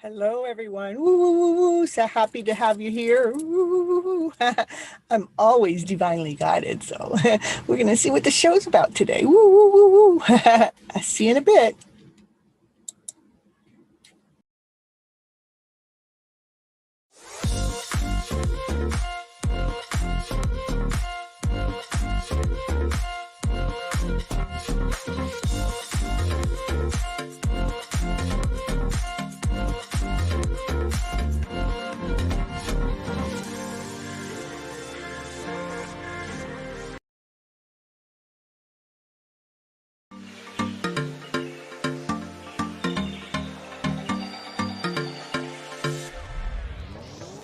Hello, everyone. Woo, woo, woo, woo. So happy to have you here. Woo, woo, woo. I'm always divinely guided. So we're going to see what the show's about today. Woo, woo, woo, woo. I'll see you in a bit.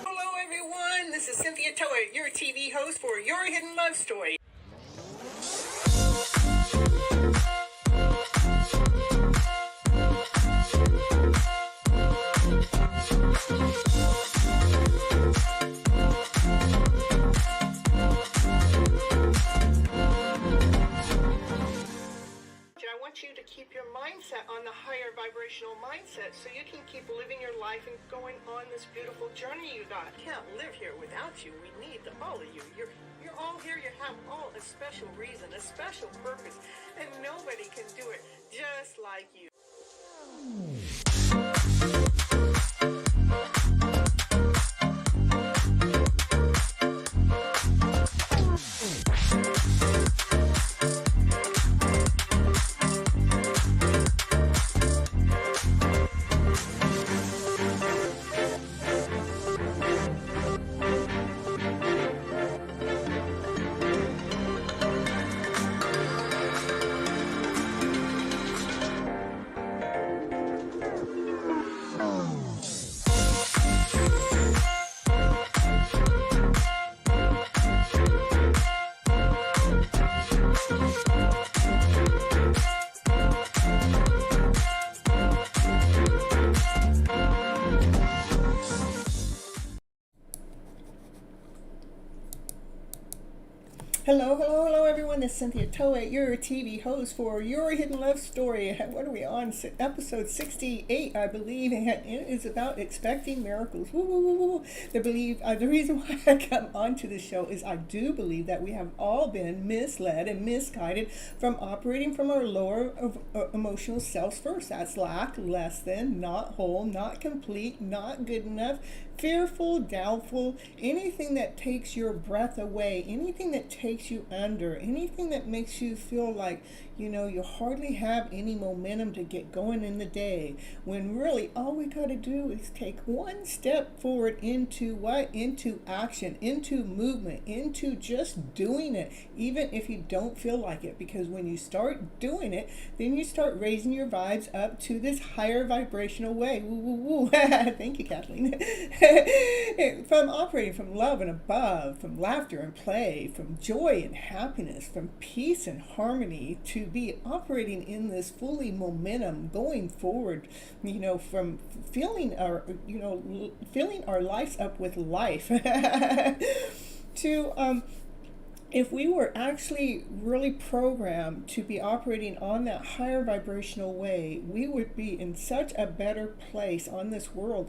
Hello, everyone. This is Cynthia Toet, your TV host for Your Hidden Love Story. I want you to keep your mindset on the higher vibrational mindset so you can keep living your life and going on this beautiful journey you got. Can't live here without you. We need all of you. You're all here. You have all a special reason, a special purpose, and nobody can do it just like you. Hello, everyone. This is Cynthia Toet, your TV host for Your Hidden Love Story. What are we on? Episode 68, I believe, and it is about expecting miracles. Woo, woo, woo, woo. The reason why I come onto the show is I do believe that we have all been misled and misguided from operating from our lower emotional selves first. That's lack, less than, not whole, not complete, not good enough, fearful, doubtful, anything that takes your breath away, anything that takes you under, anything that makes you feel like, you hardly have any momentum to get going in the day, when really all we got to do is take one step forward into what? Into action, into movement, into just doing it, even if you don't feel like it, because when you start doing it, then you start raising your vibes up to this higher vibrational way. Woo, woo, woo. Thank you, Kathleen. From operating from love and above, from laughter and play, from joy and happiness, from peace and harmony, to be operating in this fully momentum going forward, from feeling our lives up with life to if we were actually really programmed to be operating on that higher vibrational way, we would be in such a better place on this world,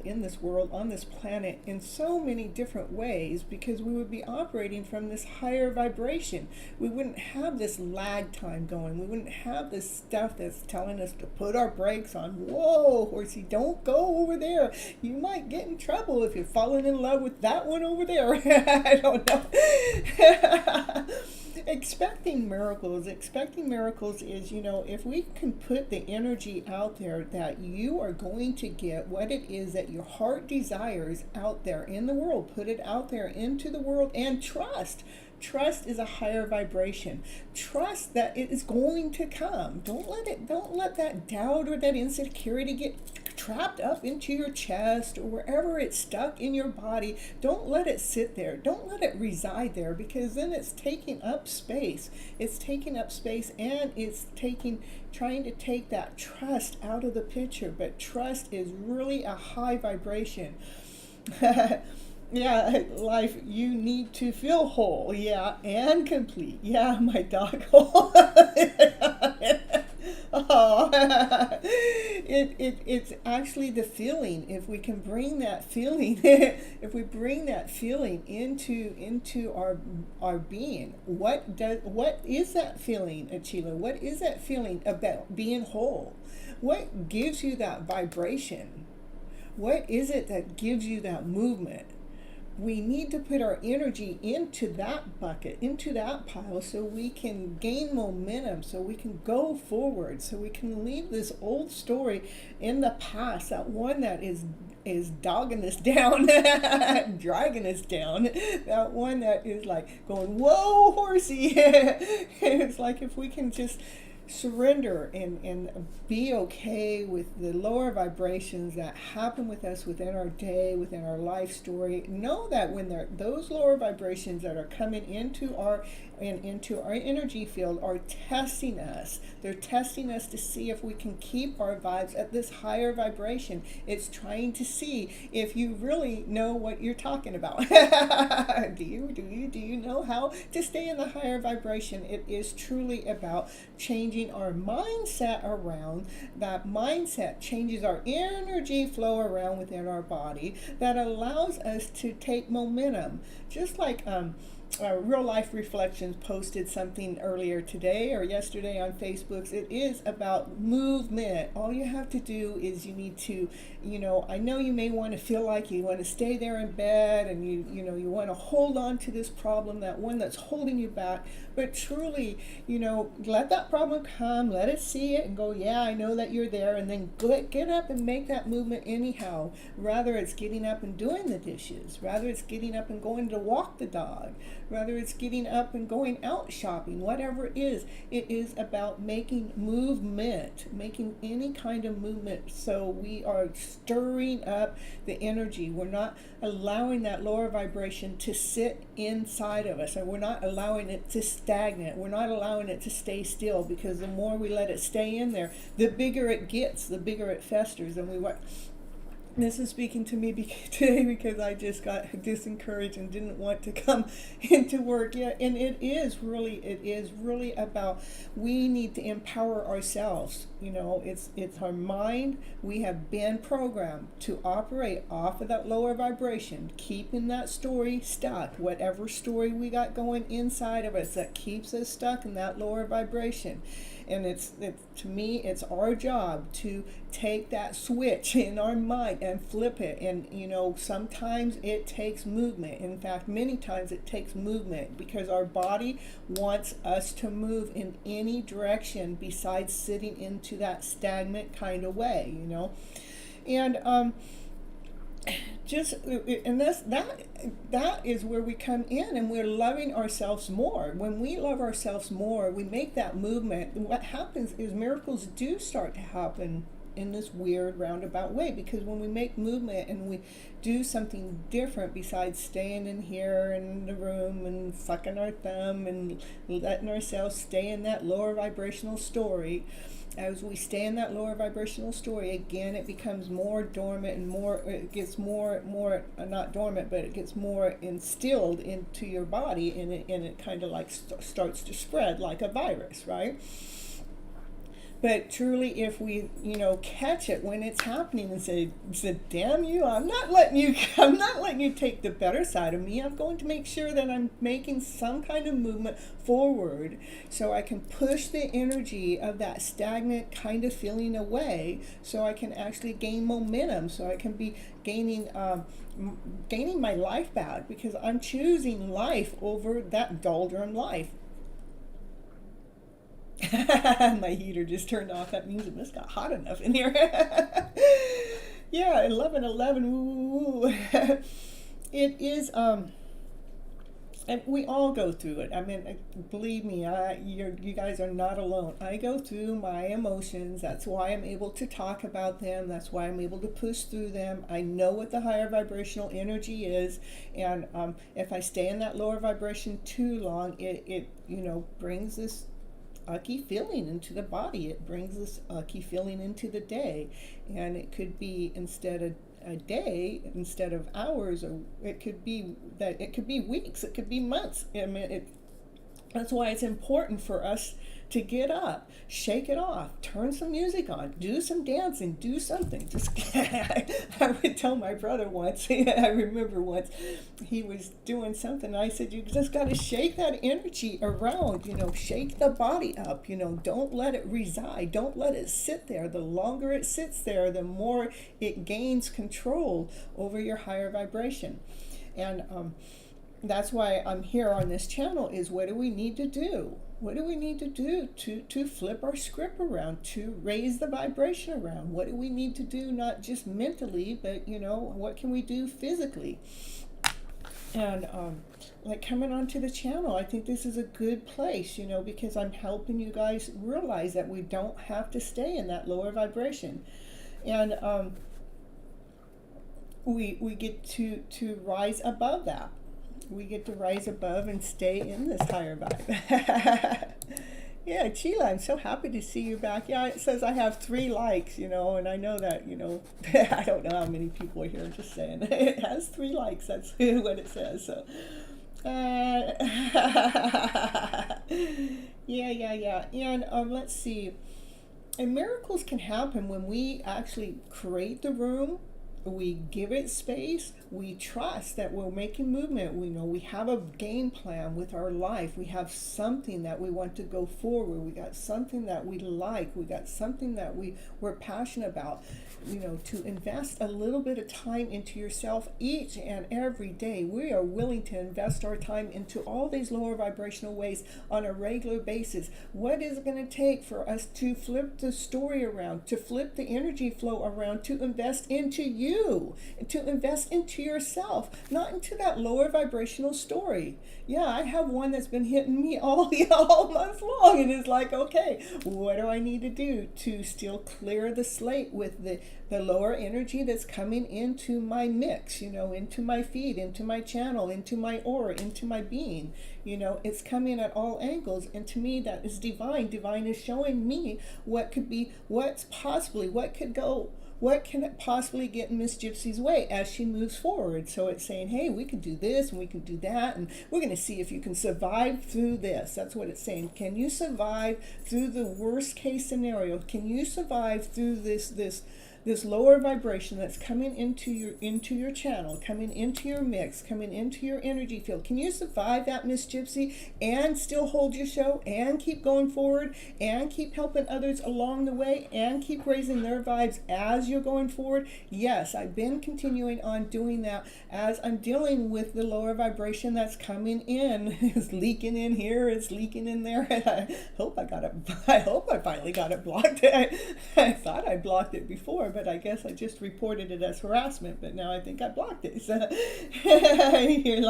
on this planet, in so many different ways, because we would be operating from this higher vibration. We wouldn't have this lag time going. We wouldn't have this stuff that's telling us to put our brakes on. Whoa, horsey, don't go over there. You might get in trouble if you're falling in love with that one over there. I don't know. Expecting miracles is, if we can put the energy out there that you are going to get what it is that your heart desires out there in the world, put it out there into the world, and trust. Trust is a higher vibration. Trust that it is going to come. Don't let that doubt or that insecurity get trapped up into your chest or wherever it's stuck in your body. Don't let it sit there. Don't let it reside there, because then it's taking up space. It's taking up space, and it's trying to take that trust out of the picture. But trust is really a high vibration. Yeah, life, you need to feel whole, yeah, and complete. Yeah, my dog. Oh, it's actually the feeling. If we can bring that feeling, if we bring that feeling into our being, what is that feeling, Achila? What is that feeling about being whole? What gives you that vibration? What is it that gives you that movement? We need to put our energy into that bucket, into that pile, so we can gain momentum, so we can go forward, so we can leave this old story in the past, that one that is dogging us down, dragging us down, that one that is like going, whoa, horsey. It's like if we can just surrender and be okay with the lower vibrations that happen with us within our day, within our life story. Know that when those lower vibrations that are coming into our energy field are testing us. They're testing us to see if we can keep our vibes at this higher vibration. It's trying to see if you really know what you're talking about. Do you know how to stay in the higher vibration? It is truly about changing our mindset around. That mindset changes our energy flow around within our body, that allows us to take momentum. Just like Real Life Reflections posted something earlier today or yesterday on Facebook. It is about movement. All you have to do is you need to, I know you may want to feel like you want to stay there in bed and you want to hold on to this problem, that one that's holding you back. But truly, let that problem come, let it see it and go, yeah, I know that you're there, and then get up and make that movement anyhow. Rather it's getting up and doing the dishes, rather it's getting up and going to walk the dog, rather it's getting up and going out shopping, whatever it is about making movement, making any kind of movement. So we are stirring up the energy. We're not allowing that lower vibration to sit inside of us, and we're not allowing it to stagnate. We're not allowing it to stay still, because the more we let it stay in there, the bigger it gets, the bigger it festers. And this is speaking to me today because I just got disencouraged and didn't want to come into work. Yeah, and it is really about, we need to empower ourselves. It's our mind. We have been programmed to operate off of that lower vibration, keeping that story stuck, whatever story we got going inside of us that keeps us stuck in that lower vibration. And it's to me, it's our job to take that switch in our mind and flip it. And sometimes it takes movement. In fact, many times it takes movement, because our body wants us to move in any direction besides sitting into that stagnant kind of way. And that is where we come in, and we're loving ourselves more. When we love ourselves more, we make that movement. What happens is miracles do start to happen in this weird roundabout way, because when we make movement and we do something different besides staying in here in the room and sucking our thumb and letting ourselves stay in that lower vibrational story, as we stay in that lower vibrational story, again, it becomes more dormant and it gets more not dormant, but it gets more instilled into your body, and it kind of like starts to spread like a virus, right? But truly, if we, catch it when it's happening and say, damn you, I'm not letting you take the better side of me. I'm going to make sure that I'm making some kind of movement forward, so I can push the energy of that stagnant kind of feeling away, so I can actually gain momentum, so I can be gaining my life back, because I'm choosing life over that doldrum life. My heater just turned off. That means it must got hot enough in here. Yeah, 11:11. Woo. It is and we all go through it. I mean, believe me, you guys are not alone. I go through my emotions. That's why I'm able to talk about them. That's why I'm able to push through them. I know what the higher vibrational energy is, and if I stay in that lower vibration too long, it brings this ucky feeling into the body. It brings this ucky feeling into the day, and it could be, instead of a day, instead of hours, or it could be weeks, it could be months. I mean, That's why it's important for us to get up, shake it off, turn some music on, do some dancing, do something. Just I would tell my brother once, I remember once he was doing something. I said, you just got to shake that energy around, shake the body up, don't let it reside. Don't let it sit there. The longer it sits there, the more it gains control over your higher vibration. And that's why I'm here on this channel is what do we need to do? What do we need to do to flip our script around, to raise the vibration around? What do we need to do, not just mentally, but, what can we do physically? And like coming onto the channel, I think this is a good place, because I'm helping you guys realize that we don't have to stay in that lower vibration. And we get to rise above that. We get to rise above and stay in this higher vibe. Yeah, Sheila, I'm so happy to see you back. Yeah, it says I have 3 likes, and I know that, I don't know how many people are here. I'm just saying. It has 3 likes. That's what it says. So, yeah. And let's see. And miracles can happen when we actually create the room. We give it space. We trust that we're making movement. We know we have a game plan with our life. We have something that we want to go forward. We got something that we like. We got something that we're passionate about. To invest a little bit of time into yourself each and every day. We are willing to invest our time into all these lower vibrational ways on a regular basis. What is it going to take for us to flip the story around, to flip the energy flow around, to invest into you, to invest into yourself, not into that lower vibrational story? Yeah, I have one that's been hitting me all month long, and it's like, okay, what do I need to do to still clear the slate with the lower energy that's coming into my mix, into my feed, into my channel, into my aura, into my being. It's coming at all angles, and to me that is divine. Divine is showing me what could be, what can possibly get in Miss Gypsy's way as she moves forward. So it's saying, hey, we can do this and we can do that, and we're going to see if you can survive through this. That's what it's saying. Can you survive through the worst case scenario? Can you survive through this lower vibration that's coming into your channel, coming into your mix, coming into your energy field? Can you survive that, Miss Gypsy, and still hold your show and keep going forward and keep helping others along the way and keep raising their vibes as you're going forward? Yes, I've been continuing on doing that as I'm dealing with the lower vibration that's coming in. It's leaking in here, it's leaking in there. I hope I finally got it blocked. I thought I blocked it before, but I guess I just reported it as harassment, but now I think I blocked it. So your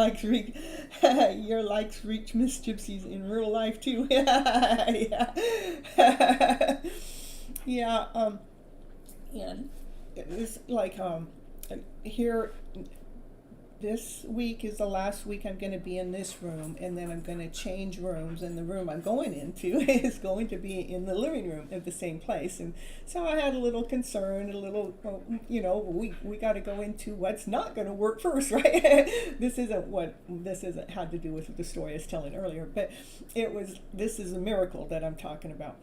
likes reach Miss Gypsy's in real life too. Yeah. Yeah, it's like here this week is the last week I'm going to be in this room, and then I'm going to change rooms, and the room I'm going into is going to be in the living room at the same place. And so I had a little concern, we got to go into what's not going to work first, right? This isn't had to do with the story I was telling earlier, but this is a miracle that I'm talking about.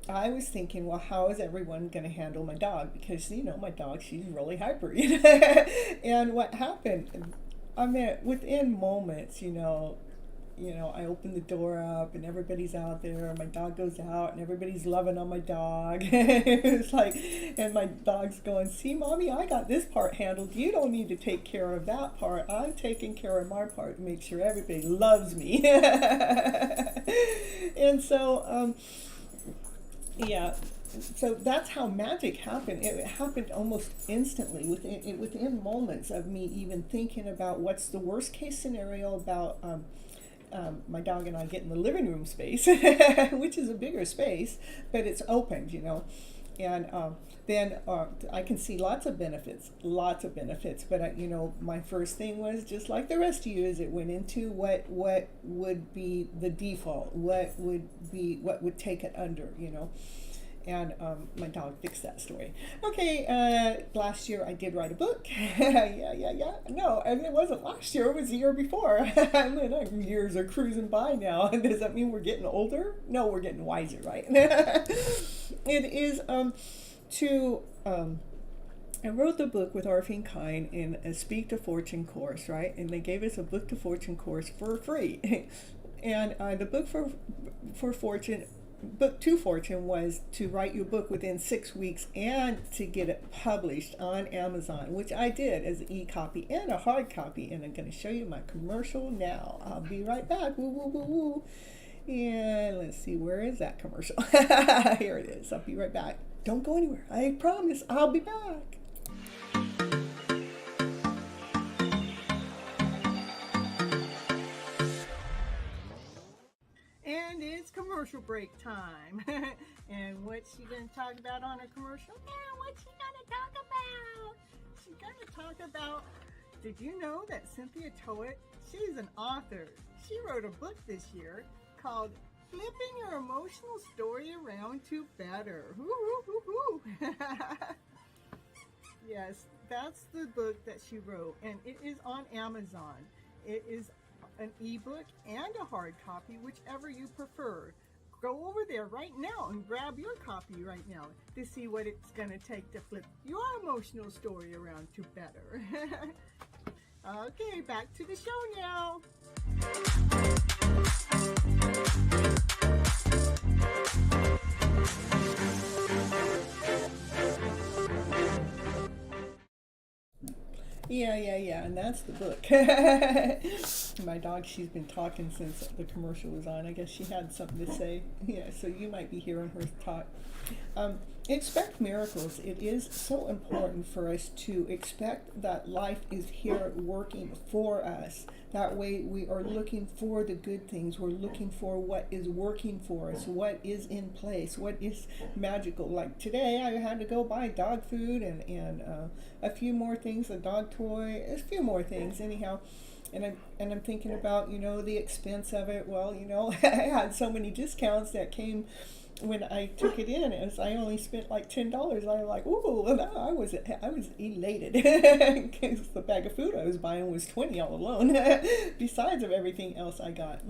I was thinking, well, how is everyone going to handle my dog? Because, my dog, she's really hyper. And what happened, within moments, I open the door up and everybody's out there. My dog goes out and everybody's loving on my dog. It's like, and my dog's going, see, Mommy, I got this part handled. You don't need to take care of that part. I'm taking care of my part to make sure everybody loves me. And so, yeah, so that's how magic happened. It happened almost instantly, within moments of me even thinking about what's the worst case scenario about my dog and I getting the living room space, which is a bigger space, but it's opened, and then I can see lots of benefits, but my first thing was just like the rest of you, is it went into what would be the default, what would take it under, And my dog fixed that story. Okay, last year I did write a book. Yeah. No, and it wasn't last year, it was the year before. I mean, years are cruising by now. Does that mean we're getting older? No, we're getting wiser, right? It is I wrote the book with Arfine Kine in a Speak to Fortune course, right? And they gave us a Book to Fortune course for free. And the book for Fortune, Book to Fortune, was to write your book within 6 weeks and to get it published on Amazon, which I did as an e-copy and a hard copy. And I'm going to show you my commercial now. I'll be right back. Woo, woo, woo, woo. And let's see, where is that commercial? Here it is. I'll be right back. Don't go anywhere. I promise I'll be back. And it's commercial break time. And what's she going to talk about on her commercial? Now, what's she going to talk about? She's going to talk about, did you know that Cynthia Toet, she's an author. She wrote a book this year called Flipping Your Emotional Story Around to Better. Yes, that's the book that she wrote, and it is on Amazon. It is an ebook and a hard copy, whichever you prefer. Go over there right now and grab your copy right now to see what it's going to take to flip your emotional story around to better. Okay, back to the show now. Yeah, and that's the book. My dog, she's been talking since the commercial was on. I guess she had something to say. Yeah, so you might be hearing her talk. Expect miracles. It is so important for us to expect that life is here working for us. That way we are looking for the good things. We're looking for what is working for us, what is in place, what is magical. Like today I had to go buy dog food and a few more things, a dog toy, a few more things anyhow. And I'm thinking about, the expense of it. Well, I had so many discounts that came when I took it in. As I only spent like $10. I was like, ooh, I was elated because the bag of food I was buying was $20 all alone, besides of everything else I got.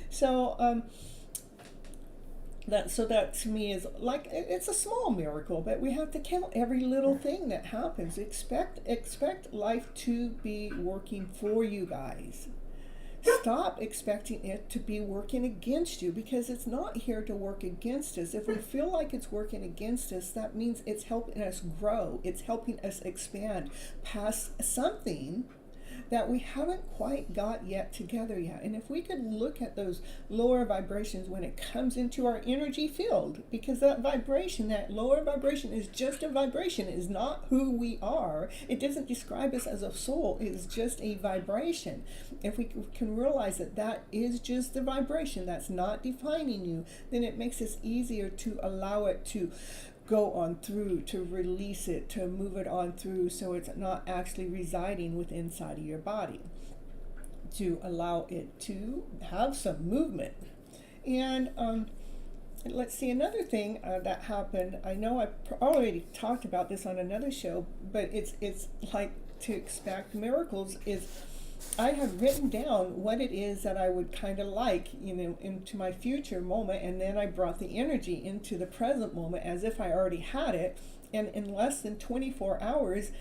So that to me is like, it's a small miracle, but we have to count every little thing that happens. Expect life to be working for you guys. Stop expecting it to be working against you, because it's not here to work against us. If we feel like it's working against us, that means it's helping us grow. It's helping us expand past something that we haven't quite got yet together yet. And if we could look at those lower vibrations when it comes into our energy field, because that vibration, that lower vibration, is just a vibration. It is not who we are. It doesn't describe us as a soul. It is just a vibration. If we can realize that that is just the vibration, that's not defining you, then it makes it easier to allow it to go on through, to release it, to move it on through, so it's not actually residing within inside of your body, to allow it to have some movement. And let's see, another thing that happened, I know I already talked about this on another show, but it's like to expect miracles is, I had written down what it is that I would kind of like, into my future moment, and then I brought the energy into the present moment as if I already had it. And in less than 24 hours,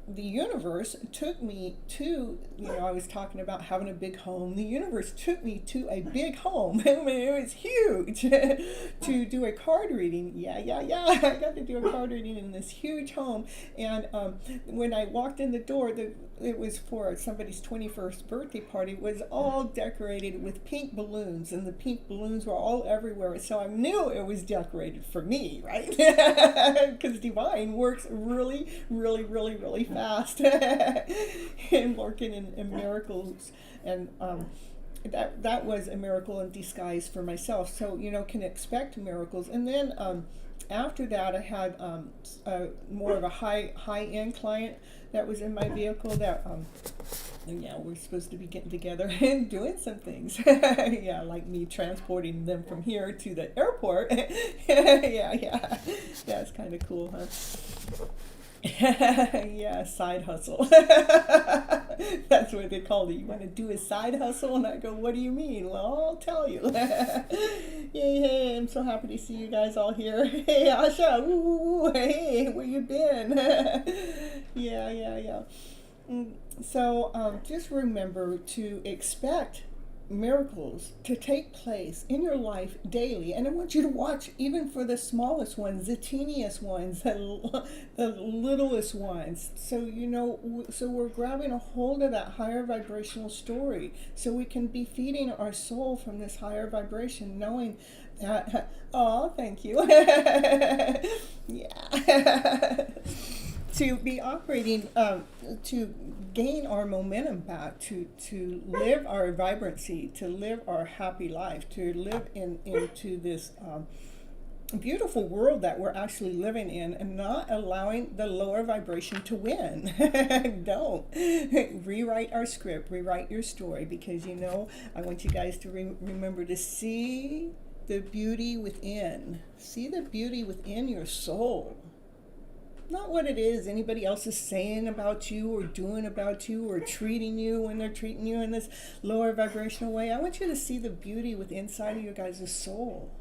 the universe took me to, I was talking about having a big home. The universe took me to a big home. I mean, it was huge to do a card reading. Yeah. I got to do a card reading in this huge home. And when I walked in the door, it was for somebody's 21st birthday party. It was all decorated with pink balloons, and the pink balloons were all everywhere. So I knew it was decorated for me, right? Because divine works really, really, really, really fast in working in miracles. And that was a miracle in disguise for myself. So, can expect miracles. And then after that, I had more of a high end client that was in my vehicle that yeah, we're supposed to be getting together and doing some things. Yeah, like me transporting them from here to the airport. Yeah, that's kind of cool, huh? Yeah, side hustle. That's what they called it. You want to do a side hustle? And I go, what do you mean? Well, I'll tell you. Yay, hey, I'm so happy to see you guys all here. Hey, Asha, ooh, hey, where you been? Yeah. So just remember to expect miracles to take place in your life daily, and I want you to watch even for the smallest ones, the teeniest ones, the littlest ones, so so we're grabbing a hold of that higher vibrational story, so we can be feeding our soul from this higher vibration, knowing that oh, thank you. Yeah. To be operating, to gain our momentum back, to live our vibrancy, to live our happy life, to live into this beautiful world that we're actually living in, and not allowing the lower vibration to win. Don't rewrite our script, rewrite your story, because I want you guys to remember to see the beauty within. See the beauty within your soul. Not what it is anybody else is saying about you or doing about you or treating you when they're treating you in this lower vibrational way. I want you to see the beauty within inside of your guys' soul.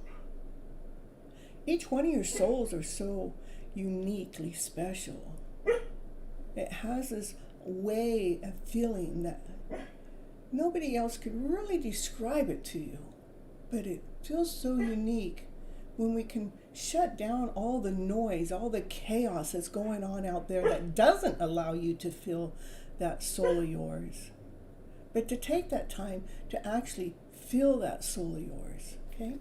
Each one of your souls are so uniquely special. It has this way of feeling that nobody else could really describe it to you, but it feels so unique when we can shut down all the noise, all the chaos that's going on out there that doesn't allow you to feel that soul of yours. But to take that time to actually feel that soul of yours, okay?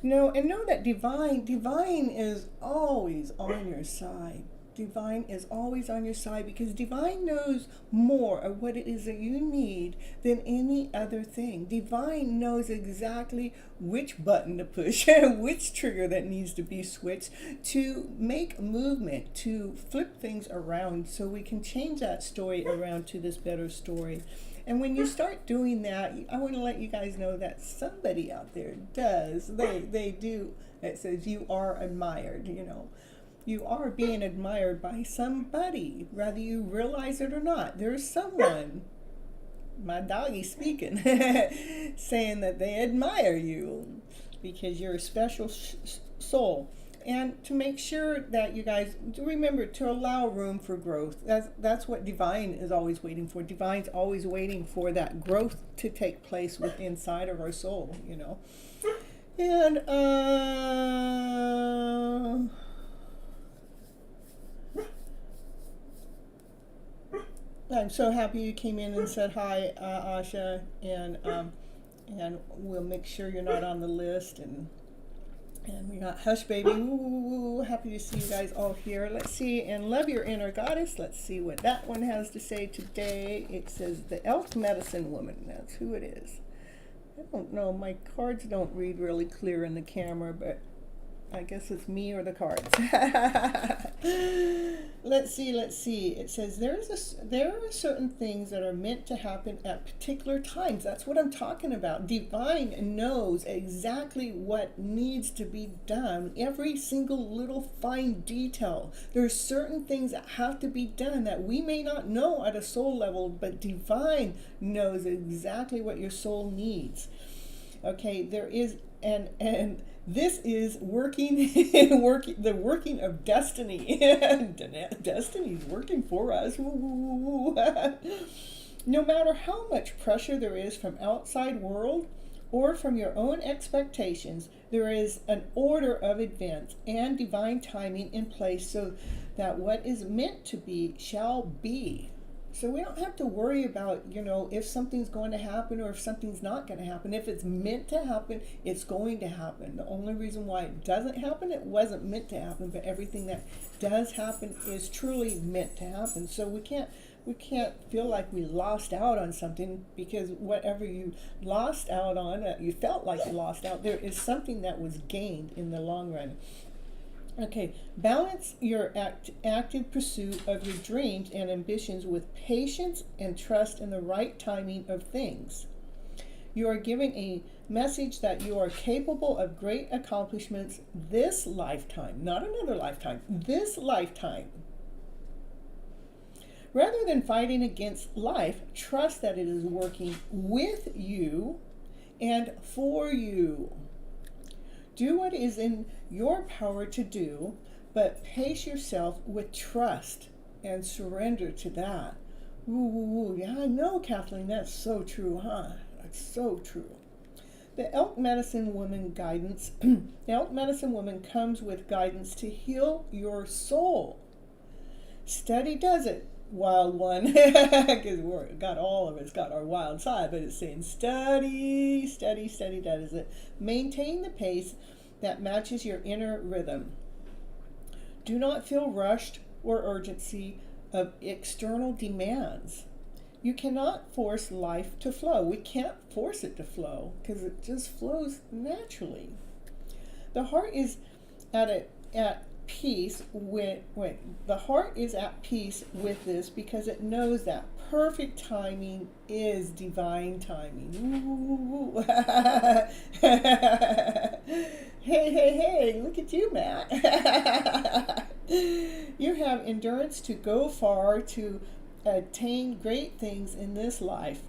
And know that divine is always on your side. Divine is always on your side, because divine knows more of what it is that you need than any other thing. Divine knows exactly which button to push, which trigger that needs to be switched to make movement, to flip things around so we can change that story around to this better story. And when you start doing that, I want to let you guys know that somebody out there does. They do. It says you are admired, You are being admired by somebody, whether you realize it or not. There's someone, my doggy speaking, saying that they admire you because you're a special soul. And to make sure that you guys remember to allow room for growth. That's what divine is always waiting for. Divine's always waiting for that growth to take place within inside of our soul, And I'm so happy you came in and said hi, Asha, and we'll make sure you're not on the list, and we're not hush baby. Ooh, happy to see you guys all here. Let's see, and love your inner goddess. Let's see what that one has to say today. It says the elf medicine woman. That's who it is. I don't know. My cards don't read really clear in the camera, but I guess it's me or the cards. Let's see. It says there are certain things that are meant to happen at particular times. That's what I'm talking about. Divine knows exactly what needs to be done. Every single little fine detail. There are certain things that have to be done that we may not know at a soul level, but divine knows exactly what your soul needs. Okay, there is and this is working the working of destiny. Destiny's working for us. No matter how much pressure there is from outside world or from your own expectations, there is an order of events and divine timing in place so that what is meant to be shall be. So we don't have to worry about, if something's going to happen or if something's not going to happen. If it's meant to happen, it's going to happen. The only reason why it doesn't happen, it wasn't meant to happen. But everything that does happen is truly meant to happen. So we can't We can't feel like we lost out on something, because whatever you lost out on, you felt like you lost out, there is something that was gained in the long run. Okay, balance your active pursuit of your dreams and ambitions with patience and trust in the right timing of things. You are giving a message that you are capable of great accomplishments this lifetime, not another lifetime, this lifetime. Rather than fighting against life, trust that it is working with you and for you. Do what is in your power to do, but pace yourself with trust and surrender to that. Ooh, yeah, I know, Kathleen, that's so true, huh? That's so true. The Elk Medicine Woman guidance, the Elk Medicine Woman comes with guidance to heal your soul. Study does it, wild one, because we've got all of us got our wild side, but it's saying study, study, study does it. Maintain the pace that matches your inner rhythm. Do not feel rushed or urgency of external demands. You cannot force life to flow. We can't force it to flow because it just flows naturally. The heart is at peace with the heart is at peace with this because it knows that perfect timing is divine timing. Ooh. Hey, look at you, Matt. You have endurance to go far, to attain great things in this life.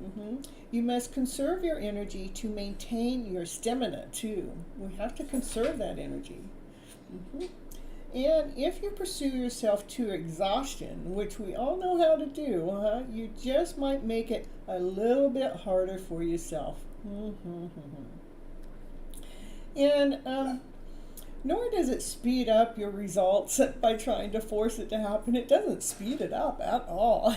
You must conserve your energy to maintain your stamina too. We have to conserve that energy. And if you pursue yourself to exhaustion, which we all know how to do, you just might make it a little bit harder for yourself. And nor does it speed up your results by trying to force it to happen. It doesn't speed it up at all.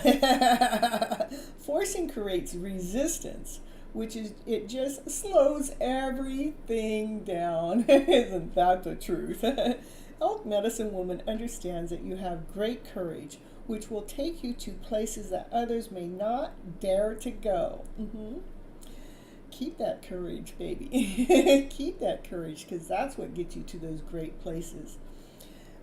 Forcing creates resistance, which is, it just slows everything down. Isn't that the truth? Elk Medicine Woman understands that you have great courage, which will take you to places that others may not dare to go. Keep that courage, baby. Keep that courage, because that's what gets you to those great places.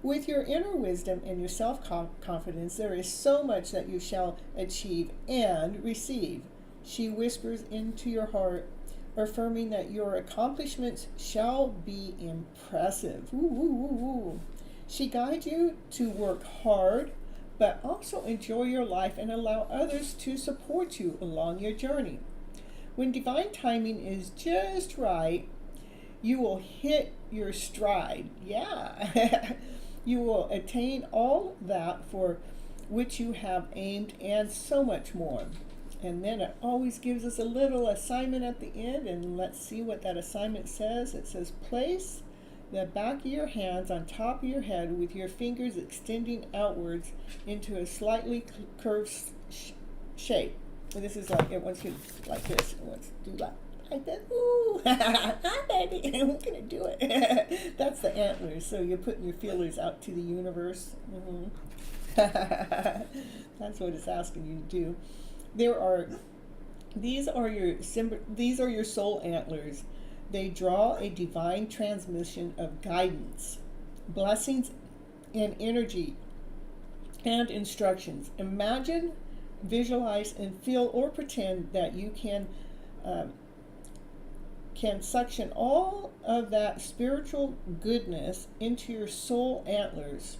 With your inner wisdom and your self-confidence, there is so much that you shall achieve and receive. She whispers into your heart, affirming that your accomplishments shall be impressive. She guides you to work hard, but also enjoy your life and allow others to support you along your journey. When divine timing is just right, you will hit your stride. Yeah. You will attain all that for which you have aimed and so much more. And then it always gives us a little assignment at the end, and let's see what that assignment says. It says, place the back of your hands on top of your head with your fingers extending outwards into a slightly curved shape. And this is like, it wants you like this. It wants to do like that. Ooh, hi baby, I'm gonna do it. That's the antlers. So you're putting your feelers out to the universe. That's what it's asking you to do. These are your soul antlers. They draw a divine transmission of guidance, blessings, and energy, and instructions. Imagine, visualize, and feel or pretend that you can suction all of that spiritual goodness into your soul antlers.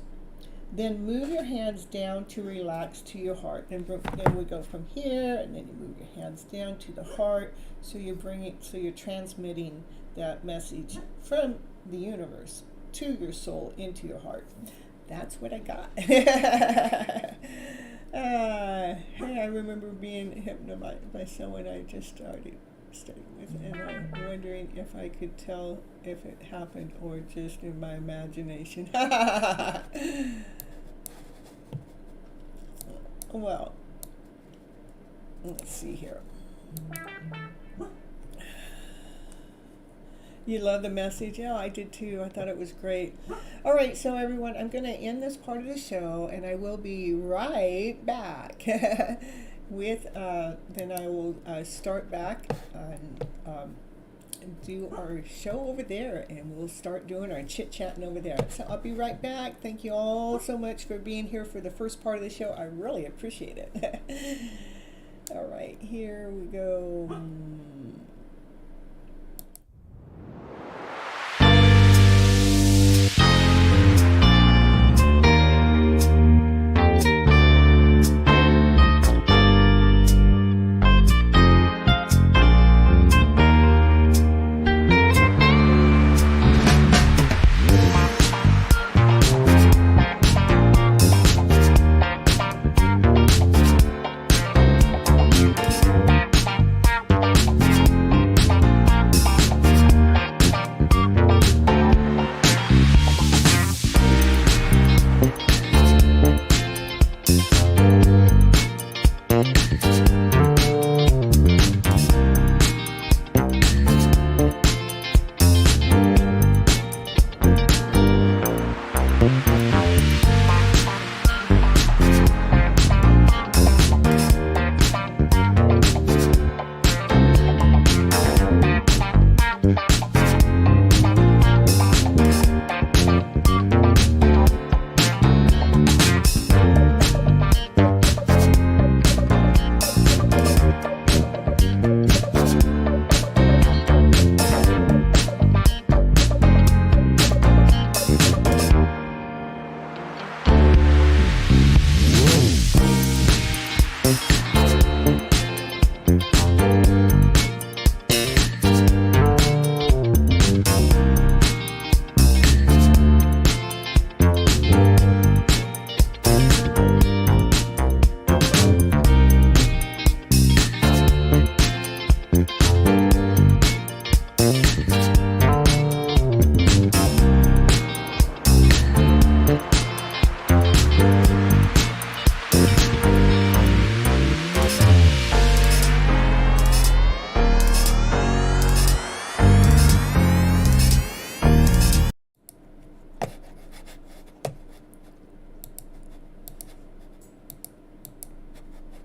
Then move your hands down to relax to your heart. And then we go from here, and then you move your hands down to the heart. So you so you're transmitting that message from the universe to your soul into your heart. That's what I got. Hey, I remember being hypnotized by someone I just started studying with, and I'm wondering if I could tell if it happened or just in my imagination. Well, let's see here. You love the message? Yeah, I did too. I thought it was great. All right, so everyone, I'm going to end this part of the show, and I will be right back with, then I will start back and do our show over there, and we'll start doing our chit-chatting over there. So I'll be right back. Thank you all so much for being here for the first part of the show. I really appreciate it. All right, here we go.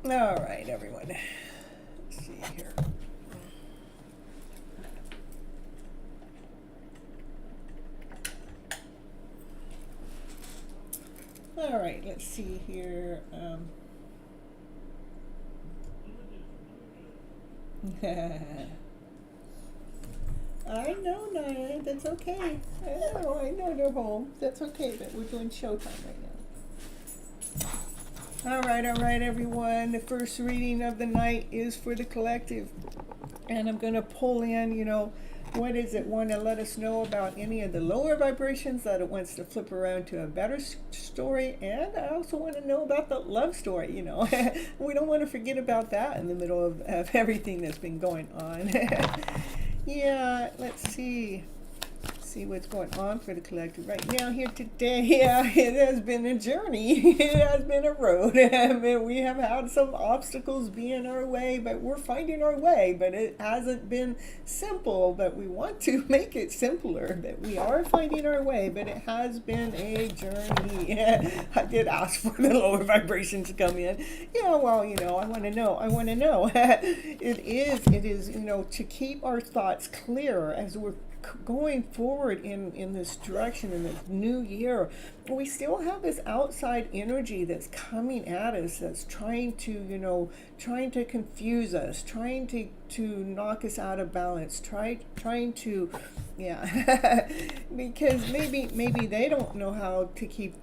All right, everyone. Let's see here. All right, let's see here. I know, Naya. That's okay. I know they're home. That's okay, but we're doing showtime right now. All right, everyone. The first reading of the night is for the collective. And I'm going to pull in, what is it? Want to let us know about any of the lower vibrations that it wants to flip around to a better story. And I also want to know about the love story, We don't want to forget about that in the middle of everything that's been going on. Yeah, let's see what's going on for the collective right now here today. Yeah, it has been a journey. It has been a road. I mean, we have had some obstacles be in our way, but we're finding our way. But it hasn't been simple, but we want to make it simpler. But we are finding our way, but it has been a journey. I did ask for the lower vibrations to come in. Yeah, well, I want to know. It is, to keep our thoughts clear as we're going forward in this direction in this new year. We still have this outside energy that's coming at us, that's trying to confuse us, trying to knock us out of balance, trying to because maybe they don't know how to keep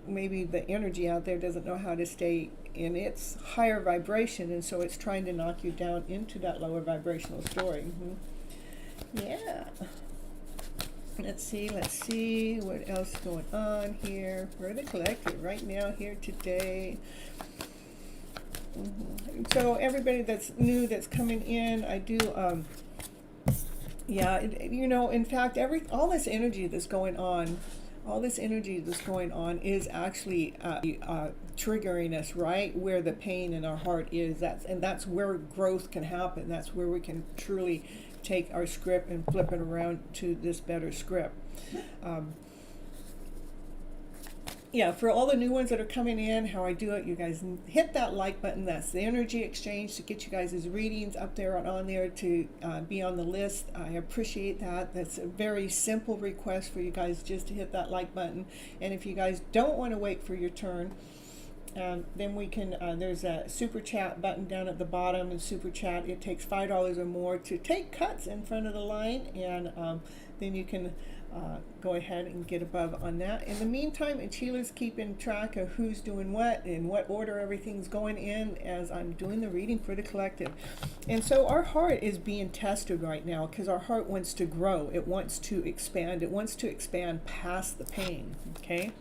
maybe the energy out there doesn't know how to stay in its higher vibration, and so it's trying to knock you down into that lower vibrational story. Yeah. Let's see what else is going on here for the collective right now here today. So everybody that's new that's coming in, I do in fact all this energy that's going on is actually triggering us right where the pain in our heart is. That's where growth can happen. That's where we can truly take our script and flip it around to this better script. Yeah, for all the new ones that are coming in, how I do it, you guys hit that like button. That's the energy exchange to get you guys' readings up there and on there to be on the list. I appreciate that. That's a very simple request for you guys, just to hit that like button. And if you guys don't want to wait for your turn, then we can, there's a super chat button down at the bottom, and super chat, it takes $5 or more to take cuts in front of the line, and then you can go ahead and get above on that. In the meantime, and Sheila's keeping track of who's doing what, in what order everything's going in as I'm doing the reading for the collective. And so our heart is being tested right now, because our heart wants to grow. It wants to expand. It wants to expand past the pain, okay?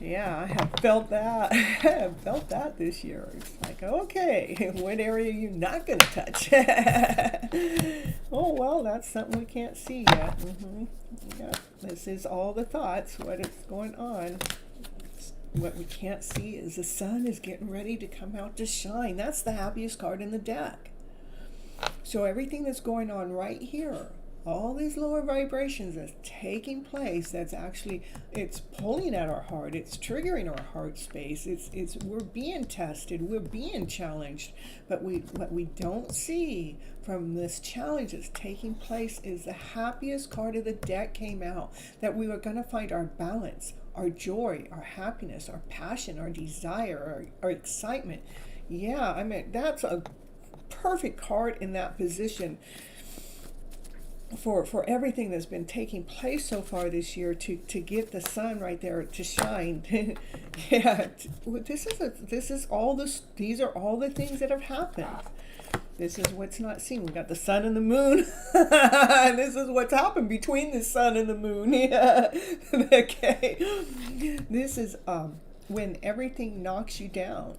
Yeah, I have felt that. I have felt that this year. It's like, okay, what area are you not going to touch? Oh, well, that's something we can't see yet. Yeah, this is all the thoughts, what is going on. What we can't see is the sun is getting ready to come out to shine. That's the happiest card in the deck. So everything that's going on right here, all these lower vibrations that's taking place, that's actually, it's pulling at our heart, it's triggering our heart space, it's we're being tested, we're being challenged. But what we don't see from this challenge that's taking place is the happiest card of the deck came out, that we were going to find our balance, our joy, our happiness, our passion, our desire, our excitement. Yeah, I mean, that's a perfect card in that position for everything that's been taking place so far this year, to get the sun right there to shine. Yeah, these are all the things that have happened. This is what's not seen. We got the sun and the moon. This is what's happened between the sun and the moon. Yeah. Okay. This is when everything knocks you down.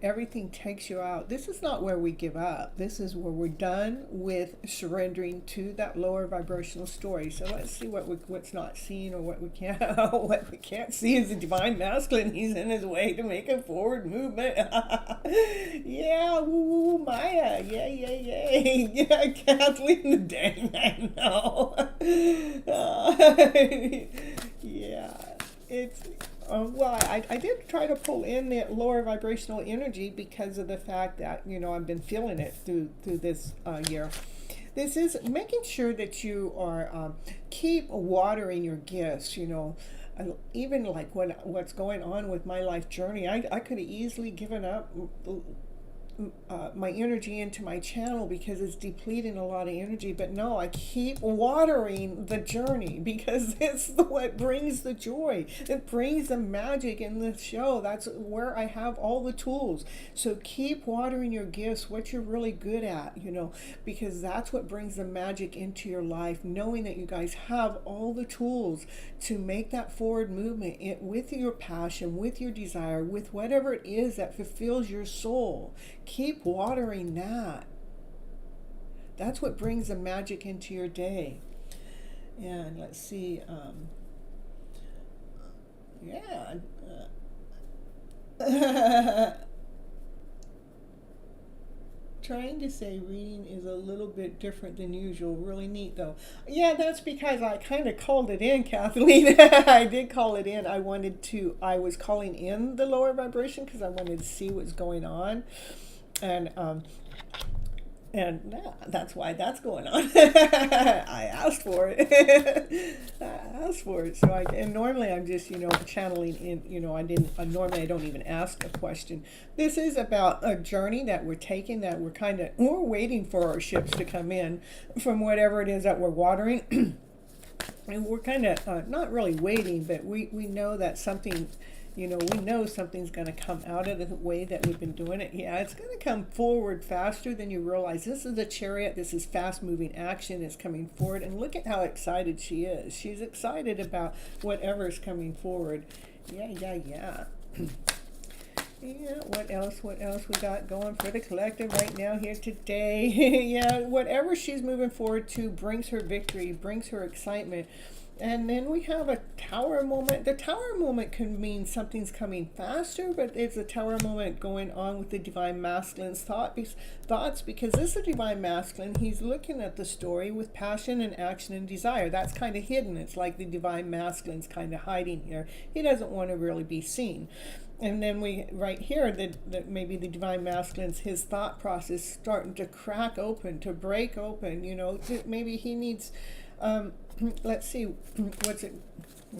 Everything takes you out. This is not where we give up. This is where we're done with surrendering to that lower vibrational story. So let's see what's not seen, or what we can't. What we can't see is the divine masculine. He's in his way to make a forward movement. Yeah, woo, Maya. Yay. Yeah, Kathleen the dang, I know. Yeah, it's. Well, I did try to pull in the lower vibrational energy because of the fact that, I've been feeling it through this year. This is making sure that you are keep watering your gifts. Even like what's going on with my life journey, I could have easily given up my energy into my channel because it's depleting a lot of energy. But no, I keep watering the journey, because it's what brings the joy. It brings the magic in the show. That's where I have all the tools. So keep watering your gifts, what you're really good at, because that's what brings the magic into your life, knowing that you guys have all the tools to make that forward movement with your passion, with your desire, with whatever it is that fulfills your soul. Keep watering that. That's what brings the magic into your day. And let's see. Trying to say reading is a little bit different than usual. Really neat, though. Yeah, that's because I kind of called it in, Kathleen. I did call it in. I was calling in the lower vibration because I wanted to see what's going on. And yeah, that's why that's going on. I asked for it. So normally I'm just, channeling in, normally I don't even ask a question. This is about a journey that we're taking, that we're waiting for our ships to come in from whatever it is that we're watering. And we're kind of, not really waiting, but we know that something, we know something's going to come out of the way that we've been doing it. Yeah, it's going to come forward faster than you realize. This is a chariot. This is fast-moving action. It's coming forward. And look at how excited she is. She's excited about whatever's coming forward. Yeah. Yeah, what else we got going for the collective right now here today? Yeah, whatever she's moving forward to brings her victory, brings her excitement. And then we have a tower moment. The tower moment can mean something's coming faster, but it's a tower moment going on with the divine masculine's thoughts, because this is a divine masculine. He's looking at the story with passion and action and desire. That's kind of hidden. It's like the divine masculine's kind of hiding here. He doesn't want to really be seen. And then we, right here, that maybe the divine masculine's, his thought process starting to crack open, to break open, maybe he needs, let's see, what's it?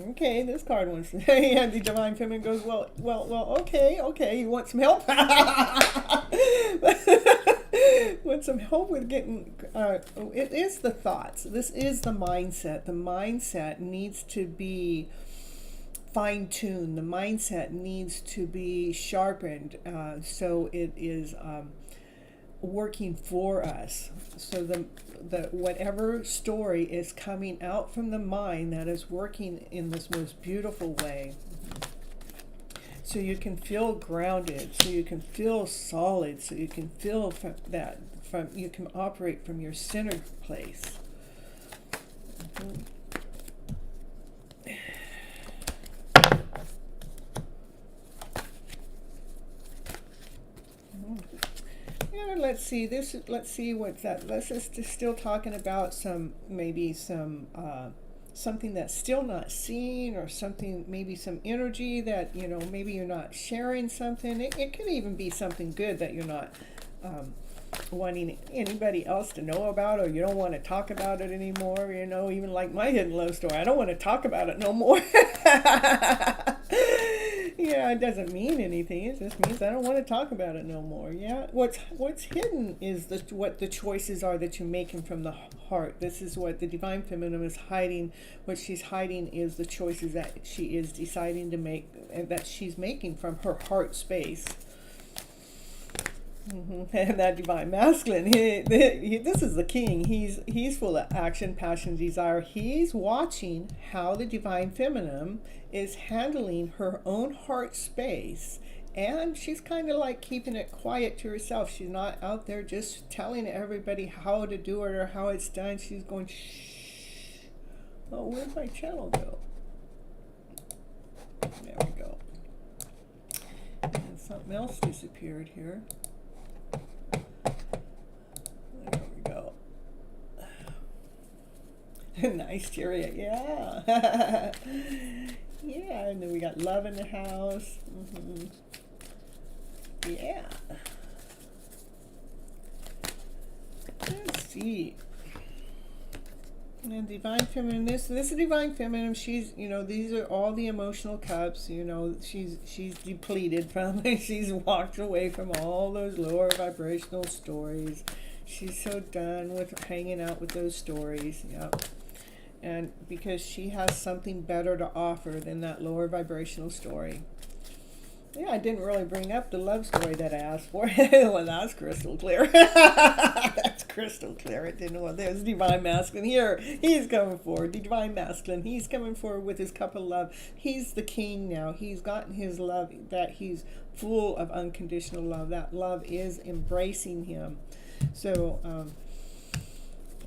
Okay, this card wants to, yeah, the divine feminine goes, well, okay, you want some help? Want some help with getting, it is the thoughts. This is the mindset. The mindset needs to be fine-tuned. The mindset needs to be sharpened, so it is working for us. So the whatever story is coming out from the mind, that is working in this most beautiful way, so you can feel grounded, so you can feel solid, so you can feel you can operate from your centered place. Let's see what's that. Let's just still talking about maybe something that's still not seen, or something, maybe some energy that, maybe you're not sharing something. It could even be something good that you're not wanting anybody else to know about, or you don't want to talk about it anymore. Even like my hidden love story, I don't want to talk about it no more. Yeah, it doesn't mean anything. It just means I don't want to talk about it no more. Yeah, what's hidden is what the choices are that you're making from the heart. This is what the divine feminine is hiding. What she's hiding is the choices that she is deciding to make, and that she's making from her heart space. And that divine masculine, this is the king. He's full of action, passion, desire. He's watching how the divine feminine is handling her own heart space, and she's kind of like keeping it quiet to herself. She's not out there just telling everybody how to do it or how it's done. She's going, shh. Oh, where'd my channel go? There we go. And something else disappeared here. There we go. Nice chariot, yeah. Yeah, and then we got love in the house. Yeah. Let's see. And divine feminine, this is divine feminine. She's, these are all the emotional cups. She's depleted from it. She's walked away from all those lower vibrational stories. She's so done with hanging out with those stories. Yep. And because she has something better to offer than that lower vibrational story. Yeah, I didn't really bring up the love story that I asked for. Well, that's crystal clear. That's crystal clear. It didn't. Well, there's divine masculine here. He's coming forward. The divine masculine. He's coming forward with his cup of love. He's the king now. He's gotten his love. That he's full of unconditional love. That love is embracing him. So,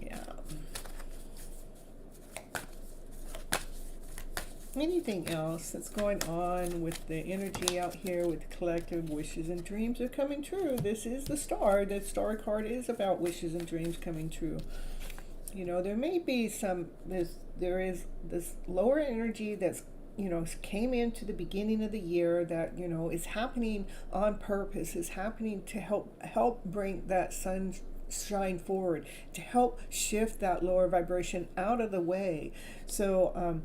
yeah. Anything else that's going on with the energy out here with collective wishes and dreams are coming true? This is the star. The star card is about wishes and dreams coming true. There may be there is this lower energy that's, came into the beginning of the year that, is happening on purpose, is happening to help bring that sunshine forward, to help shift that lower vibration out of the way. So,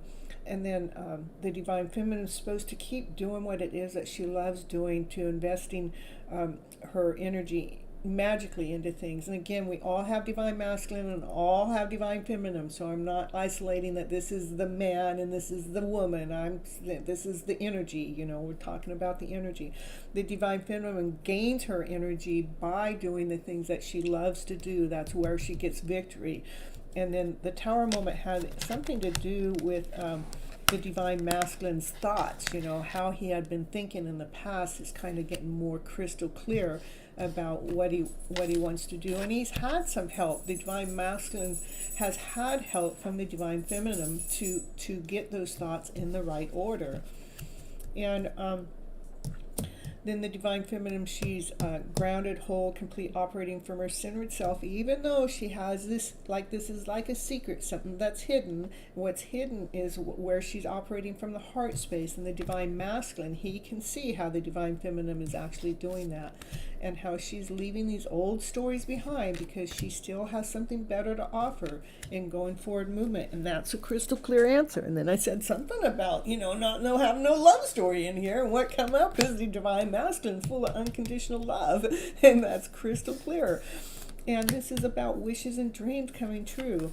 and then the divine feminine is supposed to keep doing what it is that she loves doing, to investing her energy magically into things. And again, we all have divine masculine and all have divine feminine. So I'm not isolating that this is the man and this is the woman. This is the energy. We're talking about the energy. The divine feminine gains her energy by doing the things that she loves to do. That's where she gets victory. And then the tower moment had something to do with the divine masculine's thoughts, how he had been thinking in the past is kind of getting more crystal clear about what he wants to do. And he's had some help. The divine masculine has had help from the divine feminine to get those thoughts in the right order. And then the divine feminine, she's grounded, whole, complete, operating from her centered self, even though she has this is like a secret, something that's hidden. What's hidden is where she's operating from the heart space. And the divine masculine, he can see how the divine feminine is actually doing that, and how she's leaving these old stories behind because she still has something better to offer in going forward movement. And that's a crystal clear answer. And then I said something about, not having no love story in here, and what come up is the divine masculine full of unconditional love, and that's crystal clear. And this is about wishes and dreams coming true.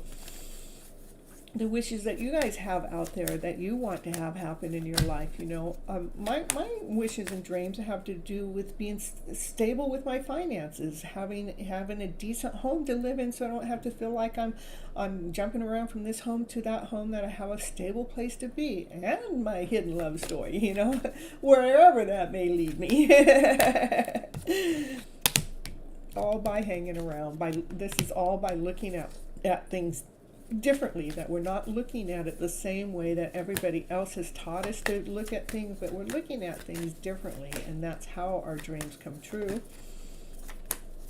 The wishes that you guys have out there that you want to have happen in your life. My wishes and dreams have to do with being stable with my finances, having a decent home to live in, so I don't have to feel like I'm jumping around from this home to that home, that I have a stable place to be, and my hidden love story, wherever that may lead me. All by hanging around. This is all by looking at things differently, that we're not looking at it the same way that everybody else has taught us to look at things, but we're looking at things differently, and that's how our dreams come true,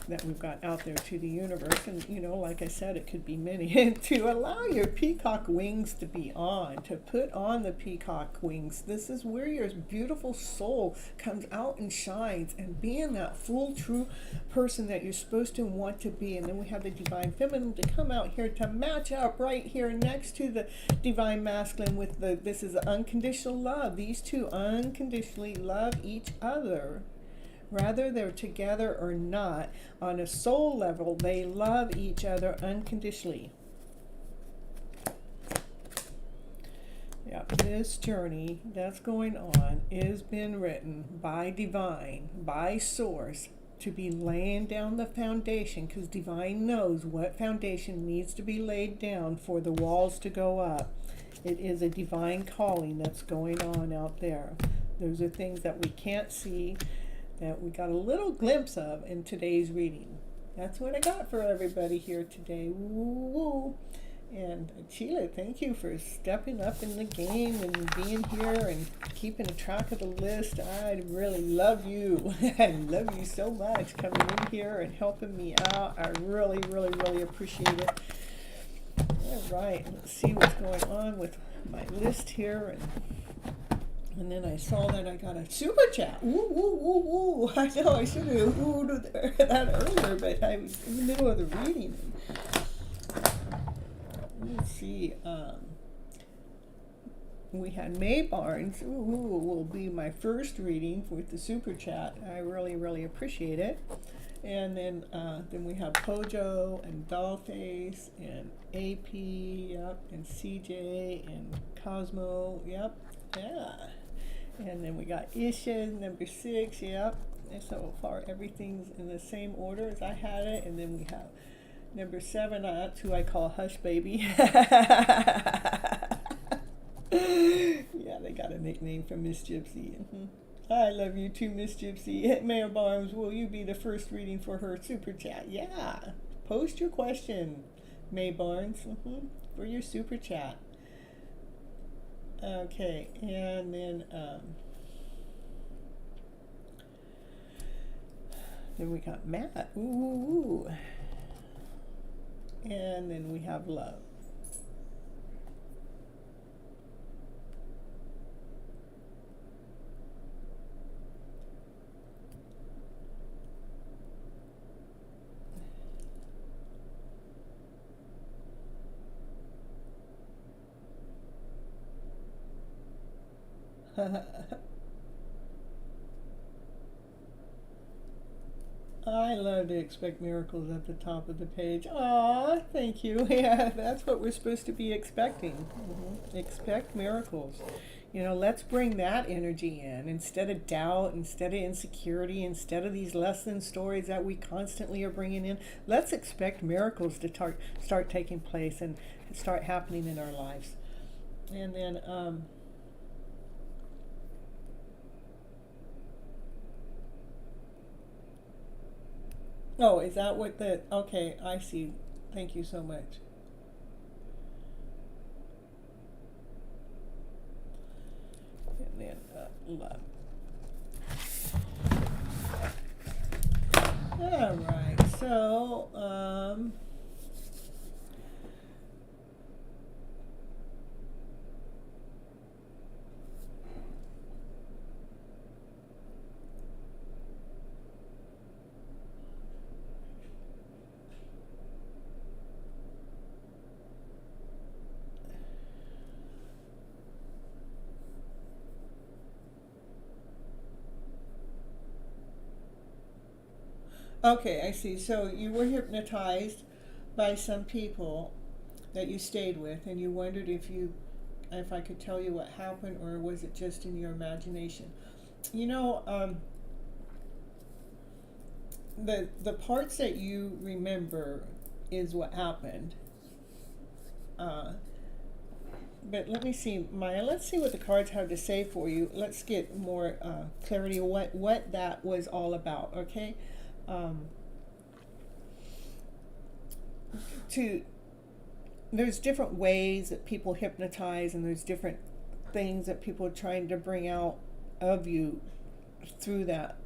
that we've got out there to the universe. And like I said, it could be many. And to allow your peacock wings to be on, to put on the peacock wings, this is where your beautiful soul comes out and shines, and being that full true person that you're supposed to want to be. And then we have the divine feminine to come out here to match up right here next to the divine masculine with this is unconditional love. These two unconditionally love each other. Whether they're together or not, on a soul level, they love each other unconditionally. Yeah, this journey that's going on is been written by divine, by source, to be laying down the foundation, because divine knows what foundation needs to be laid down for the walls to go up. It is a divine calling that's going on out there. Those are things that we can't see, that we got a little glimpse of in today's reading. That's what I got for everybody here today. Woo-woo. And Sheila, thank you for stepping up in the game and being here and keeping track of the list. I really love you. I love you so much coming in here and helping me out. I really, really, really appreciate it. All right, let's see what's going on with my list here. And then I saw that I got a super chat. Ooh, ooh, ooh, ooh. I know I should have oohed that earlier, but I was in the middle of the reading. Let's see. We had May Barnes. Ooh, will be my first reading with the super chat. I really, really appreciate it. And then we have Pojo and Dollface and AP, yep, and CJ and Cosmo, yep, yeah. And then we got Isha, number 6, yep. And so far everything's in the same order as I had it. And then we have number 7, that's who I call Hush Baby. Yeah, they got a nickname from Miss Gypsy. Mm-hmm. I love you too, Miss Gypsy. Mayor Barnes, will you be the first reading for her super chat? Yeah. Post your question, May Barnes, for your super chat. Okay, and then we got Matt. Ooh. And then we have Love. I love to expect miracles at the top of the page. Aw, thank you. Yeah, that's what we're supposed to be expecting. Expect miracles. Let's bring that energy in instead of doubt, instead of insecurity, instead of these less than stories that we constantly are bringing in. Let's expect miracles to start taking place and start happening in our lives. And then, oh, is that what the, okay, I see. Thank you so much. And then, love. All right, so, okay, I see. So you were hypnotized by some people that you stayed with, and you wondered if I could tell you what happened, or was it just in your imagination? You know, the parts that you remember is what happened. Uh, but let me see, Maya. Let's see what the cards have to say for you. Let's get more clarity on what that was all about. Okay. Um, to There's different ways that people hypnotize, and there's different things that people are trying to bring out of you through that.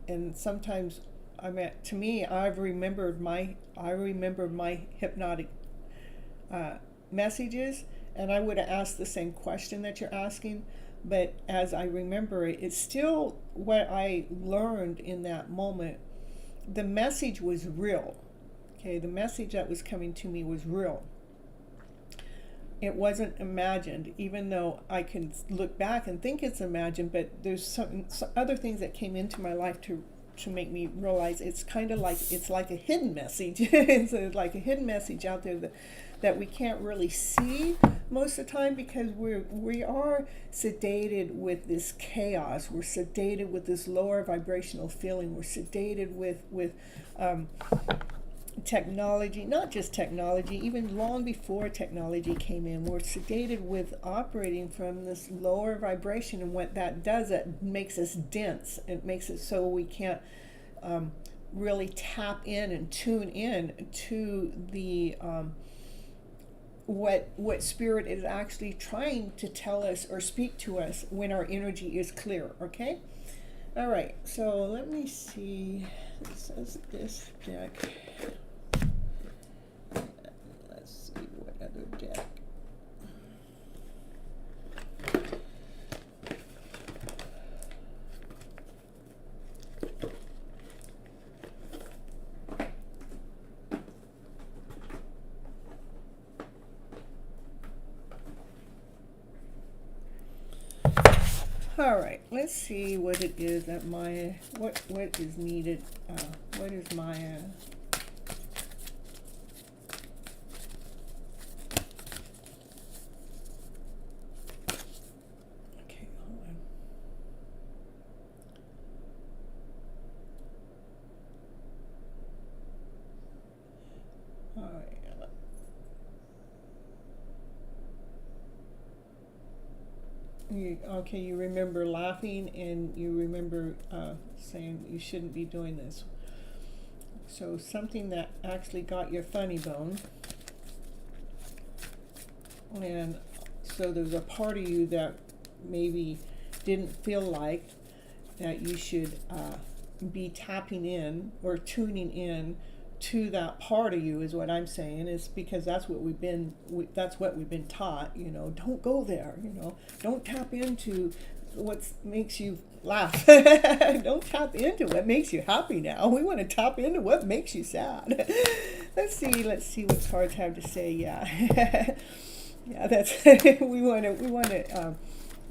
And sometimes, I mean, to me, I remembered my hypnotic messages, and I would have asked the same question that you're asking. But as I remember it, it's still what I learned in that moment. The message was real. Okay, the message that was coming to me was real. It wasn't imagined, even though I can look back and think it's imagined. But there's some other things that came into my life to make me realize it's kind of like, it's like a hidden message. It's like a hidden message out there that we can't really see most of the time, because we are sedated with this chaos. We're sedated with this lower vibrational feeling. We're sedated with technology, not just technology, even long before technology came in. We're sedated with operating from this lower vibration, and what that does, it makes us dense. It makes it so we can't really tap in and tune in to the what spirit is actually trying to tell us or speak to us when our energy is clear. Okay. All right, so let me see. It says this deck. Let's see what other deck. All right, let's see what it is that Maya, what is needed, what is Maya. Okay, hold on. All right. You remember laughing, and you remember saying you shouldn't be doing this. So something that actually got your funny bone. And so there's a part of you that maybe didn't feel like that you should be tapping in or tuning in to that part of you, is what I'm saying. Is because that's what we've been taught. Don't go there. Don't tap into what makes you laugh. Don't tap into what makes you happy. Now we want to tap into what makes you sad. Let's see what cards have to say. Yeah. Yeah, that's we want to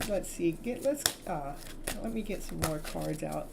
let's see, let me get some more cards out.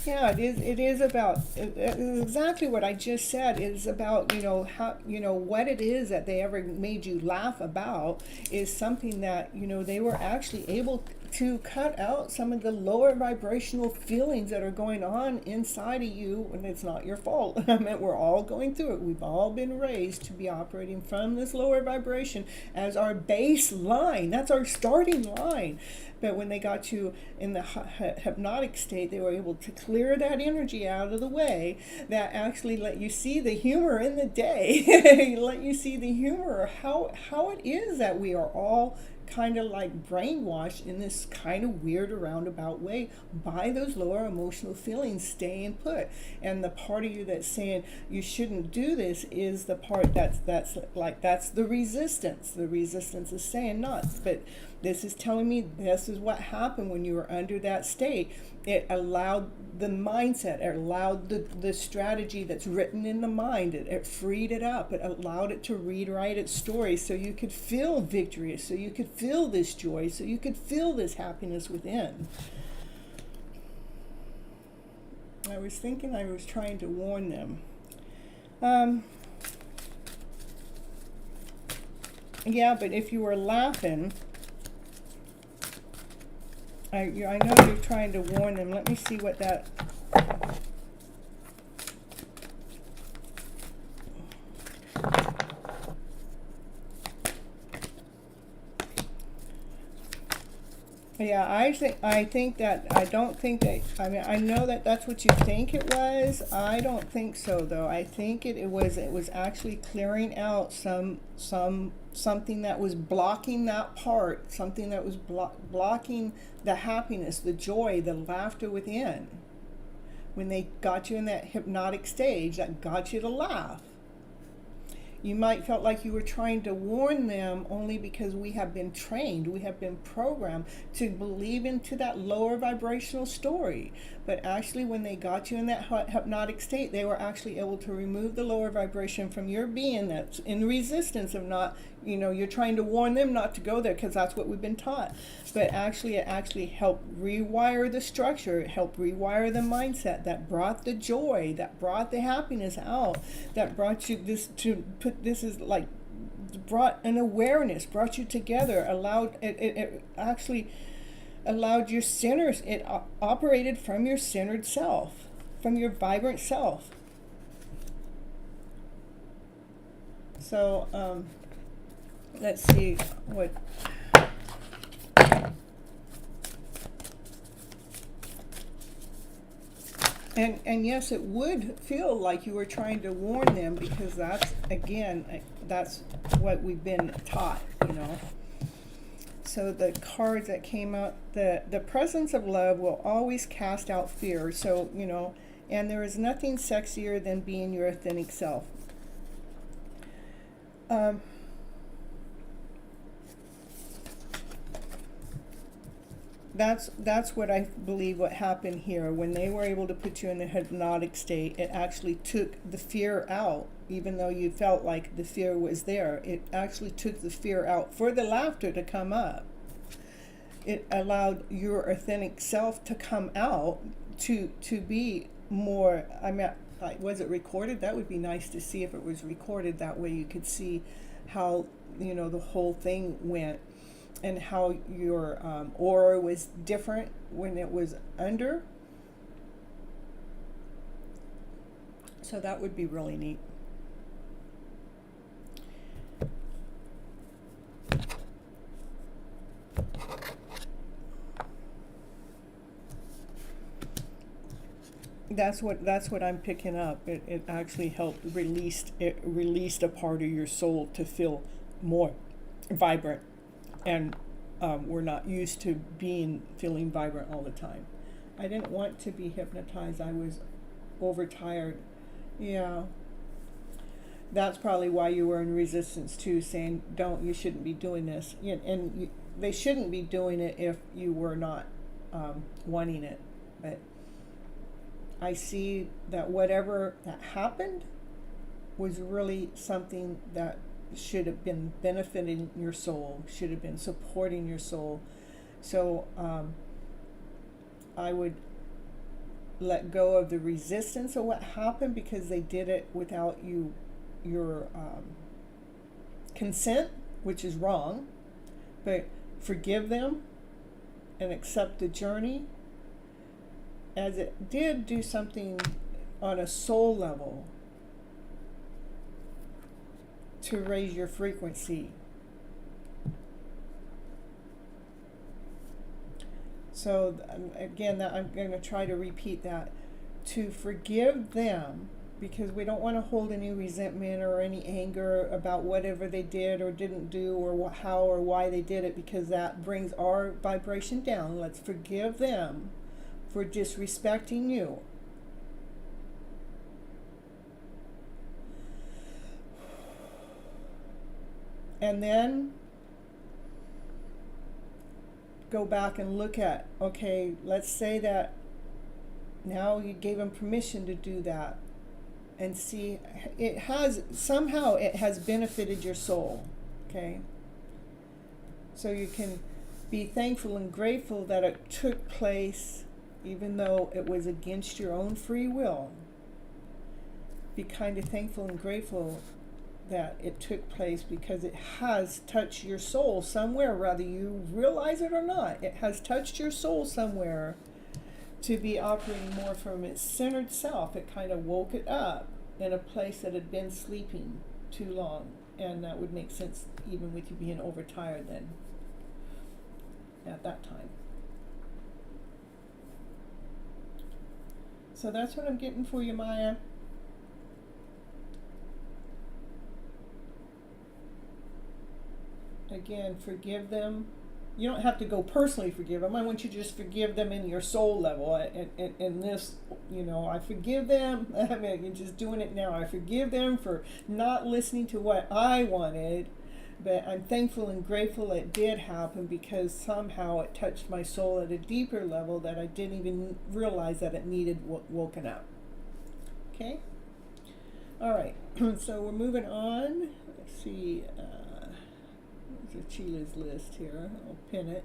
Yeah, it is about exactly what I just said. It is about, how, what it is that they ever made you laugh about is something that, they were actually able to cut out some of the lower vibrational feelings that are going on inside of you, and it's not your fault. I mean, we're all going through it. We've all been raised to be operating from this lower vibration as our baseline. That's our starting line. But when they got you in the hypnotic state, they were able to clear that energy out of the way that actually let you see the humor in the day. Let you see the humor, how it is that we are all kind of like brainwashed in this kind of weird roundabout way by those lower emotional feelings staying put. And the part of you that's saying you shouldn't do this is the part that's the resistance. The resistance is saying not. But this is telling me this is what happened when you were under that state. It allowed the mindset, it allowed the strategy that's written in the mind, it freed it up, it allowed it to rewrite its story so you could feel victorious, so you could feel this joy, so you could feel this happiness within. I was thinking I was trying to warn them. Yeah, but if you were laughing, I know you're trying to warn them. Let me see what that... Yeah, I think that, I don't think that, I mean, I know that that's what you think it was. I don't think so, though. I think it was actually clearing out something that was blocking that part, something that was blocking the happiness, the joy, the laughter within. When they got you in that hypnotic stage, that got you to laugh. You might felt like you were trying to warn them only because we have been trained, we have been programmed to believe into that lower vibrational story. But actually, when they got you in that hypnotic state, they were actually able to remove the lower vibration from your being that's in resistance of not, you're trying to warn them not to go there because that's what we've been taught. But actually, it actually helped rewire the structure. It helped rewire the mindset that brought the joy, that brought the happiness out, that brought you this to put this is like brought an awareness, brought you together, allowed it actually allowed your centers, it operated from your centered self, from your vibrant self. So let's see what. And yes, it would feel like you were trying to warn them because that's, again, that's what we've been taught, So the cards that came out, the presence of love will always cast out fear. So, and there is nothing sexier than being your authentic self. That's what I believe what happened here. When they were able to put you in the hypnotic state, it actually took the fear out. Even though you felt like the fear was there, it actually took the fear out for the laughter to come up. It allowed your authentic self to come out, to be more, was it recorded? That would be nice to see if it was recorded. That way you could see how, the whole thing went. And how your aura was different when it was under. So that would be really neat. That's what I'm picking up. It actually helped released a part of your soul to feel more vibrant. And we're not used to feeling vibrant all the time. I didn't want to be hypnotized. I was overtired. Yeah. That's probably why you were in resistance too, saying, you shouldn't be doing this. They shouldn't be doing it if you were not wanting it. But I see that whatever that happened was really something that should have been benefiting your soul, should have been supporting your soul. So I would let go of the resistance of what happened because they did it without your consent, which is wrong. But forgive them and accept the journey, as it did do something on a soul level to raise your frequency. So again, I'm going to try to repeat that. To forgive them, because we don't want to hold any resentment or any anger about whatever they did or didn't do, or how or why they did it, because that brings our vibration down. Let's forgive them for disrespecting you. And then go back and look at, okay, let's say that now you gave them permission to do that, and see, it has benefited your soul. Okay, so you can be thankful and grateful that it took place, even though it was against your own free will. Be kind of thankful and grateful that it took place, because it has touched your soul somewhere, whether you realize it or not. It has touched your soul somewhere to be operating more from its centered self. It kind of woke it up in a place that had been sleeping too long. And that would make sense even with you being overtired then at that time. So that's what I'm getting for you, Maya. Again, forgive them. You don't have to go personally forgive them. I want you to just forgive them in your soul level. In this, I forgive them. I mean, you're just doing it now. I forgive them for not listening to what I wanted, but I'm thankful and grateful it did happen, because somehow it touched my soul at a deeper level that I didn't even realize that it needed woken up. Okay? All right. So we're moving on. Let's see. Chila's list here. I'll pin it.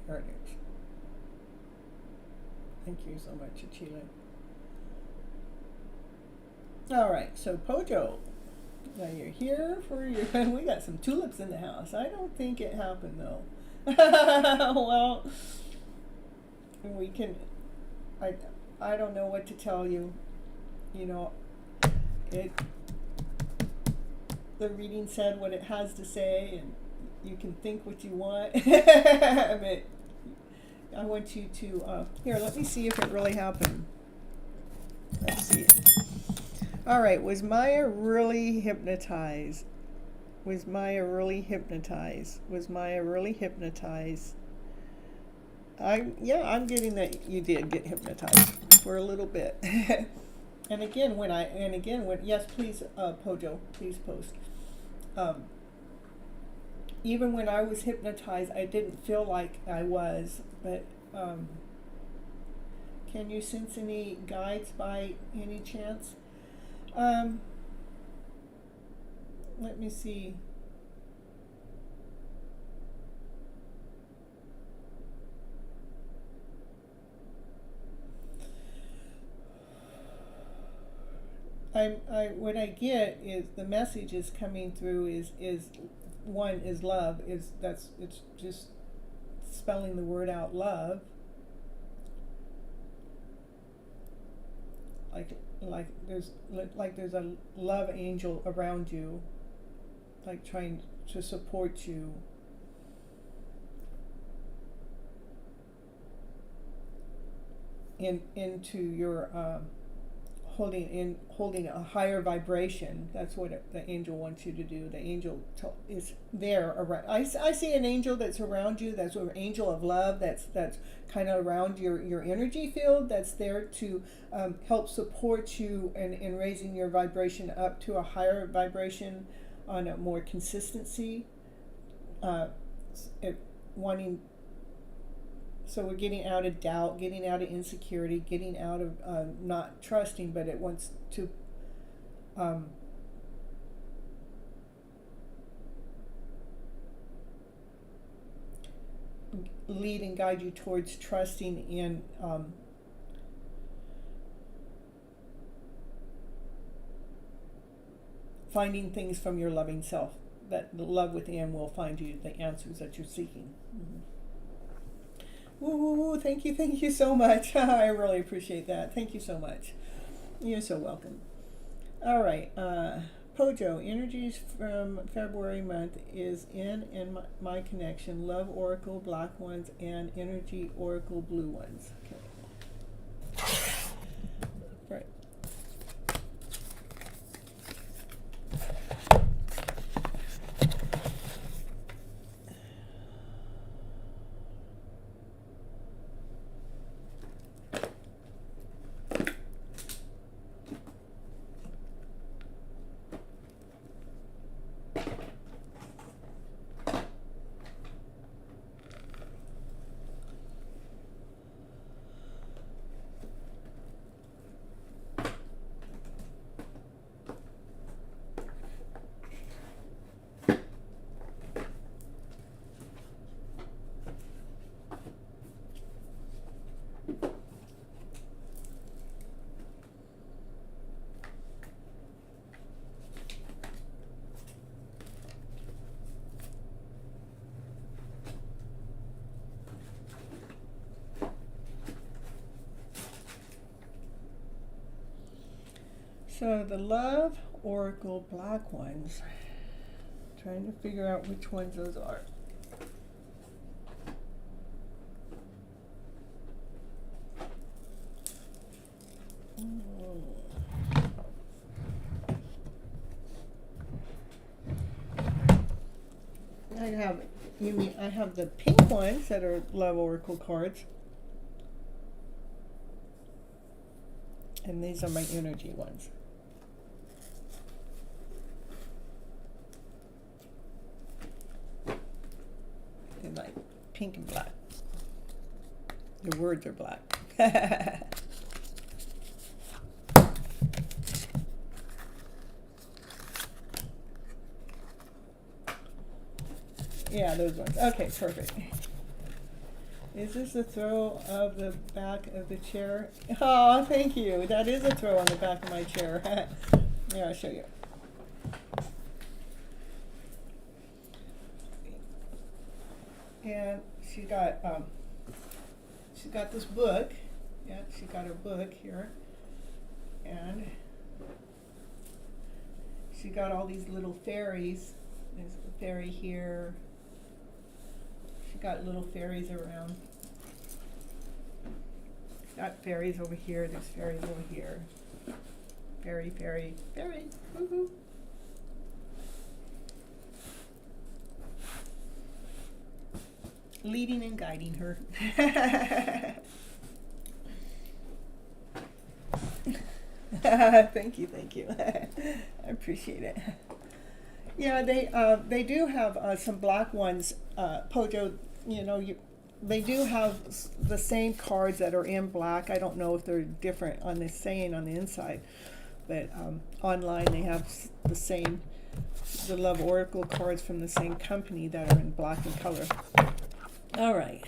There it is. Thank you so much, Chila. All right, so Pojo, now you're here for your. We got some tulips in the house. I don't think it happened though. Well. We can, I don't know what to tell you. The reading said what it has to say, and you can think what you want. But I want you to, here, let me see if it really happened. Let's see. All right, was Maya really hypnotized? Was Maya really hypnotized? I'm getting that you did get hypnotized for a little bit. And again, yes, please, Pojo, please post. Even when I was hypnotized, I didn't feel like I was, but can you sense any guides by any chance? Let me see. What I get is the message is coming through is one is love, it's just spelling the word out, love, like there's a love angel around you, like trying to support you. Into your holding a higher vibration. That's what the angel wants you to do. The angel is there around. I see an angel that's around you. That's an angel of love. That's kind of around your energy field. That's there to help support you in raising your vibration up to a higher vibration on a more consistency. Wanting. So we're getting out of doubt, getting out of insecurity, getting out of not trusting, but it wants to lead and guide you towards trusting in finding things from your loving self. That the love within will find you the answers that you're seeking. Ooh, thank you so much. I really appreciate that. Thank you so much. You're so welcome. All right, Pojo, energies from February month is in my connection, Love Oracle Black ones and Energy Oracle Blue ones. Okay. Right. So the Love Oracle Black ones, trying to figure out which ones those are. I have the pink ones that are Love Oracle cards. And these are my energy ones. They're like pink and black. The words are black. Yeah, those ones. Okay, perfect. Is this a throw of the back of the chair? Oh, thank you. That is a throw on the back of my chair. Yeah, I'll show you. And she got this book. Yeah, she got her book here. And she got all these little fairies. There's a fairy here. She got little fairies around. Got fairies over here. There's fairies over here. Fairy, fairy, fairy. Woohoo! Leading and guiding her. Thank you. I appreciate it. Yeah, they do have some black ones. Pojo, they do have the same cards that are in black. I don't know if they're different on the saying on the inside, but online they have the Love Oracle cards from the same company that are in black in color. All right.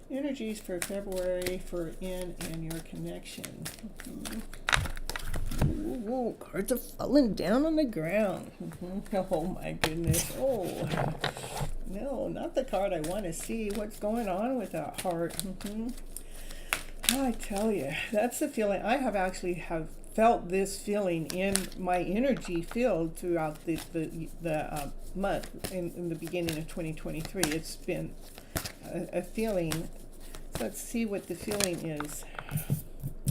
Energies for February for in and your connection. Whoa, cards are falling down on the ground. Oh my goodness. Oh, no, not the card I want to see. What's going on with that heart? I tell you, that's the feeling. I have felt this feeling in my energy field throughout the month in the beginning of 2023. It's been a feeling. Let's see what the feeling is.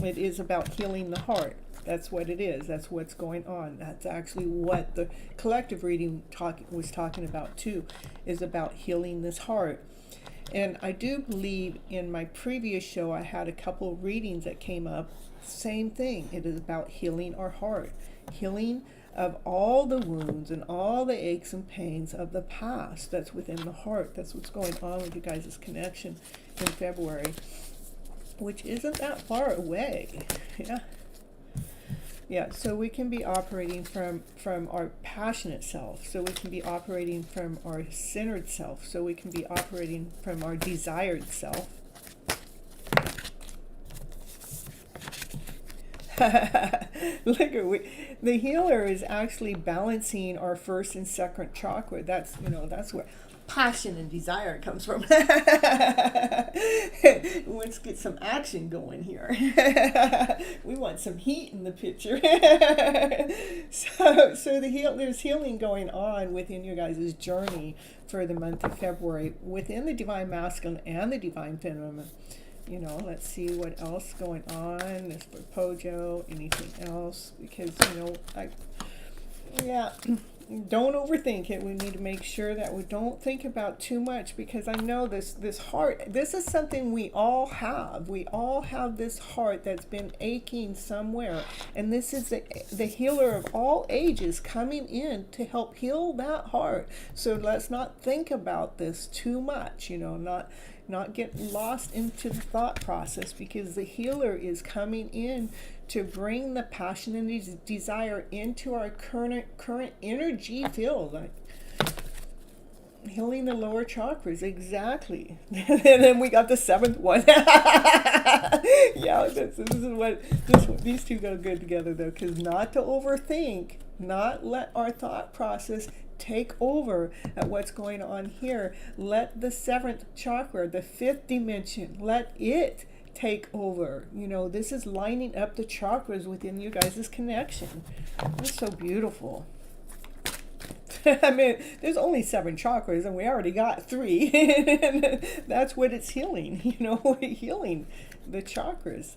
It is about healing the heart. That's what it is. That's what's going on. That's actually what the collective reading was talking about too, is about healing this heart. And I do believe in my previous show I had a couple of readings that came up. Same thing. It is about healing our heart. Healing of all the wounds and all the aches and pains of the past that's within the heart. That's what's going on with you guys' connection in February, which isn't that far away. Yeah, so we can be operating from our passionate self. So we can be operating from our centered self. So we can be operating from our desired self. Look at the healer is actually balancing our first and second chakra. That's that's where passion and desire comes from. Let's get some action going here. We want some heat in the picture. So there's healing going on within your guys' journey for the month of February within the divine masculine and the divine feminine. Let's see what else going on. This for Pojo, anything else? Because, don't overthink it. We need to make sure that we don't think about too much, because I know this heart, this is something we all have. We all have this heart that's been aching somewhere. And this is the healer of all ages coming in to help heal that heart. So let's not think about this too much, not get lost into the thought process, because the healer is coming in to bring the passion and desire into our current energy field, like healing the lower chakras. Exactly. And then we got the seventh one. Yeah, these two go good together though, because not to overthink, not let our thought process take over at what's going on here. Let the seventh chakra, the fifth dimension, let it take over. This is lining up the chakras within you guys' connection. It's so beautiful. I mean, there's only 7 chakras and we already got 3. That's what it's healing. Healing the chakras.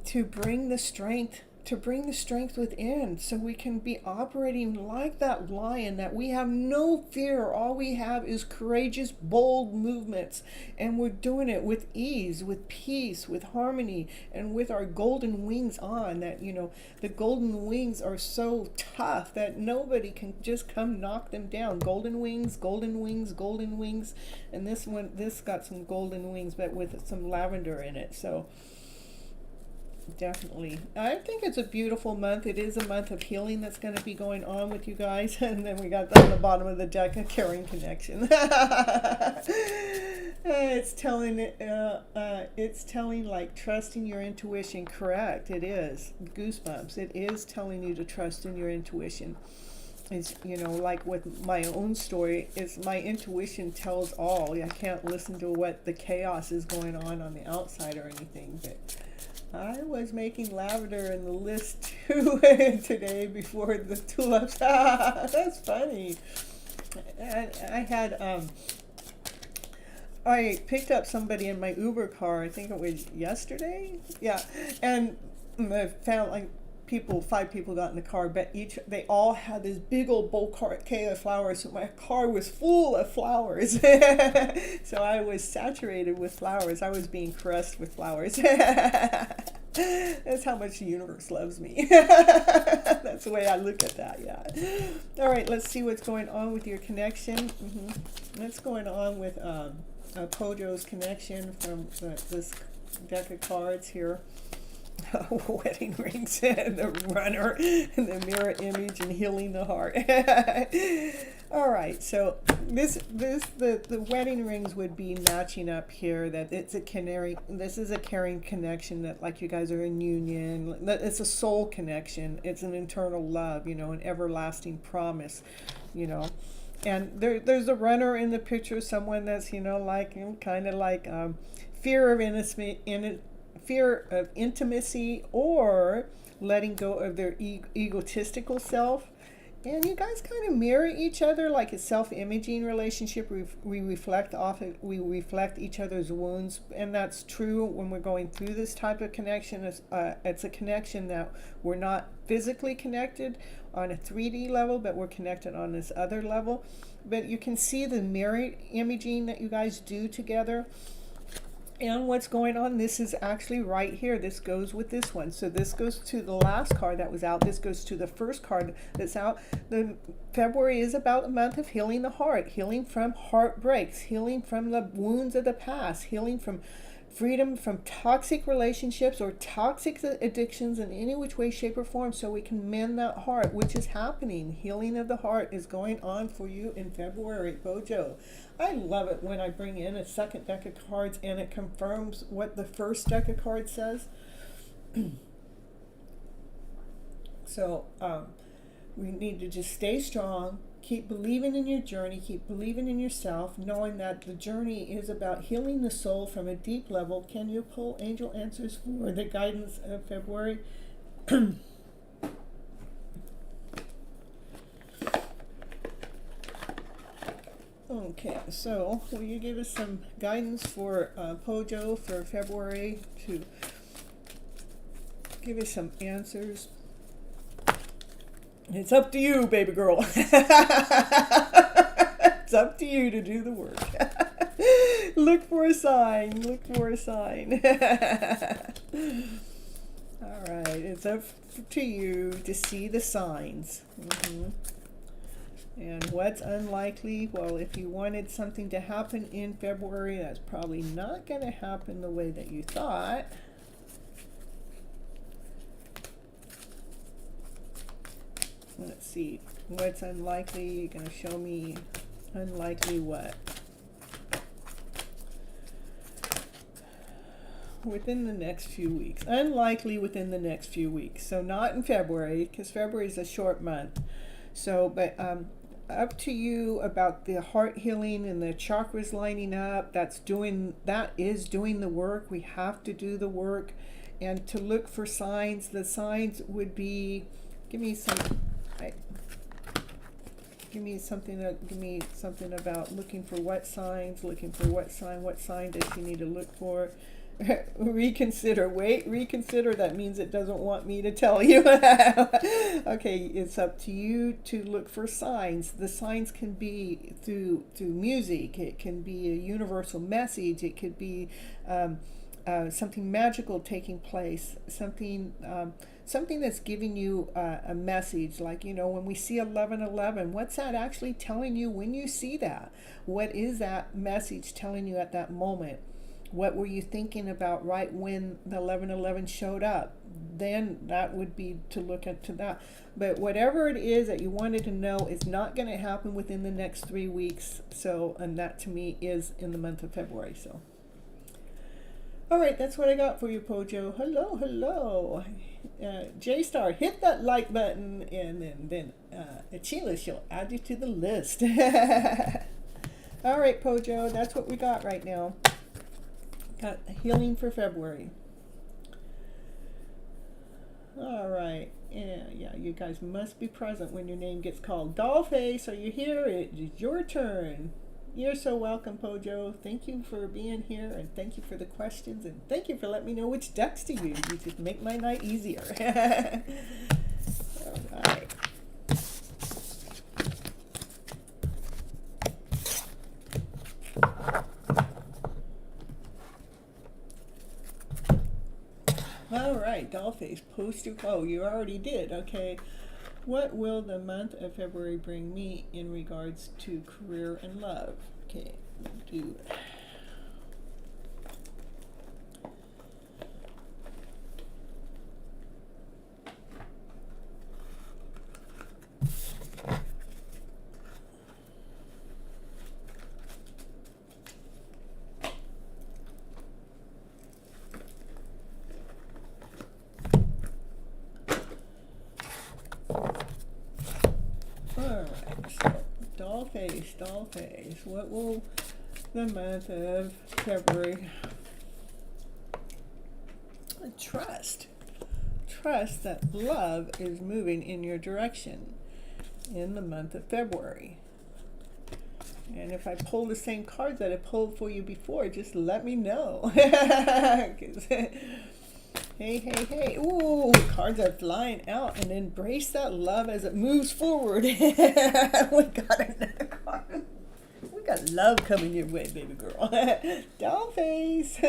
To bring the strength within, so we can be operating like that lion, that we have no fear. All we have is courageous, bold movements, and we're doing it with ease, with peace, with harmony, and with our golden wings on. That the golden wings are so tough that nobody can just come knock them down. Golden wings, golden wings, golden wings. And this got some golden wings, but with some lavender in it. So definitely, I think it's a beautiful month. It is a month of healing that's going to be going on with you guys. And then we got on the bottom of the deck, a caring connection. It's telling like trusting your intuition. Correct, it is. Goosebumps. It is telling you to trust in your intuition. It's, like with my own story, is my intuition tells all. I can't listen to what the chaos is going on the outside or anything, but I was making lavender in the list too today before the tulips. That's funny. I picked up somebody in my Uber car, I think it was yesterday. Yeah. And I found 5 people got in the car, but they all had this big old bouquet of flowers. So my car was full of flowers. So I was saturated with flowers. I was being caressed with flowers. That's how much the universe loves me. That's the way I look at that. Yeah. All right, let's see what's going on with your connection. What's going on with Pojo's connection from this deck of cards here. Wedding rings and the runner and the mirror image and healing the heart. All right, so the wedding rings would be matching up here. That it's a canary. This is a caring connection, that like you guys are in union. It's a soul connection. It's an internal love, an everlasting promise, And there's a runner in the picture, someone that's kind of like fear of intimacy, or letting go of their egotistical self. And you guys kind of mirror each other, like a self-imaging relationship. We reflect each other's wounds, and that's true when we're going through this type of connection. It's a connection that we're not physically connected on a 3D level, but we're connected on this other level. But you can see the mirror imaging that you guys do together. And what's going on, this is actually right here. This goes with this one. So this goes to the last card that was out. This goes to the first card that's out. The February is about a month of healing the heart, healing from heartbreaks, healing from the wounds of the past, healing from freedom from toxic relationships or toxic addictions in any which way, shape, or form, so we can mend that heart, which is happening. Healing of the heart is going on for you in February, Bojo. I love it when I bring in a second deck of cards and it confirms what the first deck of cards says. So we need to just stay strong, keep believing in your journey, keep believing in yourself, knowing that the journey is about healing the soul from a deep level. Can you pull angel answers for the guidance of February? Okay, so will you give us some guidance for Pojo for February, to give us some answers? It's up to you, baby girl. It's up to you to do the work. Look for a sign. Look for a sign. All right, it's up to you to see the signs. And what's unlikely? Well, if you wanted something to happen in February, that's probably not going to happen the way that you thought. Let's see, what's unlikely? You're going to show me unlikely what? Within the next few weeks. Unlikely within the next few weeks. So not in February, because February is a short month. So, but up to you about the heart healing and the chakras lining up. That is doing the work. We have to do the work, and to look for signs. The signs would be, give me something about looking for what signs, what sign does she need to look for? Reconsider, reconsider, that means it doesn't want me to tell you. Okay, it's up to you to look for signs. The signs can be through music, it can be a universal message, it could be something magical taking place, something that's giving you a message, like, when we see 1111, what's that actually telling you when you see that? What is that message telling you at that moment? What were you thinking about right when the 1111 showed up? Then that would be to look into that. But whatever it is that you wanted to know is not going to happen within the next 3 weeks. So, and that to me is in the month of February. So, all right, that's what I got for you, Pojo. Hello. J-Star, hit that like button, and then Achila, she'll add you to the list. All right, Pojo, that's what we got right now. Got healing for February. All right. Yeah, you guys must be present when your name gets called. Dollface, are you here? It's your turn. You're so welcome, Pojo. Thank you for being here, and thank you for the questions, and thank you for letting me know which decks to use. You just make my night easier. All right. All right, Dollface, post your, oh, you already did, okay. What will the month of February bring me in regards to career and love? Okay, do Dollface, what will the month of February? Trust that love is moving in your direction in the month of February. And if I pull the same cards that I pulled for you before, just let me know. Hey. Ooh, cards are flying out, and embrace that love as it moves forward. We got another card. We got love coming your way, baby girl. Dollface.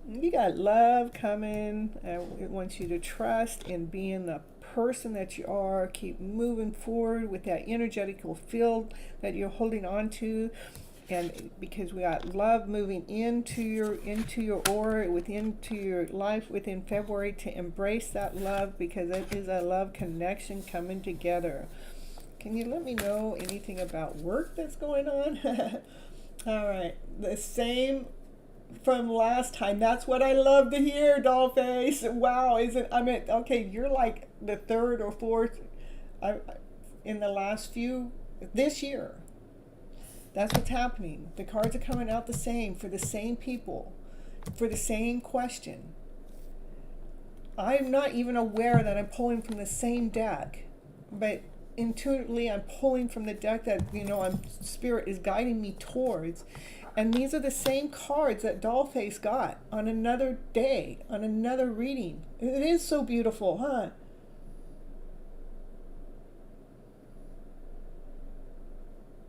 You got love coming. It wants you to trust in being the person that you are. Keep moving forward with that energetical field that you're holding on to. and because we got love moving into your aura, into your life within February, to embrace that love, because it is a love connection coming together. Can you let me know anything about work that's going on? All right, the same from last time. That's what I love to hear, Dollface. Wow, okay, you're like the third or fourth in the last few this year. That's what's happening. The cards are coming out the same for the same people, for the same question. I'm not even aware that I'm pulling from the same deck, but intuitively I'm pulling from the deck that Spirit is guiding me towards. And these are the same cards that Dollface got on another day, on another reading. It is so beautiful, huh?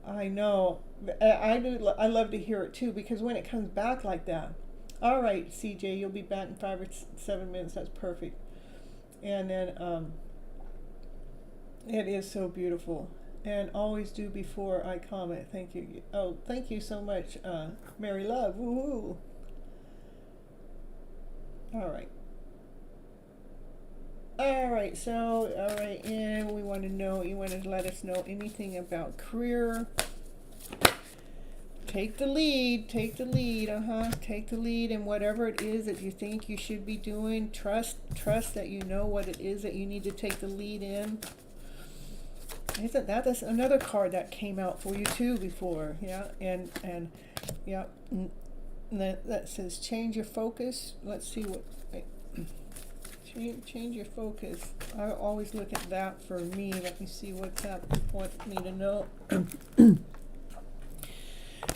I know. I love to hear it too, because when it comes back like that. All right, CJ, you'll be back in 5 or 7 minutes. That's perfect. And then it is so beautiful. And always do before I comment. Thank you. Oh, thank you so much, Mary Love. Woo-hoo. All right. And you want to let us know anything about career. Take the lead, take the lead in whatever it is that you think you should be doing. Trust that you know what it is that you need to take the lead in. Isn't that's another card that came out for you too before? Yeah, and yeah, that says change your focus. Let's see what change your focus. I always look at that for me. Let me see what's up. Want me to know.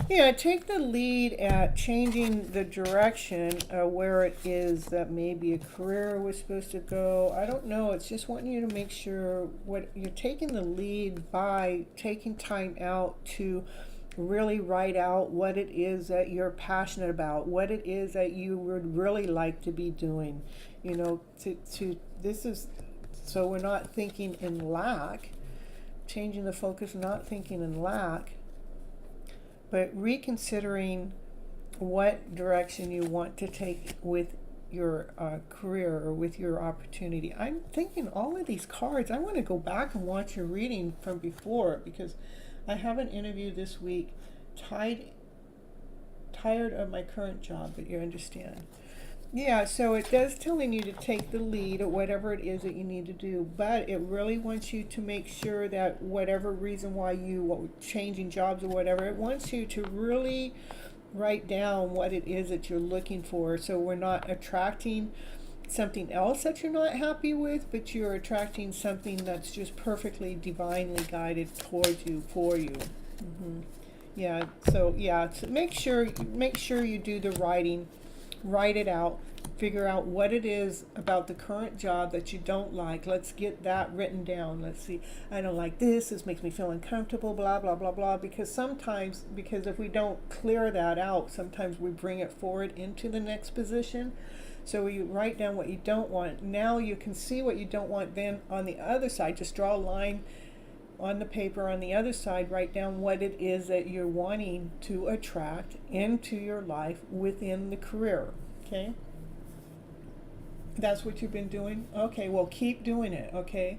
Yeah, take the lead at changing the direction where it is that maybe a career was supposed to go. I don't know. It's just wanting you to make sure what you're taking the lead by taking time out to really write out what it is that you're passionate about, what it is that you would really like to be doing. This is so we're not thinking in lack, changing the focus, not thinking in lack, but reconsidering what direction you want to take with your career or with your opportunity. I'm thinking all of these cards, I want to go back and watch your reading from before, because I have an interview this week, tired of my current job, but you understand. Yeah, so it does telling you to take the lead at whatever it is that you need to do, but it really wants you to make sure that whatever reason why you changing jobs or whatever, it wants you to really write down what it is that you're looking for, so we're not attracting something else that you're not happy with, but you're attracting something that's just perfectly divinely guided towards you, for you. Yeah, so make sure you do the writing. Write it out, figure out what it is about the current job that you don't like. Let's get that written down. Let's see, I don't like this makes me feel uncomfortable, blah blah blah blah, because if we don't clear that out, sometimes we bring it forward into the next position. So you write down what you don't want. Now you can see what you don't want. Then on the other side, just draw a line on the paper. On the other side, write down what it is that you're wanting to attract into your life within the career. Okay, that's what you've been doing. Okay, well, keep doing it. Okay,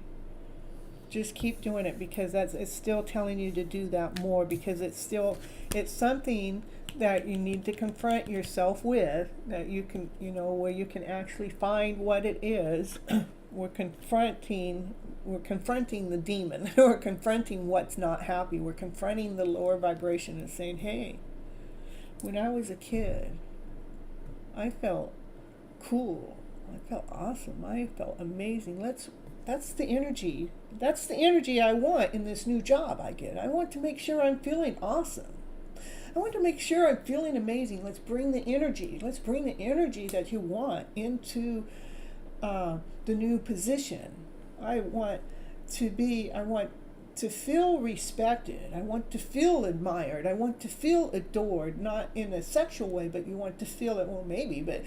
just keep doing it, because it's still telling you to do that more, because it's something that you need to confront yourself with, that you can, where you can actually find what it is. We're confronting the demon. We're confronting what's not happy. We're confronting the lower vibration and saying, hey, when I was a kid, I felt cool. I felt awesome. I felt amazing. That's the energy. That's the energy I want in this new job I get. I want to make sure I'm feeling awesome. I want to make sure I'm feeling amazing. Let's bring the energy. Let's bring the energy that you want into the new position. I want to feel respected. I want to feel admired. I want to feel adored, not in a sexual way, but you want to feel it, well, maybe, but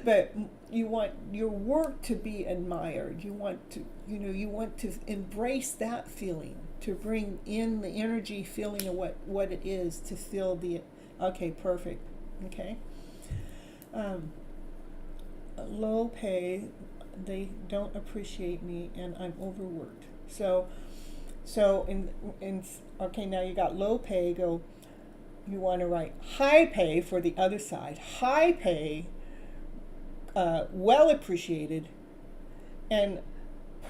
but you want your work to be admired. You want to, you want to embrace that feeling, to bring in the energy feeling of what it is to feel the, okay, perfect, okay. Low pay, they don't appreciate me, and I'm overworked. So in okay, now you got low pay, you want to write high pay for the other side. High pay, well appreciated, and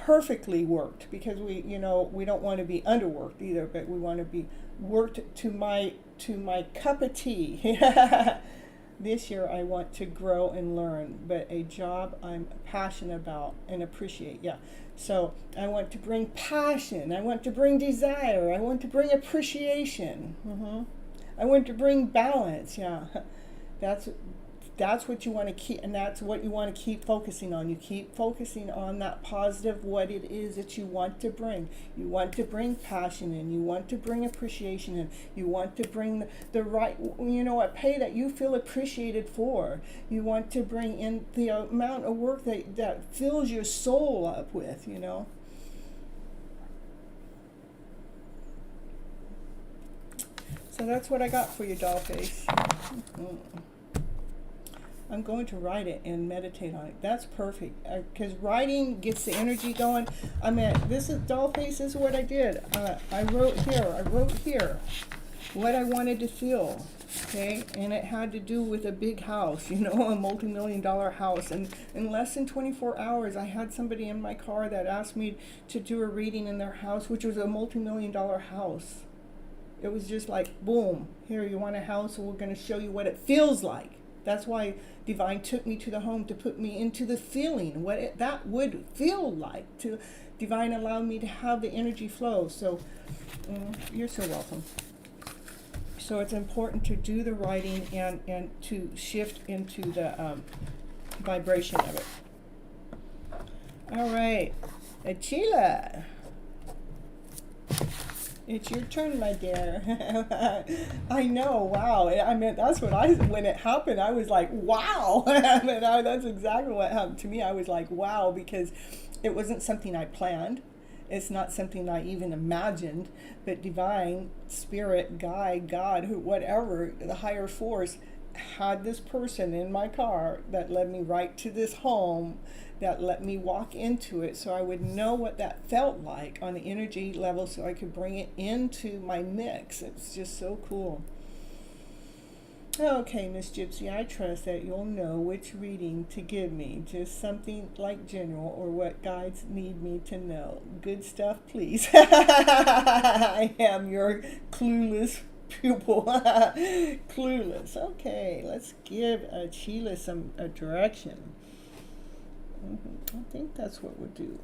perfectly worked, because we don't want to be underworked either, but we want to be worked to my cup of tea. This year I want to grow and learn, but a job I'm passionate about and appreciate. Yeah. So I want to bring passion. I want to bring desire. I want to bring appreciation. I want to bring balance. Yeah. That's what you want to keep, and that's what you want to keep focusing on. You keep focusing on that positive, what it is that you want to bring. You want to bring passion in. You want to bring appreciation in. You want to bring the right, a pay that you feel appreciated for. You want to bring in the amount of work that fills your soul up with, So that's what I got for you, doll face. I'm going to write it and meditate on it. That's perfect, because writing gets the energy going. I mean, this is doll face. This is what I did. I wrote here what I wanted to feel. Okay, and it had to do with a big house, a multi-million-dollar house. And in less than 24 hours, I had somebody in my car that asked me to do a reading in their house, which was a multi-million-dollar house. It was just like, boom, here, you want a house, and we're going to show you what it feels like. That's why Divine took me to the home, to put me into the feeling, what that would feel like. Divine allowed me to have the energy flow. So you're so welcome. So it's important to do the writing and to shift into the vibration of it. All right, Achila. It's your turn, my dear. I know, wow. I mean, that's what when it happened, I was like, wow. That's exactly what happened to me. I was like, wow, because it wasn't something I planned. It's not something I even imagined, but divine, spirit, guide, God, whatever, the higher force, had this person in my car that led me right to this home, that let me walk into it, so I would know what that felt like on the energy level, so I could bring it into my mix. It's just so cool. Okay, Miss Gypsy, I trust that you'll know which reading to give me. Just something like general, or what guides need me to know. Good stuff, please. I am your clueless pupil. Clueless. Okay, let's give Sheila a direction. I think that's what we'll do.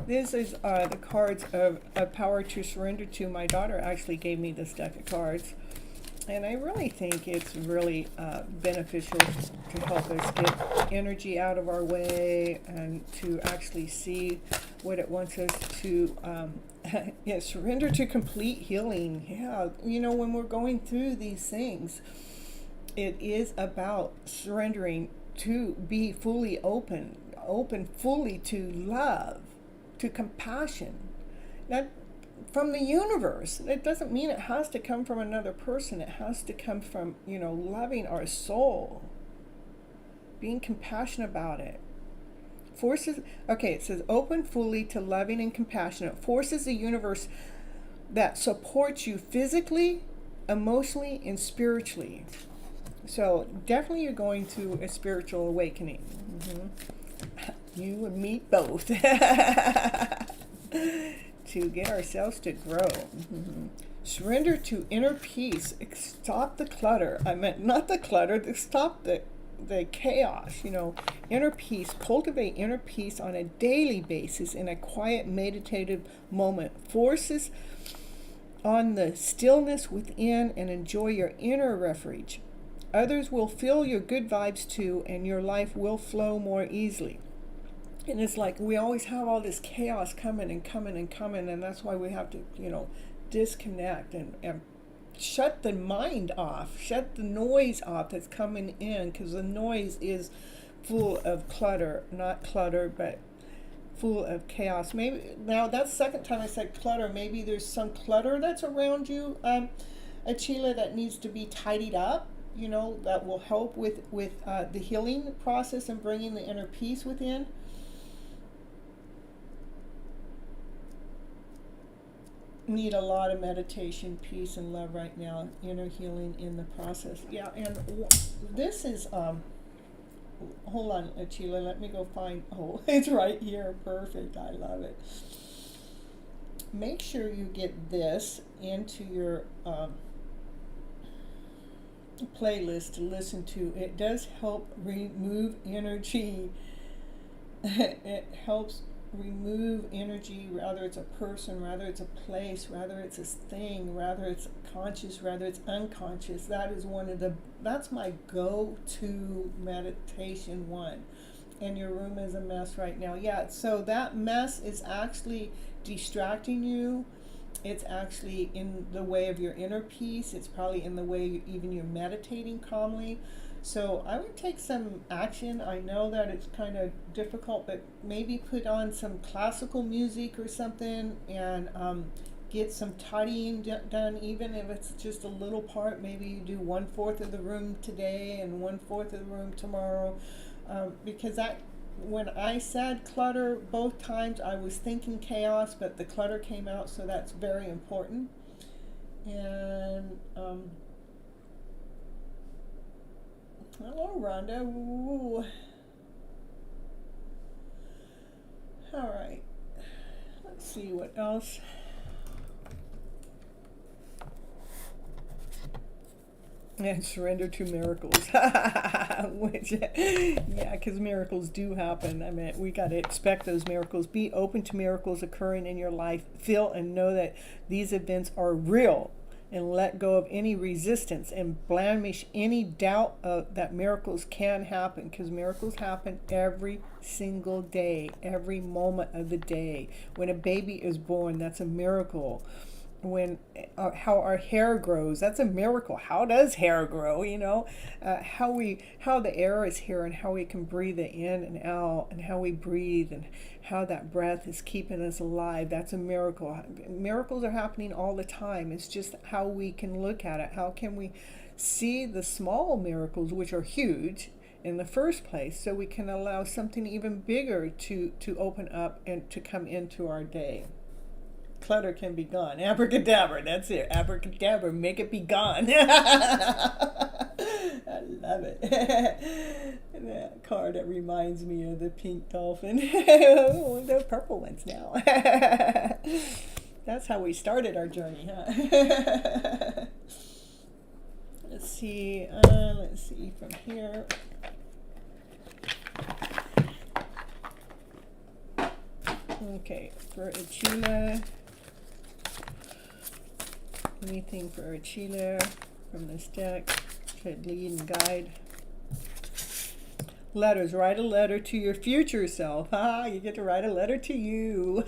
This is the cards of Power to Surrender To. My daughter actually gave me this deck of cards, and I really think it's really beneficial to help us get energy out of our way and to actually see what it wants us to surrender to complete healing. Yeah, when we're going through these things, it is about surrendering to be fully open fully to love, to compassion, that from the universe. It doesn't mean it has to come from another person. It has to come from, loving our soul, being compassionate about it. It says open fully to loving and compassionate. Forces the universe that supports you physically, emotionally, and spiritually. So definitely you're going through a spiritual awakening. You and me both. To get ourselves to grow. Surrender to inner peace. Stop the clutter. I meant not the clutter. Stop the the chaos, inner peace. Cultivate inner peace on a daily basis in a quiet meditative moment. Forces on the stillness within and enjoy your inner refuge. Others will feel your good vibes too, and your life will flow more easily. And it's like we always have all this chaos coming and coming and coming, and that's why we have to, disconnect and shut the mind off, shut the noise off that's coming in, because the noise is full of clutter, not clutter, but full of chaos. Maybe now that's the second time I said clutter. Maybe there's some clutter that's around you, Achila, that needs to be tidied up. That will help with the healing process and bringing the inner peace within. Need a lot of meditation, peace, and love right now. Inner healing in the process. Yeah, and this is hold on, Achila, let me go find, it's right here. Perfect. I love it. Make sure you get this into your playlist to listen to. It does help remove energy. It helps remove energy, whether it's a person, whether it's a place, whether it's a thing, whether it's conscious, whether it's unconscious. That is that's my go-to meditation one. And your room is a mess right now. Yeah, so that mess is actually distracting you. It's actually in the way of your inner peace. It's probably in the way even you're meditating calmly. So I would take some action. I know that it's kind of difficult, but maybe put on some classical music or something and get some tidying done, even if it's just a little part. Maybe you do 1/4 of the room today and 1/4 of the room tomorrow. Because when I said clutter both times, I was thinking chaos, but the clutter came out, so that's very important. And hello, Rhonda. Ooh. All right. Let's see what else. And surrender to miracles. Which, yeah, because miracles do happen. I mean, we got to expect those miracles. Be open to miracles occurring in your life. Feel and know that these events are real. And let go of any resistance and blemish any doubt that miracles can happen, because miracles happen every single day, every moment of the day. When a baby is born, that's a miracle. When how our hair grows, that's a miracle. How does hair grow? How the air is here and how we can breathe it in and out, and how we breathe and how that breath is keeping us alive. That's a miracle. Miracles are happening all the time. It's just how we can look at it. How can we see the small miracles, which are huge in the first place, so we can allow something even bigger to open up and to come into our day. Clutter can be gone. Abracadabra, that's it. Abracadabra, make it be gone. I love it. That card, that reminds me of the pink dolphin. The purple ones now. That's how we started our journey, huh? Let's see from here. Okay, for Achila. Anything for Achila from this deck should lead and guide. Letters. Write a letter to your future self. You get to write a letter to you.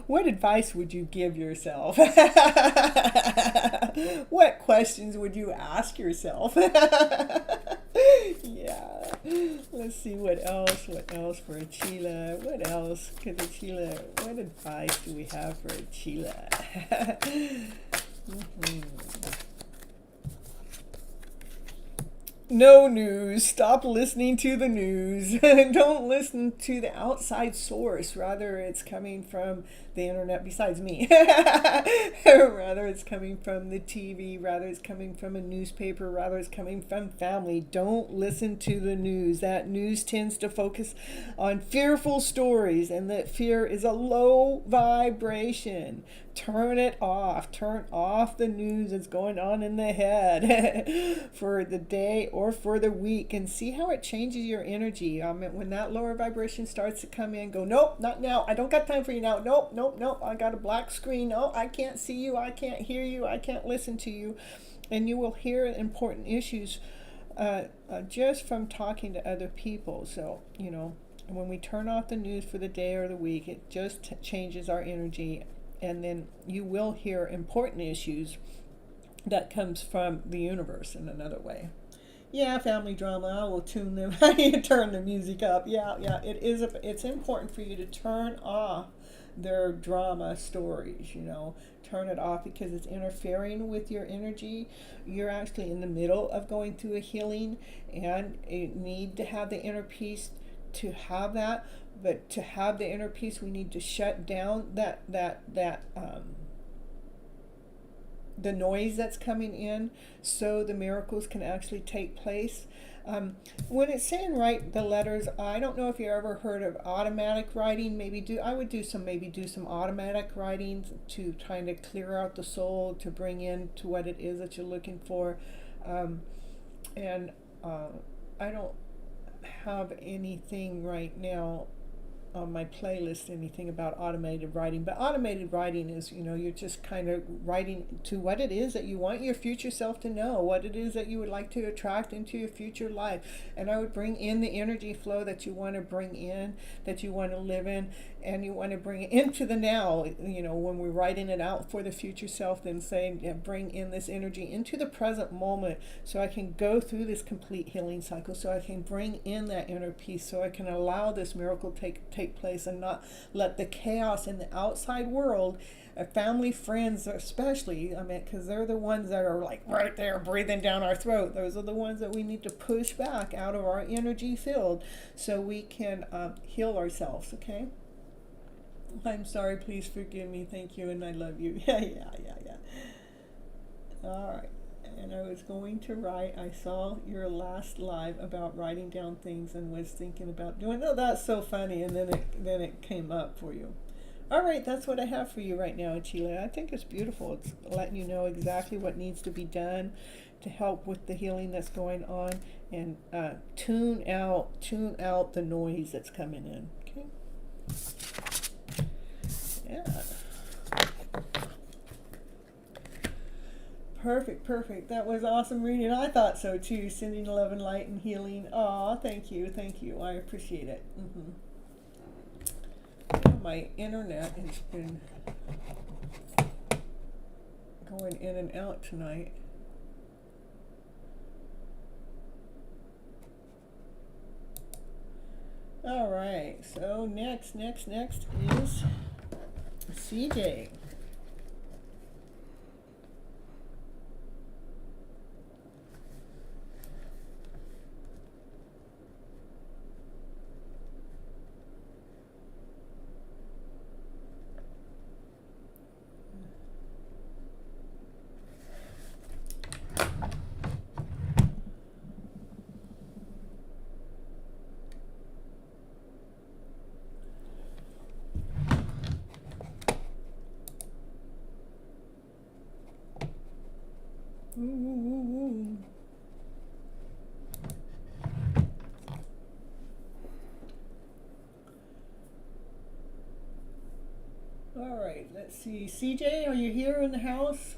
What advice would you give yourself? What questions would you ask yourself? Yeah. Let's see what else for Achila. What else could Achila, what advice do we have for Achila? No news. Stop listening to the news. Don't listen to the outside source. Rather, it's coming from the internet besides me. Rather it's coming from the TV, rather it's coming from a newspaper, rather it's coming from family. Don't listen to the news. That news tends to focus on fearful stories, and that fear is a low vibration. Turn it off. Turn off the news that's going on in the head for the day or for the week, and see how it changes your energy. When that lower vibration starts to come in, go, nope, not now. I don't got time for you now. Nope, nope, nope. I got a black screen. No, I can't see you. I can't hear you. I can't listen to you. And you will hear important issues just from talking to other people. So, when we turn off the news for the day or the week, it just changes our energy. And then you will hear important issues that comes from the universe in another way. Yeah, family drama, I will tune them. You turn the music up. Yeah, it's important for you to turn off their drama stories, turn it off, because it's interfering with your energy. You're actually in the middle of going through a healing, and you need to have the inner peace to have that. But to have the inner peace, we need to shut down the noise that's coming in, so the miracles can actually take place. When it's saying write the letters, I don't know if you ever heard of automatic writing. I would do some automatic writing to kind of clear out the soul, to bring in to what it is that you're looking for. I don't have anything right now on my playlist, anything about automated writing. But automated writing is, you're just kind of writing to what it is that you want your future self to know, what it is that you would like to attract into your future life. And I would bring in the energy flow that you want to bring in, that you want to live in, and you want to bring it into the now. When we're writing it out for the future self, then saying, bring in this energy into the present moment, so I can go through this complete healing cycle, so I can bring in that inner peace, so I can allow this miracle take place, and not let the chaos in the outside world, family, friends especially, because they're the ones that are like right there breathing down our throat. Those are the ones that we need to push back out of our energy field, so we can heal ourselves. Okay, I'm sorry, please forgive me, thank you, and I love you. Yeah. All right. And I was going to write, I saw your last live about writing down things, and was thinking about doing, oh, that's so funny, and then it came up for you. All right, that's what I have for you right now, Chile. I think it's beautiful. It's letting you know exactly what needs to be done to help with the healing that's going on, and tune out the noise that's coming in. Okay. Yeah. Perfect. That was awesome reading. I thought so too. Sending love and light and healing. Aw, thank you. I appreciate it. My internet has been going in and out tonight. All right. So next is CJ. Ooh. All right, let's see. CJ, are you here in the house?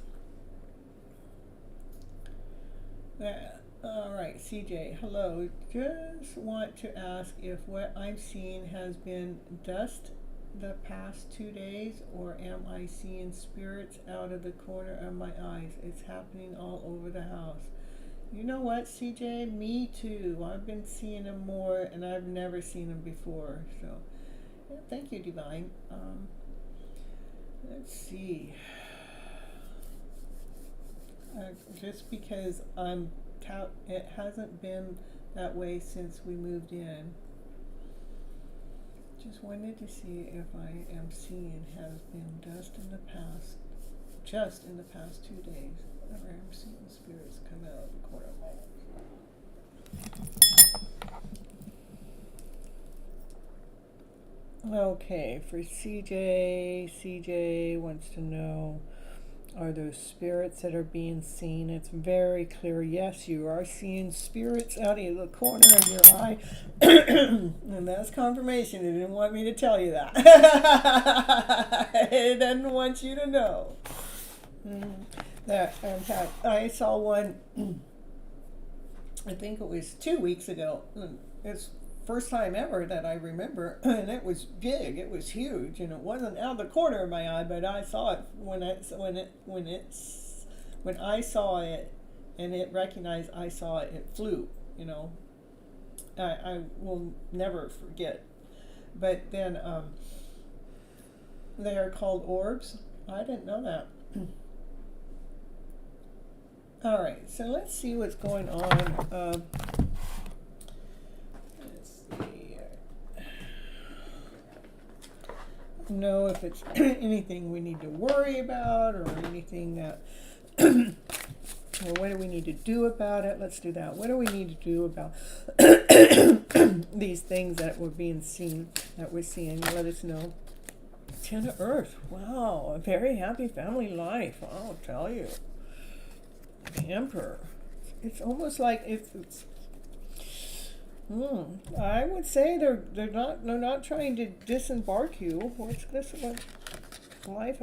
All right, CJ, hello. Just want to ask if what I'm seeing has been dust the past 2 days, or am I seeing spirits out of the corner of my eyes? It's happening all over the house. You know what, CJ? Me too. I've been seeing them more, and I've never seen them before. So, yeah, thank you, Divine. Let's see. Just because it hasn't been that way since we moved in. just wanted to see if I am seeing has been just in the past 2 days. Whenever I'm seeing spirits come out of the corner of my eye. Okay, for CJ wants to know, are those spirits that are being seen? It's very clear. Yes, you are seeing spirits out of the corner of your eye. And that's confirmation. It didn't want me to tell you that. It didn't want you to know. That, in fact, I saw one, I think it was 2 weeks ago. It's first time ever that I remember, and it was big. It was huge, and it wasn't out of the corner of my eye, but I saw it when I saw it, and it recognized I saw it. It flew. I will never forget. But then they are called orbs. I didn't know that. All right, so let's see what's going on. Know if it's anything we need to worry about or anything that well, what do we need to do about it? Let's do that. What do we need to do about these things that we're seeing? Let us know. 10 of Earth. Wow, a very happy family life. I'll tell you. The Emperor. It's almost like it's I would say they're not trying to disembark you. What's this? What life?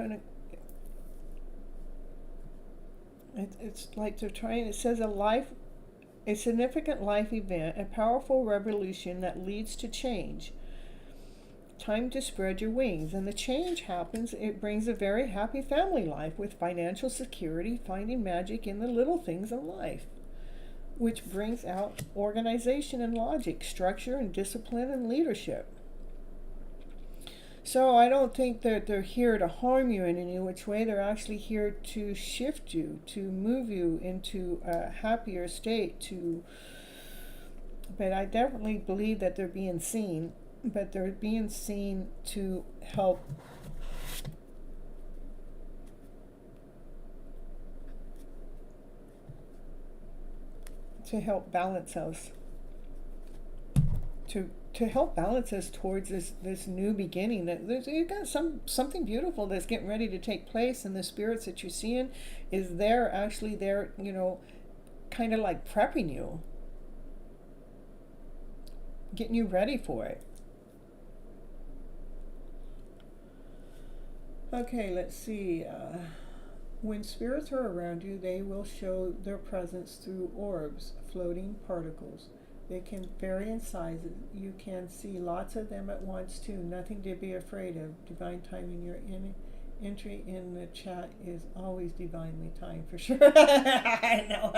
It's like they're trying. It says a significant life event, a powerful revolution that leads to change. Time to spread your wings, and the change happens. It brings a very happy family life with financial security, finding magic in the little things of life, which brings out organization and logic, structure and discipline and leadership. So I don't think that they're here to harm you in any which way. They're actually here to shift you, to move you into a happier state. But I definitely believe that they're being seen, but they're being seen to help balance us, to help balance us towards this new beginning. That you've got something beautiful that's getting ready to take place, and the spirits that you're seeing is there, actually there, kind of like prepping you, getting you ready for it. Okay, let's see. When spirits are around you, they will show their presence through orbs, floating particles. They can vary in size. You can see lots of them at once too. Nothing to be afraid of. Divine timing. Your entry in the chat is always divinely timed, for sure. I know.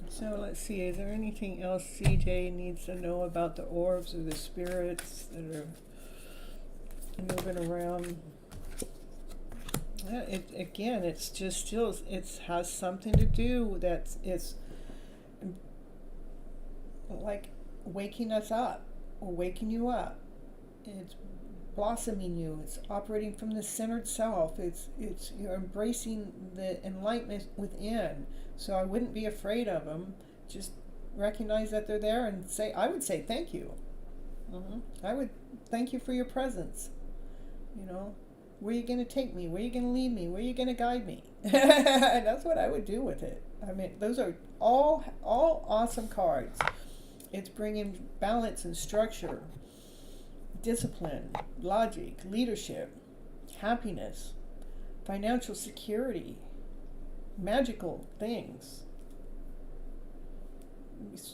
So let's see, is there anything else CJ needs to know about the orbs or the spirits that are moving around? It's just still, it has something to do that it's like waking us up or waking you up. It's blossoming you. It's operating from the centered self. It's you're embracing the enlightenment within. So I wouldn't be afraid of them. Just recognize that they're there and I would say thank you. I would thank you for your presence. Where are you going to take me? Where are you going to lead me? Where are you going to guide me? That's what I would do with it. I mean, those are all awesome cards. It's bringing balance and structure, discipline, logic, leadership, happiness, financial security, magical things.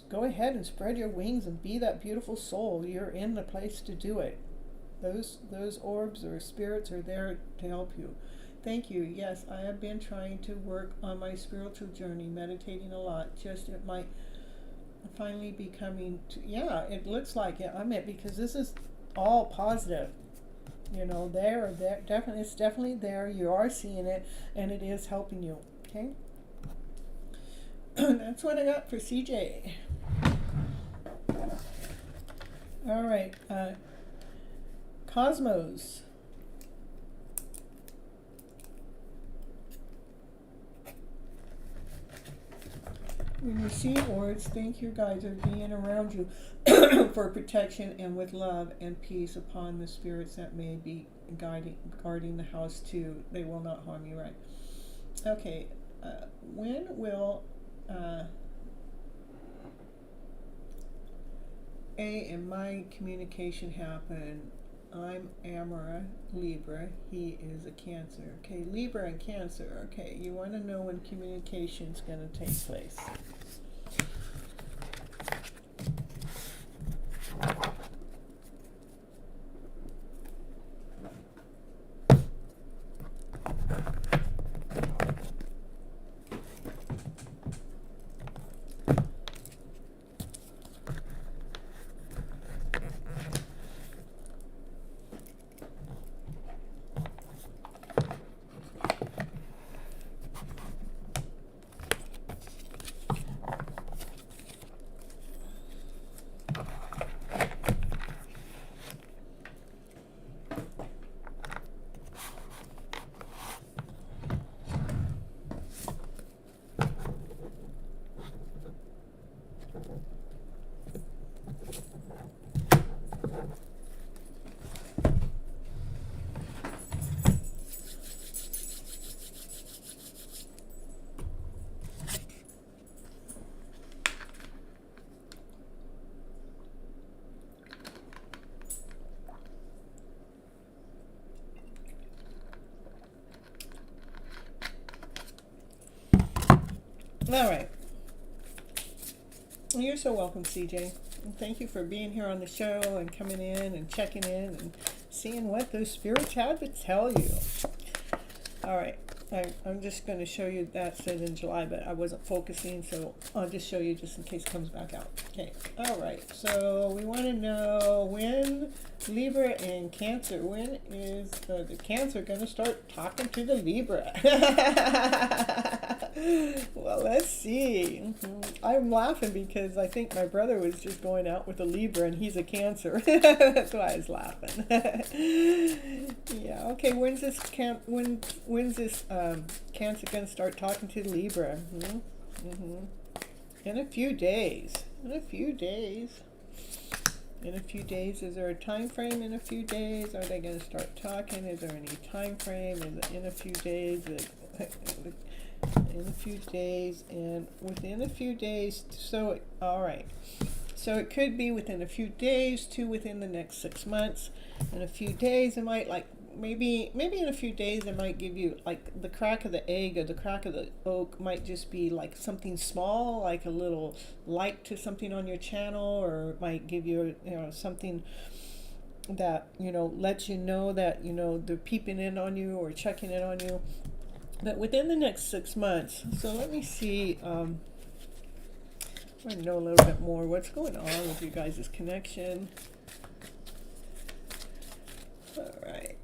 Go ahead and spread your wings and be that beautiful soul. You're in the place to do it. Those orbs or spirits are there to help you. Thank you. Yes, I have been trying to work on my spiritual journey, meditating a lot. Just it might finally be coming to, yeah, it looks like it. I mean, because this is all positive. You know, there, definitely, it's definitely there. You are seeing it, and it is helping you. Okay, that's what I got for CJ. All right, Cosmos. When you see words, think your guides are being around you for protection and with love and peace upon the spirits that may be guarding the house too. They will not harm you, right? Okay, when will in my communication happen? I'm Amara, Libra. He is a Cancer. Okay, Libra and Cancer. Okay, you want to know when communication's going to take place. All right. You're so welcome, CJ. And thank you for being here on the show and coming in and checking in and seeing what those spirits had to tell you. All right. I'm just going to show you that said in July, but I wasn't focusing, so I'll just show you just in case it comes back out. Okay. All right. So we want to know when Libra and Cancer, when is the Cancer going to start talking to the Libra? Well, let's see. I'm laughing because I think my brother was just going out with a Libra and he's a Cancer. That's why I was laughing. Yeah. Okay. When's this Cancer gonna start talking to Libra? In a few days. In a few days. In a few days. Is there a time frame? In a few days? Are they gonna start talking? Is there any time frame? Is it in a few days? In a few days, and within a few days. So all right, so it could be within a few days to within the next 6 months. In a few days, it might, like, maybe in a few days it might give you, like, the crack of the egg or the crack of the oak might just be like something small, like a little like to something on your channel, or it might give you, something that, lets you know that, they're peeping in on you or checking in on you. But within the next 6 months, so let me see, I know a little bit more what's going on with you guys' connection. All right.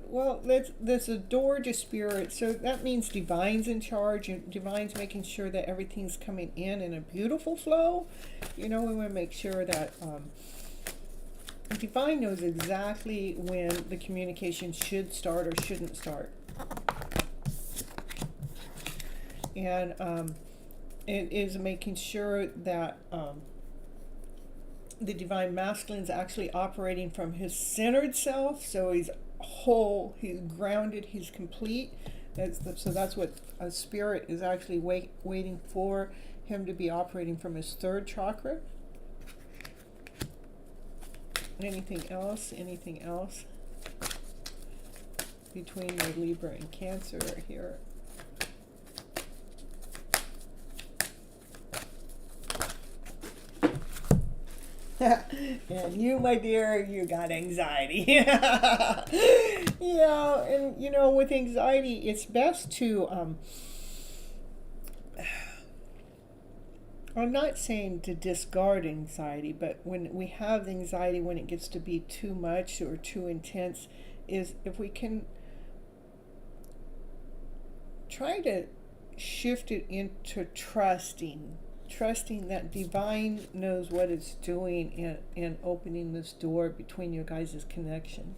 Well, that's a door to spirit, so that means Divine's in charge, and Divine's making sure that everything's coming in a beautiful flow. We want to make sure that Divine knows exactly when the communication should start or shouldn't start. And it is making sure that the Divine Masculine is actually operating from his centered self, so he's whole, he's grounded, he's complete. So that's what a spirit is actually waiting for him to be operating from his third chakra. Anything else between my Libra and Cancer here? And you, my dear, you got anxiety. Yeah, and with anxiety, it's best to I'm not saying to discard anxiety, but when we have anxiety, when it gets to be too much or too intense, is if we can try to shift it into trusting that divine knows what it's doing in opening this door between your guys' connection.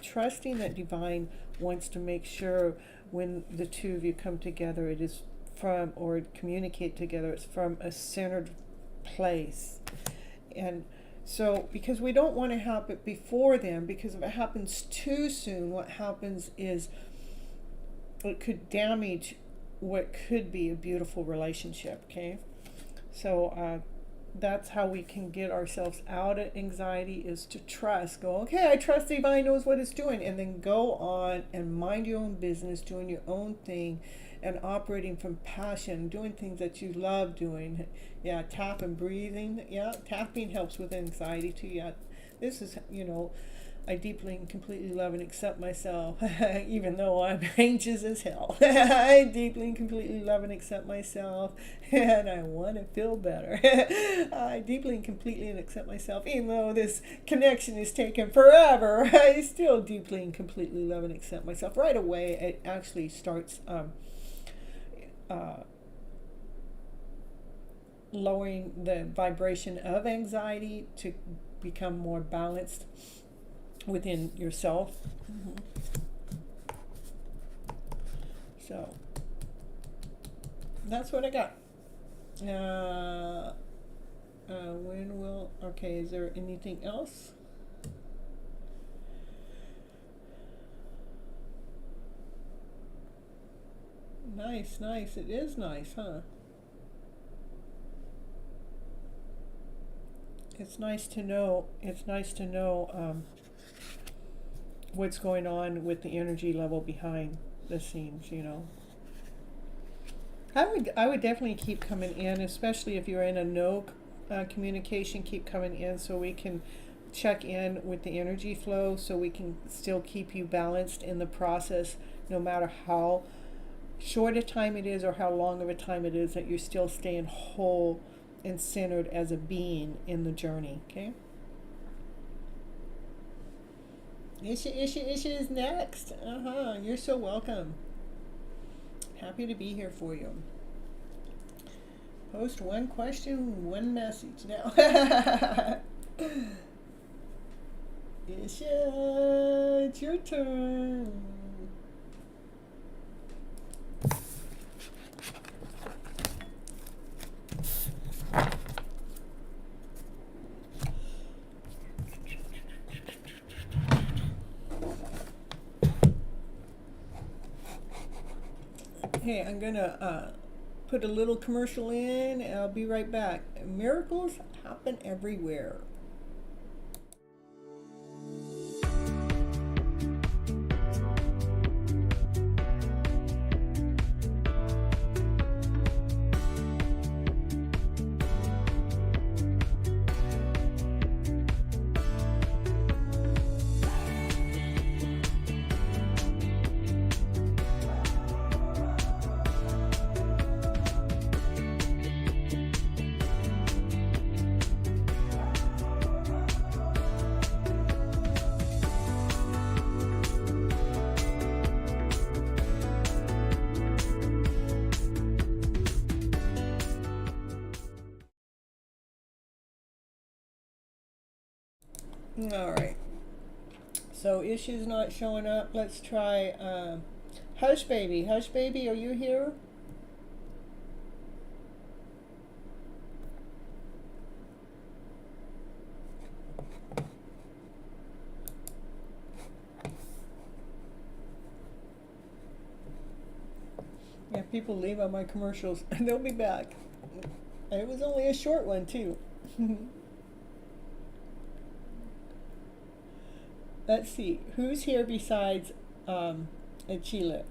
Trusting that divine wants to make sure when the two of you come together, it is from, or communicate together, it's from a centered place. And so, because we don't want to have it before then, because if it happens too soon, what happens is it could damage what could be a beautiful relationship, okay? So that's how we can get ourselves out of anxiety, is to trust. Go, okay, I trust divine knows what it's doing, and then go on and mind your own business, doing your own thing, and operating from passion, doing things that you love doing. Yeah, tap and breathing. Yeah, tapping helps with anxiety too. Yeah, this is, I deeply and completely love and accept myself, even though I'm anxious as hell. I deeply and completely love and accept myself, and I want to feel better. I deeply and completely accept myself, even though this connection is taking forever. I still deeply and completely love and accept myself. Right away, it actually starts lowering the vibration of anxiety to become more balanced within yourself. Mm-hmm. So that's what I got. Okay, is there anything else? Nice. It is nice, huh? It's nice to know what's going on with the energy level behind the scenes, I would definitely keep coming in, especially if you're in a no communication, keep coming in so we can check in with the energy flow, so we can still keep you balanced in the process, no matter how short a time it is or how long of a time it is, that you're still staying whole and centered as a being in the journey, okay? Isha is next. You're so welcome. Happy to be here for you. Post one question, one message now. Isha, it's your turn. Hey, I'm gonna put a little commercial in, and I'll be right back. Miracles happen everywhere. All right. So issues not showing up. Let's try Hush Baby. Hush Baby, are you here? Yeah, people leave on my commercials. They'll be back. It was only a short one too. Let's see, who's here besides Achille?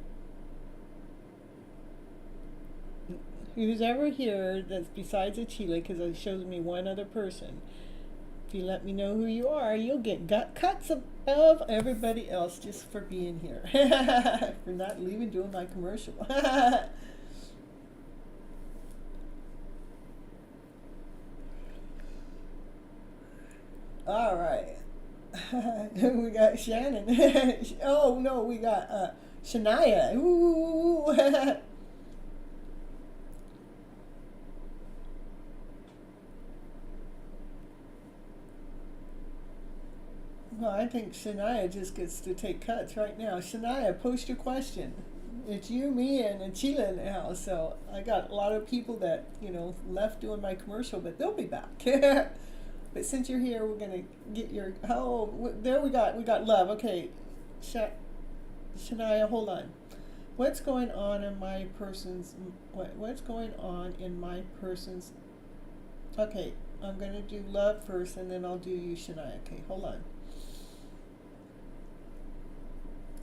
Who's ever here that's besides Achille, because it shows me one other person. If you let me know who you are, you'll get gut cuts above everybody else just for being here. For not leaving doing my commercial. All right. We got Shannon. Oh no, we got Shania. Ooh. Well, I think Shania just gets to take cuts right now. Shania, post your question. It's you, me, and Sheila in the house. So I got a lot of people that left doing my commercial, but they'll be back. But since you're here, we're gonna get your there we got love. Okay, Shania, hold on. What's going on in my person's what's going on in my person's? Okay, I'm gonna do love first, and then I'll do you, Shania. Okay, hold on.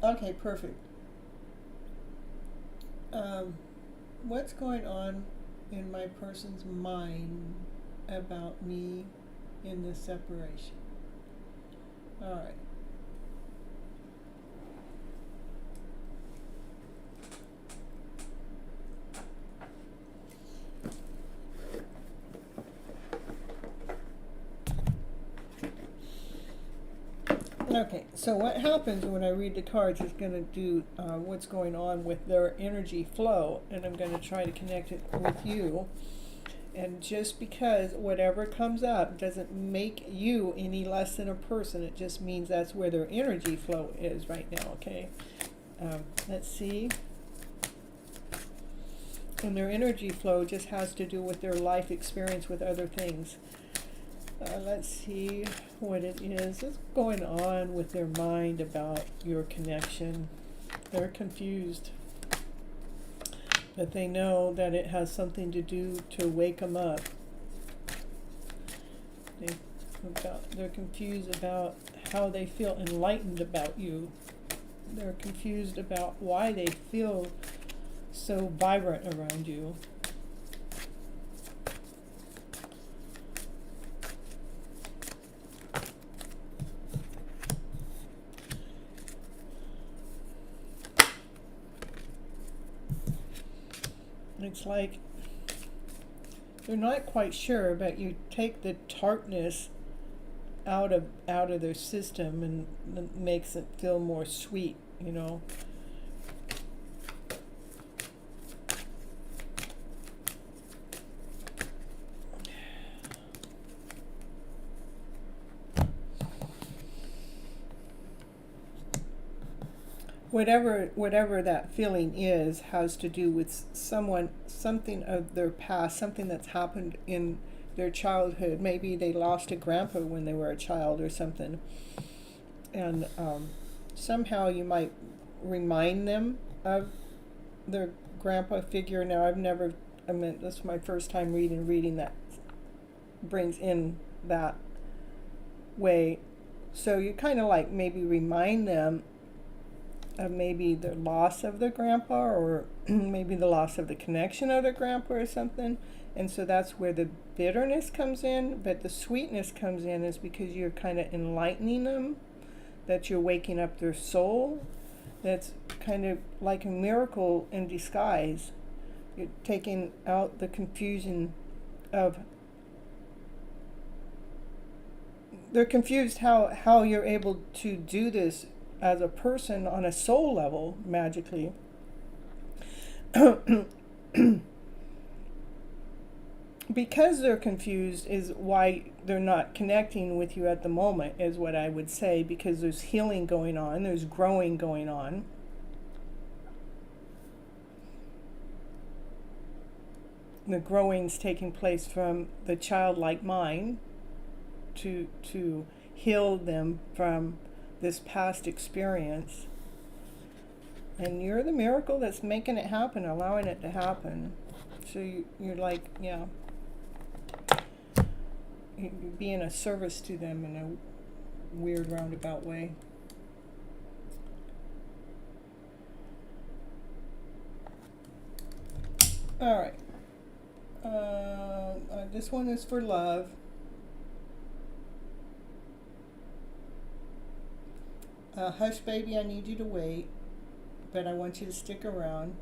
Okay, perfect. Um, what's going on in my person's mind about me in this separation? All right. Okay, so what happens when I read the cards is going to do what's going on with their energy flow, and I'm going to try to connect it with you. And just because whatever comes up doesn't make you any less than a person, it just means that's where their energy flow is right now, okay? Let's see. And their energy flow just has to do with their life experience with other things. Let's see what it is. What's going on with their mind about your connection? They're confused. But they know that it has something to do to wake them up. They're confused about how they feel enlightened about you. They're confused about why they feel so vibrant around you. It's like they're not quite sure, but you take the tartness out of their system and it makes it feel more sweet, Whatever that feeling is has to do with something of their past, something that's happened in their childhood. Maybe they lost a grandpa when they were a child or something, and somehow you might remind them of their grandpa figure. Now this is my first time reading that brings in that way, so you kind of like maybe remind them of maybe the loss of their grandpa, or maybe the loss of the connection of their grandpa or something. And so that's where the bitterness comes in, but the sweetness comes in is because you're kind of enlightening them, that you're waking up their soul. That's kind of like a miracle in disguise. You're taking out the confusion of, they're confused how you're able to do this as a person on a soul level magically. Because they're confused is why they're not connecting with you at the moment, is what I would say, because there's healing going on, there's growing going on. The growing's taking place from the childlike mind to heal them from this past experience, and you're the miracle that's making it happen, allowing it to happen. So you're like, yeah, you're being a service to them in a weird roundabout way. All right, this one is for love. Hush, baby, I need you to wait, but I want you to stick around.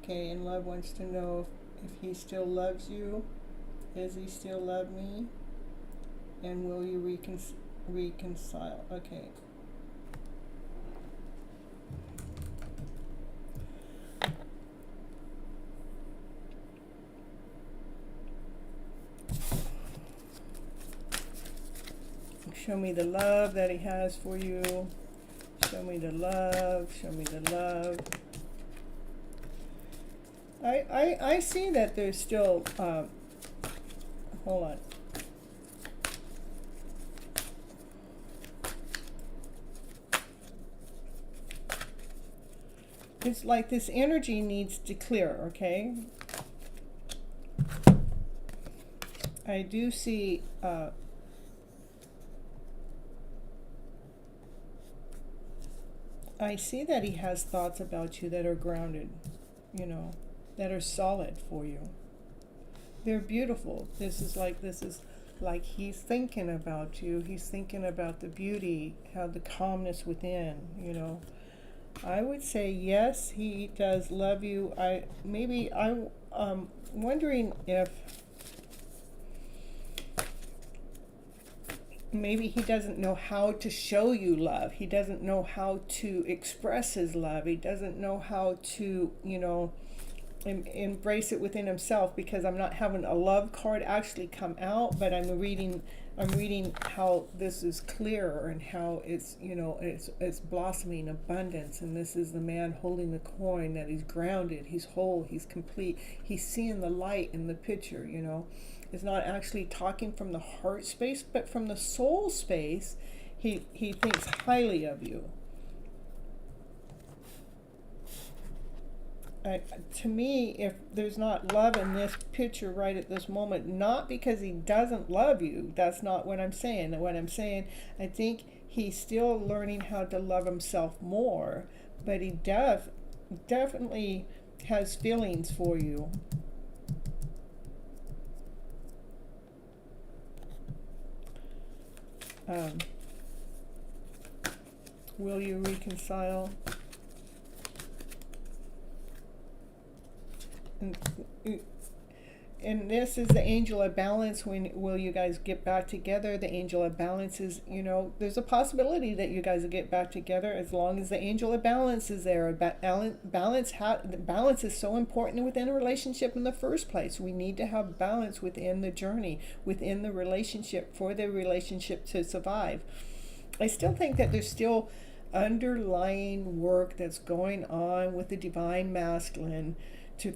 Okay, and love wants to know if he still loves you, Does he still love me? And will you reconcile? Okay. Show me the love that he has for you. Show me the love. Show me the love. I see that there's still, hold on. It's like this energy needs to clear, okay? I do see, I see that he has thoughts about you that are grounded, you know, that are solid for you. They're beautiful. This is like he's thinking about you. He's thinking about the beauty, how the calmness within, you know. I would say yes, he does love you. I'm wondering if maybe he doesn't know how to show you love. He doesn't know how to express his love. He doesn't know how to, you know, embrace it within himself, because I'm not having a love card actually come out, but I'm reading how this is clearer and how it's, you know, it's blossoming abundance. And this is the man holding the coin, that he's grounded, he's whole, he's complete, he's seeing the light in the picture, you know. It's not actually talking from the heart space, but from the soul space. He thinks highly of you. To me, if there's not love in this picture right at this moment, not because he doesn't love you, that's not what I'm saying. What I'm saying, I think he's still learning how to love himself more, but he definitely has feelings for you. Will you reconcile? And this is the angel of balance. When will you guys get back together? The angel of balance is, you know, there's a possibility that you guys will get back together as long as the angel of balance is there. Balance is so important within a relationship in the first place. We need to have balance within the journey, within the relationship, for the relationship to survive. I still think that there's still underlying work that's going on with the divine masculine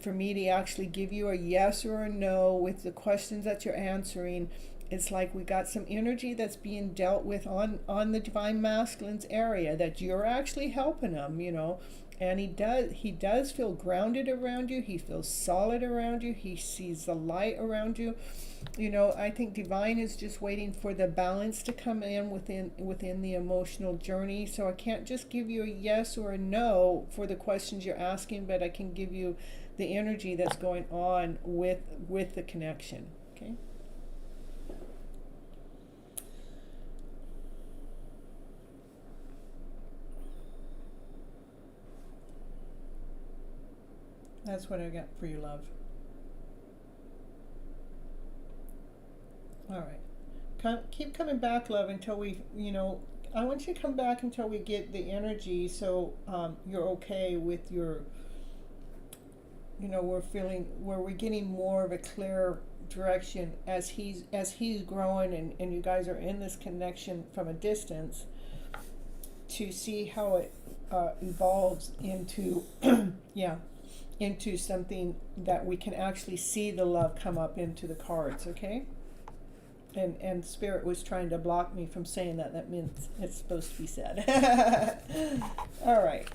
for me to actually give you a yes or a no with the questions that you're answering. It's like we got some energy that's being dealt with on the divine masculine's area, that you're actually helping him, you know. And he does feel grounded around you. He feels solid around you. He sees the light around you. You know, I think divine is just waiting for the balance to come in within the emotional journey. So I can't just give you a yes or a no for the questions you're asking, but I can give you the energy that's going on with the connection. Okay. That's what I got for you, love. All right. Keep coming back, love, until we, you know, I want you to come back until we get the energy, so you're okay with your, you know, we're getting more of a clear direction as he's growing, and you guys are in this connection from a distance, to see how it evolves into yeah, into something that we can actually see the love come up into the cards. Okay. And Spirit was trying to block me from saying that. That means it's supposed to be said. All right.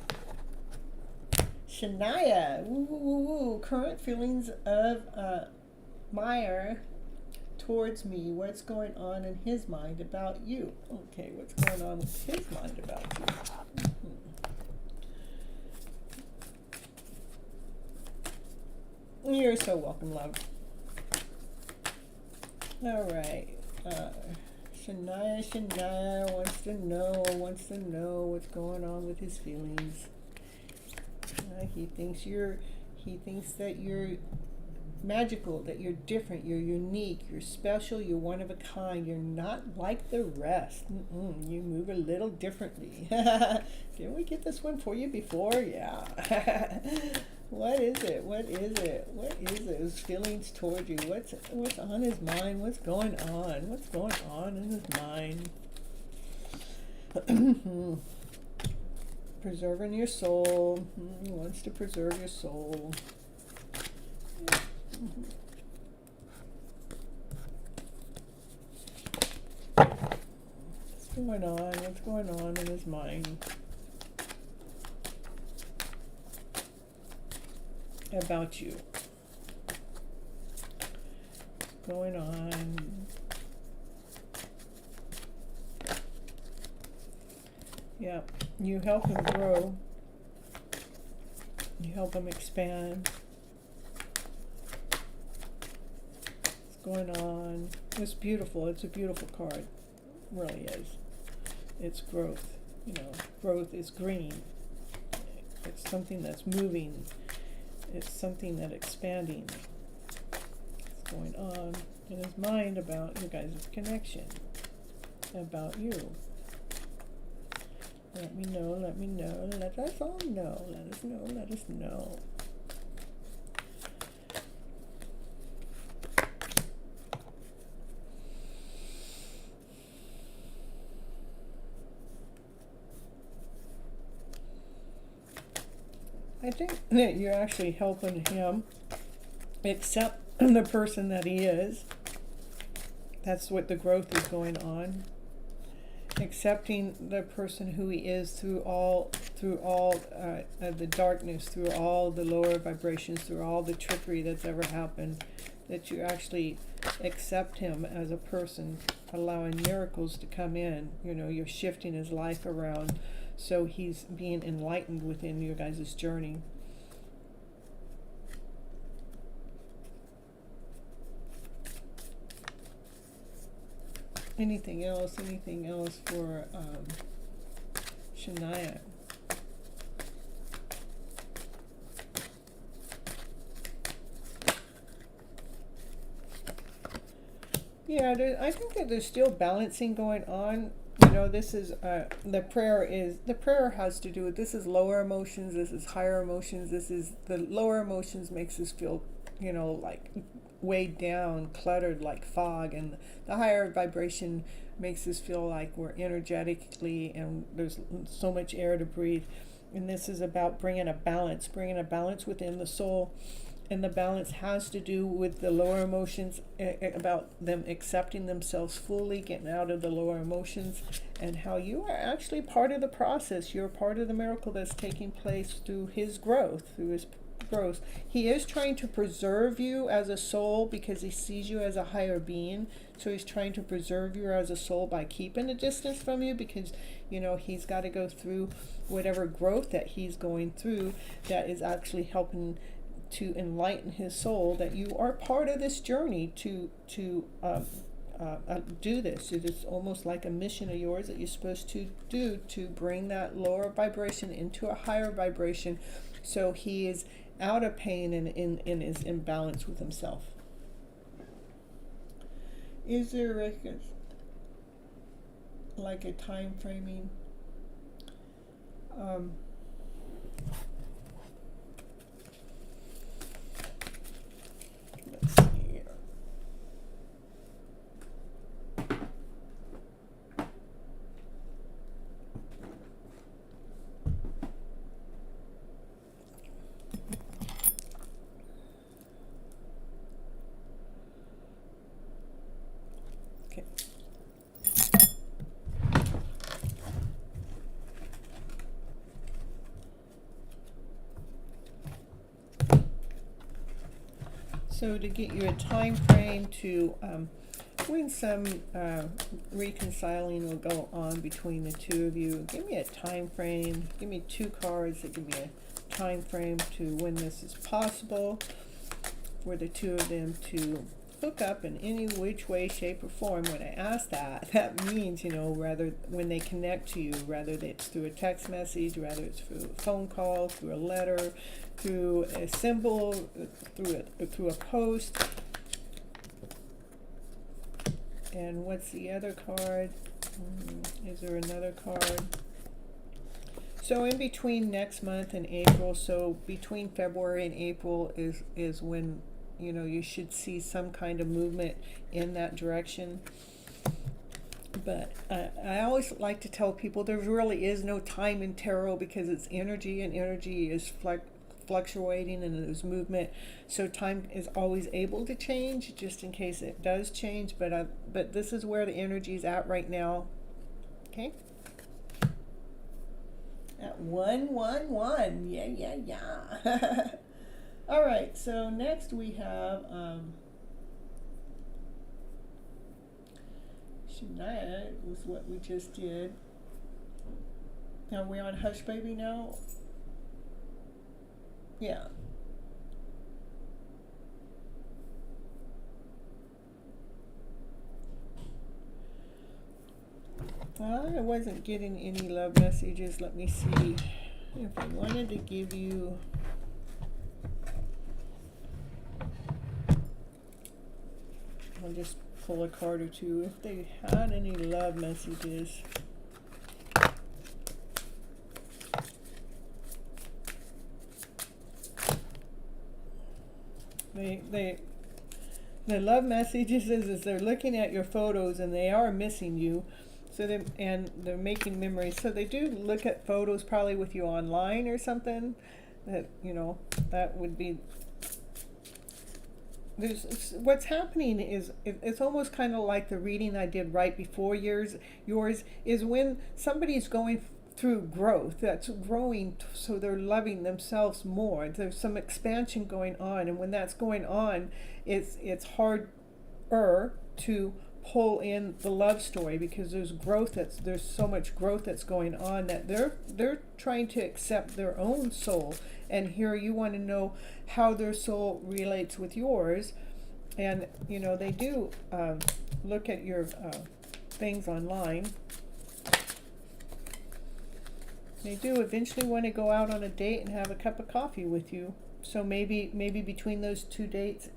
Shania. Woo, woo, woo, woo. Current feelings of Meyer towards me. What's going on in his mind about you? Okay, what's going on with his mind about you? You're so welcome, love. All right. Shania wants to know what's going on with his feelings. He thinks that you're magical, that you're different, you're unique, you're special, you're one of a kind, you're not like the rest. You move a little differently. Didn't we get this one for you before? Yeah. What is it? What is it? What is it? His feelings toward you. What's on his mind? What's going on? What's going on in his mind? Preserving your soul. He wants to preserve your soul. What's going on? What's going on in his mind? About you. What's going on? Yeah, you help him grow. You help him expand. What's going on? It's beautiful. It's a beautiful card. It really is. It's growth. You know, growth is green. It's something that's moving. It's something that's expanding. What's going on in his mind about you guys' connection, about you. Let me know, let me know, let us all know, let us know, let us know. I think that you're actually helping him accept the person that he is. That's what the growth is going on. Accepting the person who he is through all the darkness, through all the lower vibrations, through all the trickery that's ever happened. That you actually accept him as a person, allowing miracles to come in. You know, you're shifting his life around. So he's being enlightened within your guys' journey. Anything else for Shania? Yeah, I think that there's still balancing going on. You know, this is the prayer has to do with, this is lower emotions, this is higher emotions, this is the lower emotions makes us feel, you know, like weighed down, cluttered like fog, and the higher vibration makes us feel like we're energetically and there's so much air to breathe. And this is about bringing a balance within the soul. And the balance has to do with the lower emotions, about them accepting themselves fully, getting out of the lower emotions, and how you are actually part of the process. You're part of the miracle that's taking place through his growth, He is trying to preserve you as a soul because he sees you as a higher being. So he's trying to preserve you as a soul by keeping a distance from you, because, you know, he's got to go through whatever growth that he's going through that is actually helping to enlighten his soul, that you are part of this journey to do this. It is almost like a mission of yours that you're supposed to do, to bring that lower vibration into a higher vibration, so he is out of pain and is in balance with himself. Is there like a time framing? Let's see here. Okay. So to get you a time frame to when some reconciling will go on between the two of you, give me a time frame. Give me two cards that give me a time frame to when this is possible for the two of them to hook up in any which way, shape, or form. When I ask that, that means, rather when they connect to you, rather it's through a text message, rather it's through a phone call, through a letter, through a symbol, through a post. And what's the other card? Is there another card? So in between next month and April, so between February and April is when, you should see some kind of movement in that direction. But I always like to tell people there really is no time in tarot, because it's energy, and energy is fluctuating, and there's movement. So time is always able to change, just in case it does change. But this is where the energy is at right now. Okay. At 111. Yeah. All right. So next we have Shania was what we just did. Are we on Hush Baby now? Yeah. I wasn't getting any love messages. Let me see if I wanted to give you. I'll just pull a card or two if they had any love messages. The love messages is they're looking at your photos and they are missing you. So they're making memories. So they do look at photos probably with you online or something. That that would be. What's happening is it's almost kind of like the reading I did right before yours is when somebody's going through growth, that's growing, so they're loving themselves more. There's some expansion going on, and when that's going on, it's harder to pull in the love story, because there's so much growth that's going on that they're trying to accept their own soul. And here you want to know how their soul relates with yours. And they do look at your things online. They do eventually want to go out on a date and have a cup of coffee with you. So maybe between those two dates,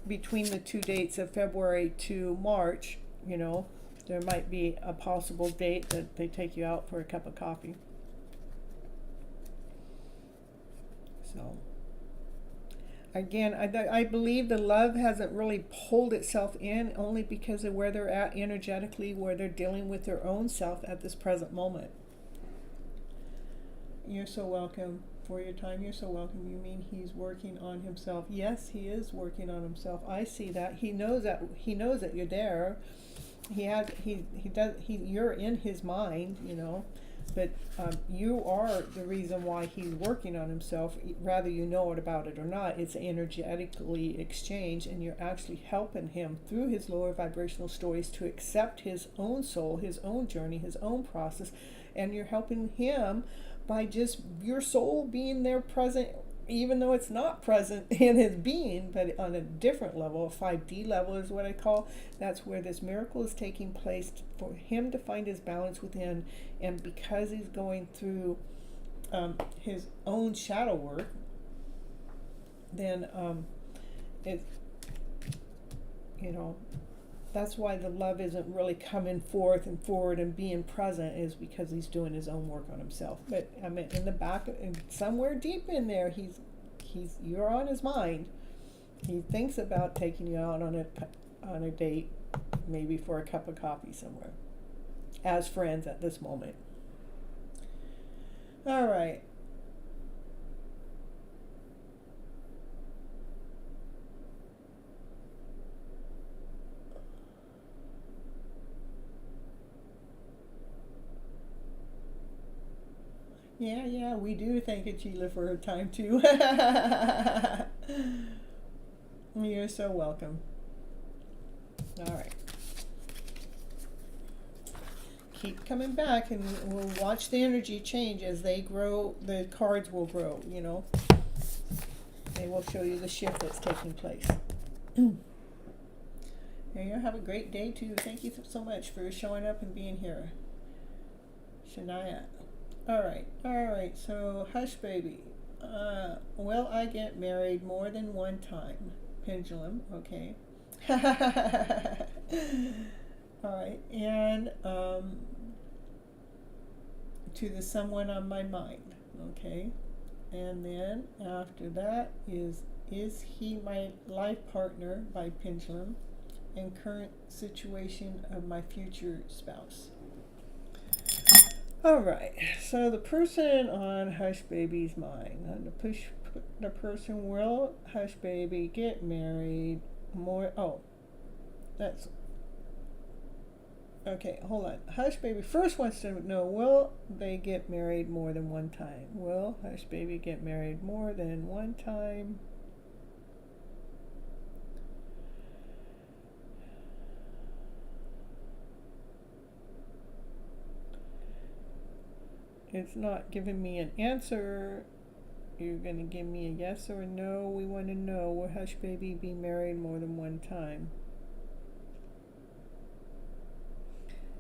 between the two dates of February to March, there might be a possible date that they take you out for a cup of coffee. So again, I believe the love hasn't really pulled itself in, only because of where they're at energetically, where they're dealing with their own self at this present moment. You're so welcome for your time. You're so welcome. You mean he's working on himself? Yes, he is working on himself. I see that. He knows that you're there. You're in his mind, but you are the reason why he's working on himself. Rather you know about it or not, it's energetically exchanged, and you're actually helping him through his lower vibrational stories to accept his own soul, his own journey, his own process, and you're helping him by just your soul being there present, even though it's not present in his being, but on a different level, a 5D level is what I call. That's where this miracle is taking place, for him to find his balance within. And because he's going through his own shadow work, then that's why the love isn't really coming forth and forward and being present, is because he's doing his own work on himself. But I mean, in the back, somewhere deep in there, you're on his mind. He thinks about taking you out on a date, maybe for a cup of coffee somewhere, as friends at this moment. All right. Yeah, we do thank Achila for her time too. You're so welcome. All right. Keep coming back, and we'll watch the energy change as they grow. The cards will grow, they will show you the shift that's taking place. And you have a great day too. Thank you so much for showing up and being here, Shania. All right. So Hush Baby. Will I get married more than one time? Pendulum. Okay. All right. And to the someone on my mind. Okay. And then after that is he my life partner by Pendulum, and current situation of my future spouse. All right, so the person on Hush Baby's mind, the person, will Hush Baby get married more? Oh, that's okay. Hold on. Hush Baby first wants to know: will they get married more than one time? Will Hush Baby get married more than one time? It's not giving me an answer. You're going to give me a yes or a no. We want to know, will Hush Baby be married more than one time?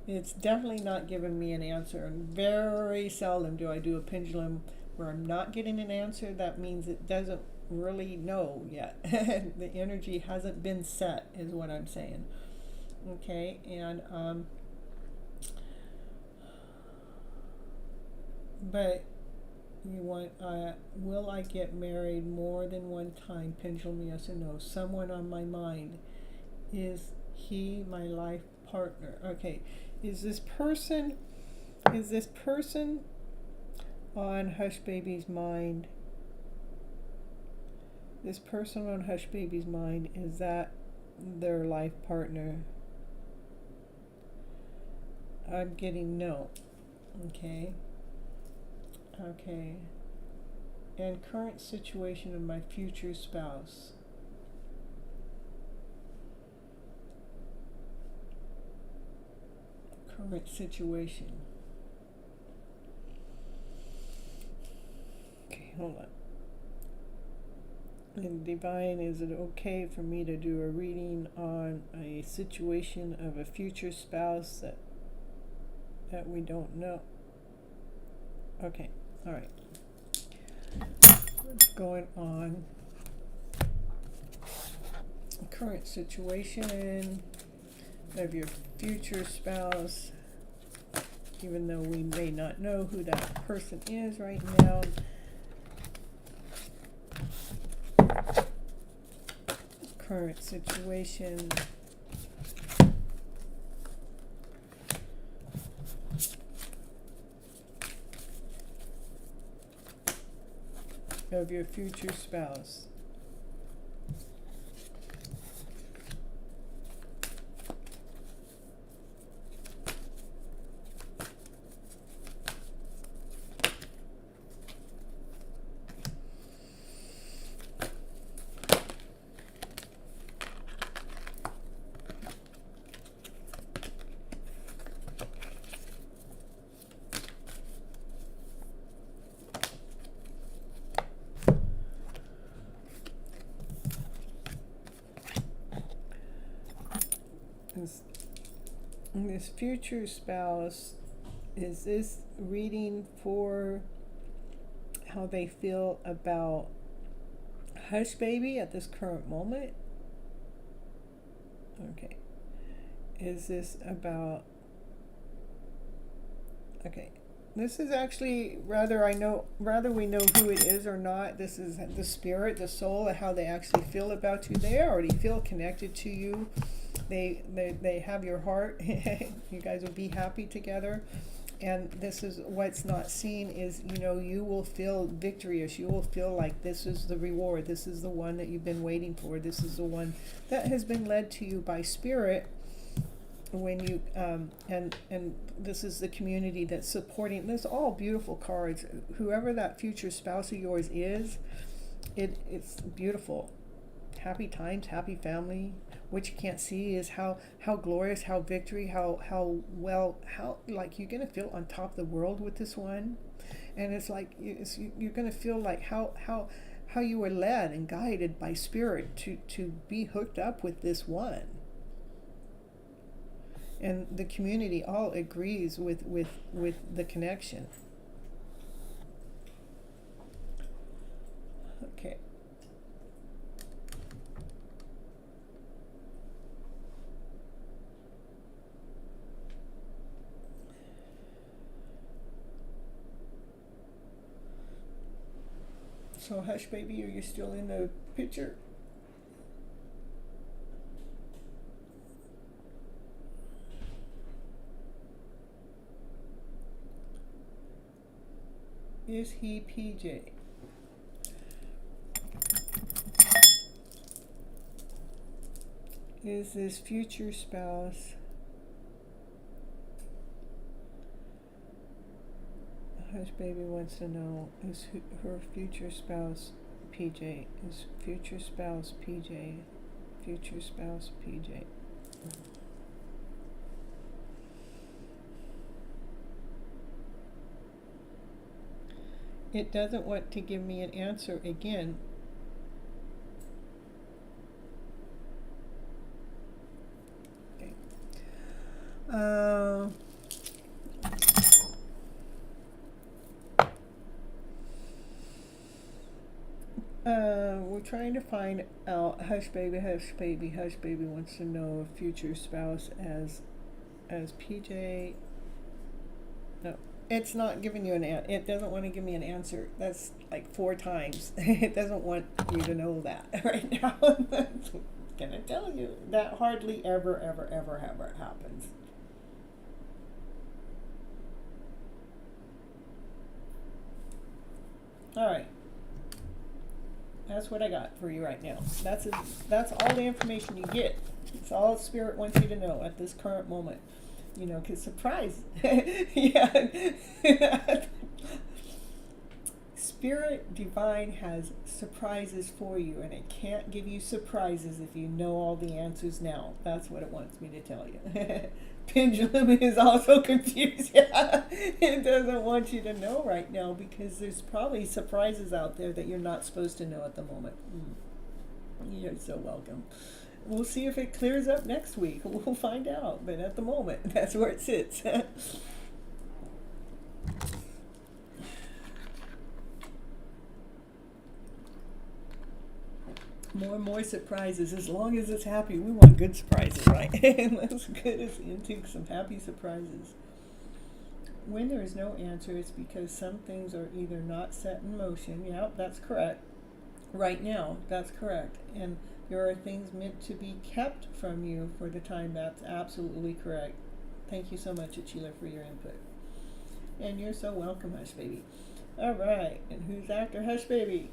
It's definitely not giving me an answer. And very seldom do I do a pendulum where I'm not getting an answer. That means it doesn't really know yet. The energy hasn't been set, is what I'm saying. Okay, and but you want, will I get married more than one time? Pendulum, yes or no. Someone on my mind. Is he my life partner? Okay. Is this person on Hush Baby's mind? This person on Hush Baby's mind, is that their life partner? I'm getting no. Okay. Okay. And current situation of my future spouse. Current situation. Okay, hold on. And Divine, is it okay for me to do a reading on a situation of a future spouse that we don't know? Okay. All right. What's going on? Current situation of your future spouse, even though we may not know who that person is right now. Current situation of your future spouse. This future spouse, is this reading for how they feel about Hush Baby at this current moment? Okay. Is this about, okay, this is actually, rather we know who it is or not, this is the spirit, the soul, how they actually feel about you. They already feel connected to you. They have your heart. You guys will be happy together. And this is what's not seen is, you will feel victorious. You will feel like this is the reward. This is the one that you've been waiting for. This is the one that has been led to you by spirit. When you and this is the community that's supporting. There's all beautiful cards. Whoever that future spouse of yours is, it's beautiful. Happy times, happy family. What you can't see is how glorious, how victory, how like you're gonna feel on top of the world with this one, and it's like you're gonna feel like how how you were led and guided by spirit to be hooked up with this one. And the community all agrees with the connection. Okay. So, Hush Baby, are you still in the picture? Is he PJ? Is this future spouse Hush Baby wants to know, is her future spouse PJ? Is future spouse PJ? Future spouse PJ? It doesn't want to give me an answer again. Okay. We're trying to find out. Hush Baby, Hush Baby, Hush Baby wants to know a future spouse as PJ. No, it's not giving you it doesn't want to give me an answer. That's like 4 times. It doesn't want you to know that right now. That's gonna tell you that hardly ever happens. All right. That's what I got for you right now. That's all the information you get. It's all Spirit wants you to know at this current moment. You know, because surprise. Yeah. Spirit Divine has surprises for you, and it can't give you surprises if you know all the answers now. That's what it wants me to tell you. Pendulum is also confused. Yeah, it doesn't want you to know right now because there's probably surprises out there that you're not supposed to know at the moment. You're so welcome. We'll see if it clears up next week. We'll find out. But at the moment, that's where it sits. More and more surprises. As long as it's happy, we want good surprises, right? And let's get us into some happy surprises. When there is no answer, it's because some things are either not set in motion. Yep, that's correct. Right now, that's correct. And there are things meant to be kept from you for the time. That's absolutely correct. Thank you so much, Achila, for your input. And you're so welcome, Hush Baby. All right, and who's after Hush Baby?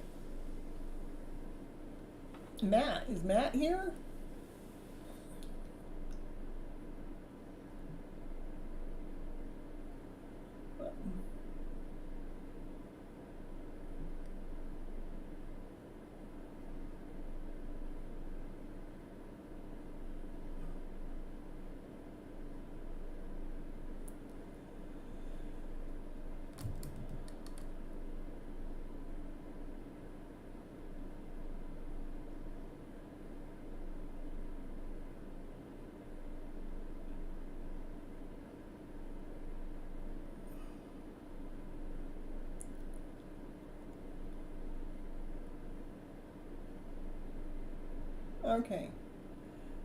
Matt. Is Matt here? Okay.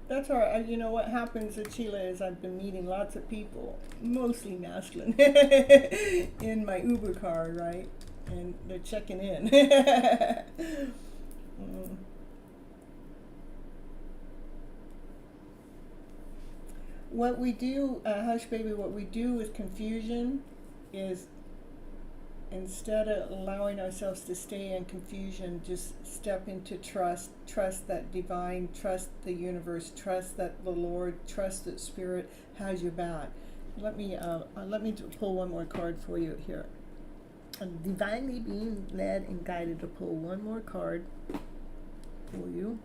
That's all right. You know what happens at Chile is I've been meeting lots of people, mostly masculine, in my Uber car, right? And they're checking in. What we do, Hush Baby, what we do with confusion is instead of allowing ourselves to stay in confusion, just step into trust. Trust that divine, trust the universe, trust that the Lord, trust that Spirit has your back. Let me pull one more card for you here. I'm divinely being led and guided to pull one more card for you.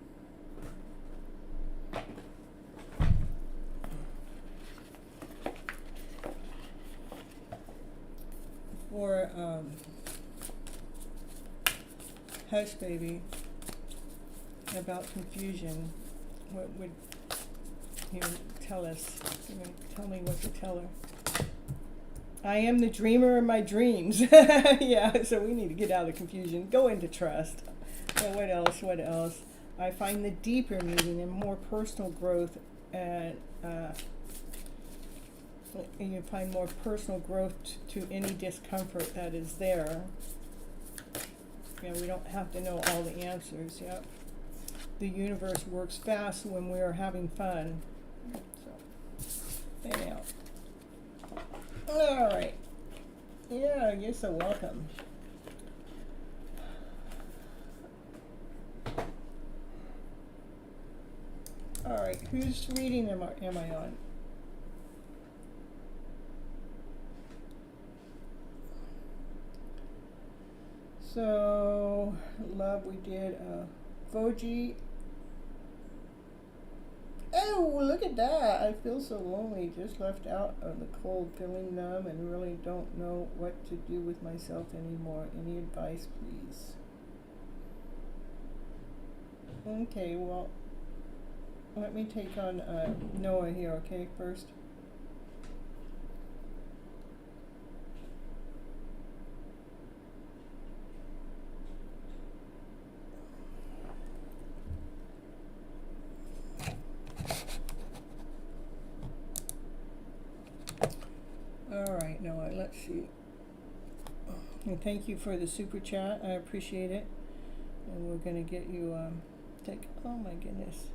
For Hush, baby. About confusion. What would you tell us? Tell me what to tell her. I am the dreamer of my dreams. Yeah, so we need to get out of confusion. Go into trust. Well, what else? What else? I find the deeper meaning and more personal growth, and you find more personal growth to any discomfort that is there. Yeah, we don't have to know all the answers. Yep. The universe works fast when we are having fun. So, anyhow. All right. Yeah, you're so welcome. All right, whose reading am I on? So, love, we did Voji. Oh, look at that. I feel so lonely, just left out of the cold, feeling numb, and really don't know what to do with myself anymore. Any advice, please? Okay, well, let me take on Noah here, okay, first. All right, Noah, let's see. And thank you for the super chat. I appreciate it. And we're going to get you, oh my goodness.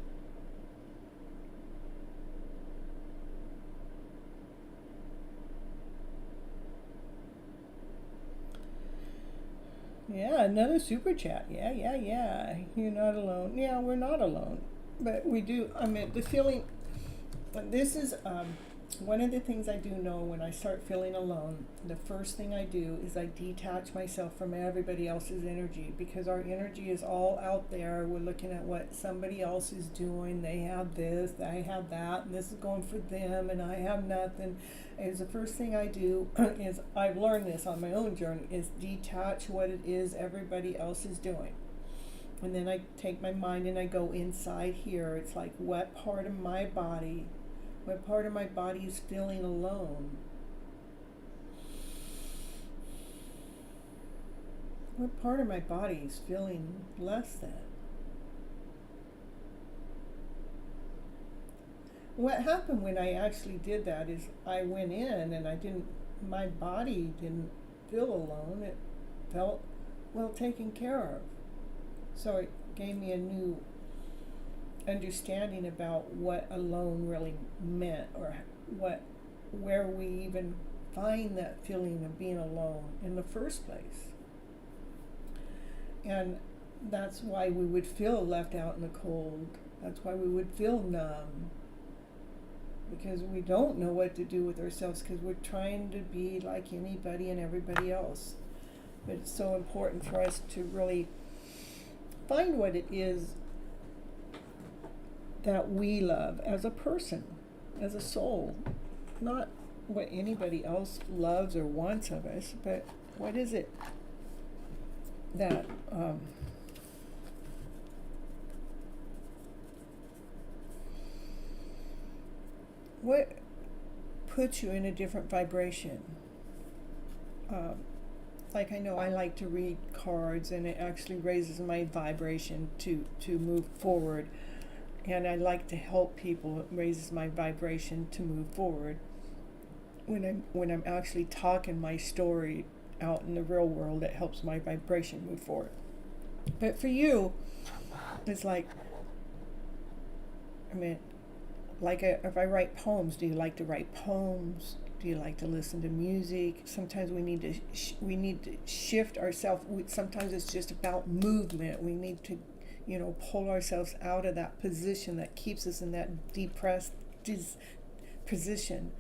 Yeah, another super chat. Yeah. You're not alone. Yeah, we're not alone. But we do, I mean, the feeling, this is one of the things I do know when I start feeling alone. The first thing I do is I detach myself from everybody else's energy, because our energy is all out there. We're looking at what somebody else is doing. They have this, I have that, and this is going for them, and I have nothing. Is the first thing I do is, I've learned this on my own journey, is detach what it is everybody else is doing. And then I take my mind and I go inside here. It's like, what part of my body is feeling alone? What part of my body is feeling less than? What happened when I actually did that is I went in and my body didn't feel alone. It felt well taken care of. So it gave me a new understanding about what alone really meant, or where we even find that feeling of being alone in the first place. And that's why we would feel left out in the cold. That's why we would feel numb, because we don't know what to do with ourselves, because we're trying to be like anybody and everybody else. But it's so important for us to really find what it is that we love as a person, as a soul. Not what anybody else loves or wants of us, but what is it that what puts you in a different vibration? Like, I know I like to read cards, and it actually raises my vibration to move forward. And I like to help people. It raises my vibration to move forward. When I'm actually talking my story out in the real world, it helps my vibration move forward. But for you, it's like, I mean, if I write poems, do you like to write poems? Do you like to listen to music? Sometimes we need to shift ourselves. Sometimes it's just about movement. We need to, pull ourselves out of that position that keeps us in that depressed position.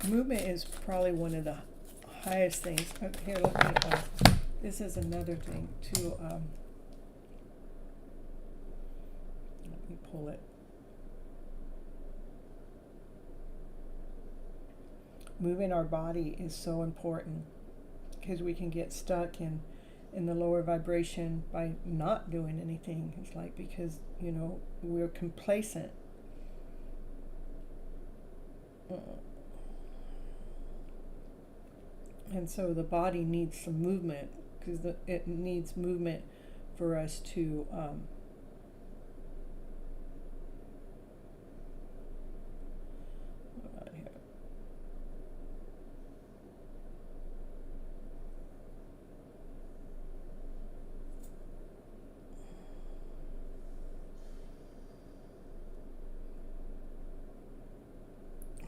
Movement is probably one of the highest things. Here, let me. This is another thing too. pull it. Moving our body is so important because we can get stuck in the lower vibration by not doing anything. It's like because, you know, we're complacent. And so the body needs some movement because it needs movement for us to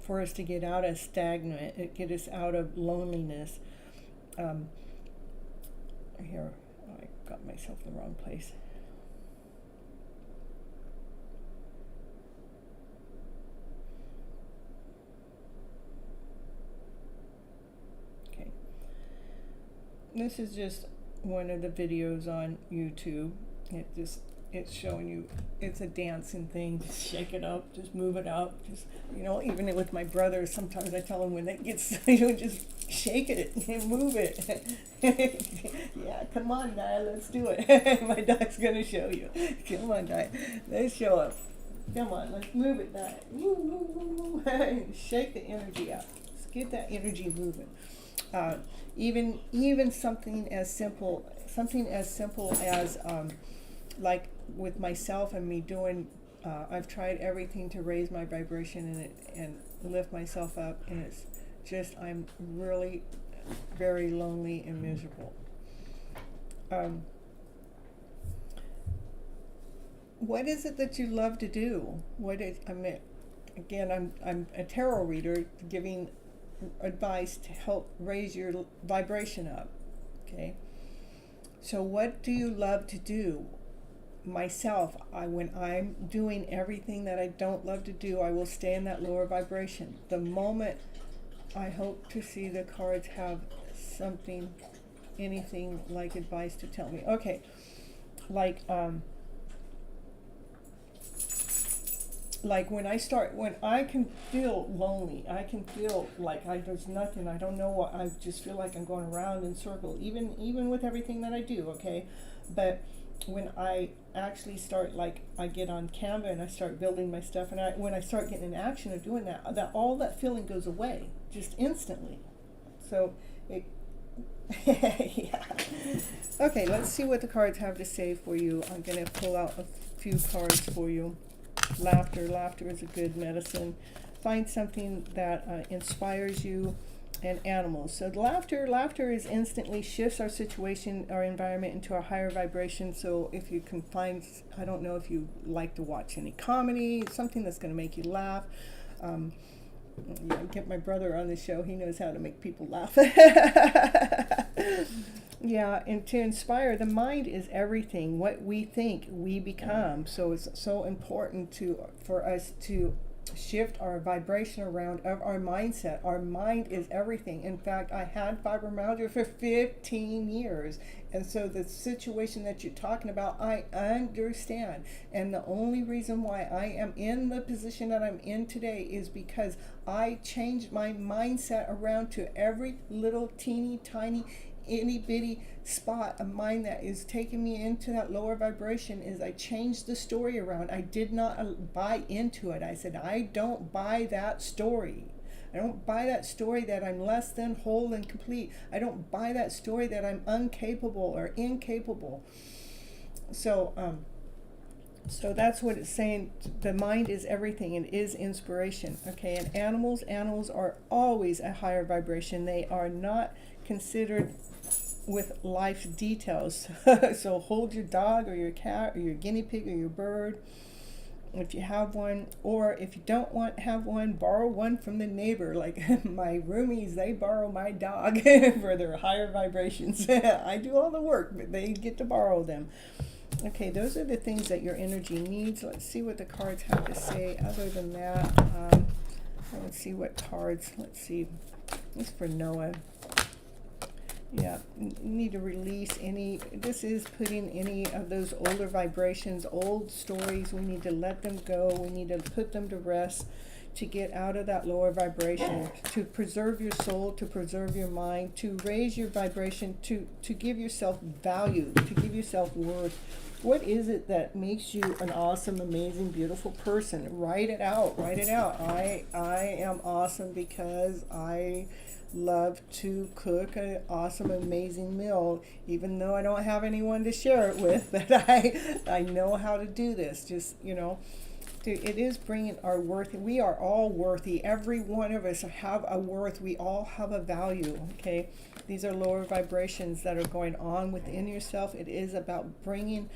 for us to get out of stagnant, get us out of loneliness. Here, I got myself in the wrong place. Okay. This is just one of the videos on YouTube. It's showing you, it's a dancing thing. Just shake it up, just move it up. Just, you know, even with my brother, sometimes I tell him when it gets, you know, just shake it and move it. Yeah, come on, Di, let's do it. My dog's gonna show you. Come on, Di, let's show up. Come on, let's move it, Di. Woo, woo, woo, woo. Shake the energy out. Let's get that energy moving. Even something as simple as like with myself and me doing, I've tried everything to raise my vibration and lift myself up, and it's just, I'm really very lonely and miserable. What is it that you love to do? Again, I'm a tarot reader giving advice to help raise your vibration up. Okay. So what do you love to do? Myself, when I'm doing everything that I don't love to do, I will stay in that lower vibration. The moment I hope to see the cards have something, anything like advice to tell me. Okay, like when I can feel lonely, I can feel like there's nothing, I don't know what, I just feel like I'm going around in circles, even with everything that I do, okay? But when I actually start, like, I get on Canva and I start building my stuff, and when I start getting in action of doing that, all that feeling goes away just instantly. So yeah. Okay, let's see what the cards have to say for you. I'm going to pull out a few cards for you. Laughter is a good medicine. Find something that inspires you. And animals. So laughter is instantly shifts our situation, our environment into a higher vibration. So if you can find, I don't know if you like to watch any comedy, something that's going to make you laugh. Get my brother on the show. He knows how to make people laugh. Yeah, and to inspire, the mind is everything. What we think, we become. So it's so important for us to shift our vibration around of our mindset. Our mind is everything. In fact, I had fibromyalgia for 15 years. And so the situation that you're talking about, I understand. And the only reason why I am in the position that I'm in today is because I changed my mindset around to every little teeny tiny itty bitty spot of mine that is taking me into that lower vibration. Is I changed the story around. I did not buy into it. I said, I don't buy that story. I don't buy that story that I'm less than whole and complete. I don't buy that story that I'm incapable or incapable. So that's what it's saying. The mind is everything. It is inspiration. Okay, and animals are always a higher vibration. They are not considered with life's details. So hold your dog or your cat or your guinea pig or your bird if you have one, or if you don't have one, borrow one from the neighbor. Like my roomies, they borrow my dog for their higher vibrations. I do all the work, but they get to borrow them. Okay, those are the things that your energy needs. Let's see what the cards have to say. Other than that, let's see what cards. Let's see. This is for Noah. Yeah, need to release any, this is putting any of those older vibrations, old stories, we need to let them go, we need to put them to rest, to get out of that lower vibration, to preserve your soul, to preserve your mind, to raise your vibration, to give yourself value, to give yourself worth. What is it that makes you an awesome, amazing, beautiful person? Write it out, write it out. I am awesome because I love to cook an awesome, amazing meal, even though I don't have anyone to share it with, but I know how to do this. Just, it is bringing our worth. We are all worthy. Every one of us have a worth. We all have a value, okay? These are lower vibrations that are going on within yourself. It is about bringing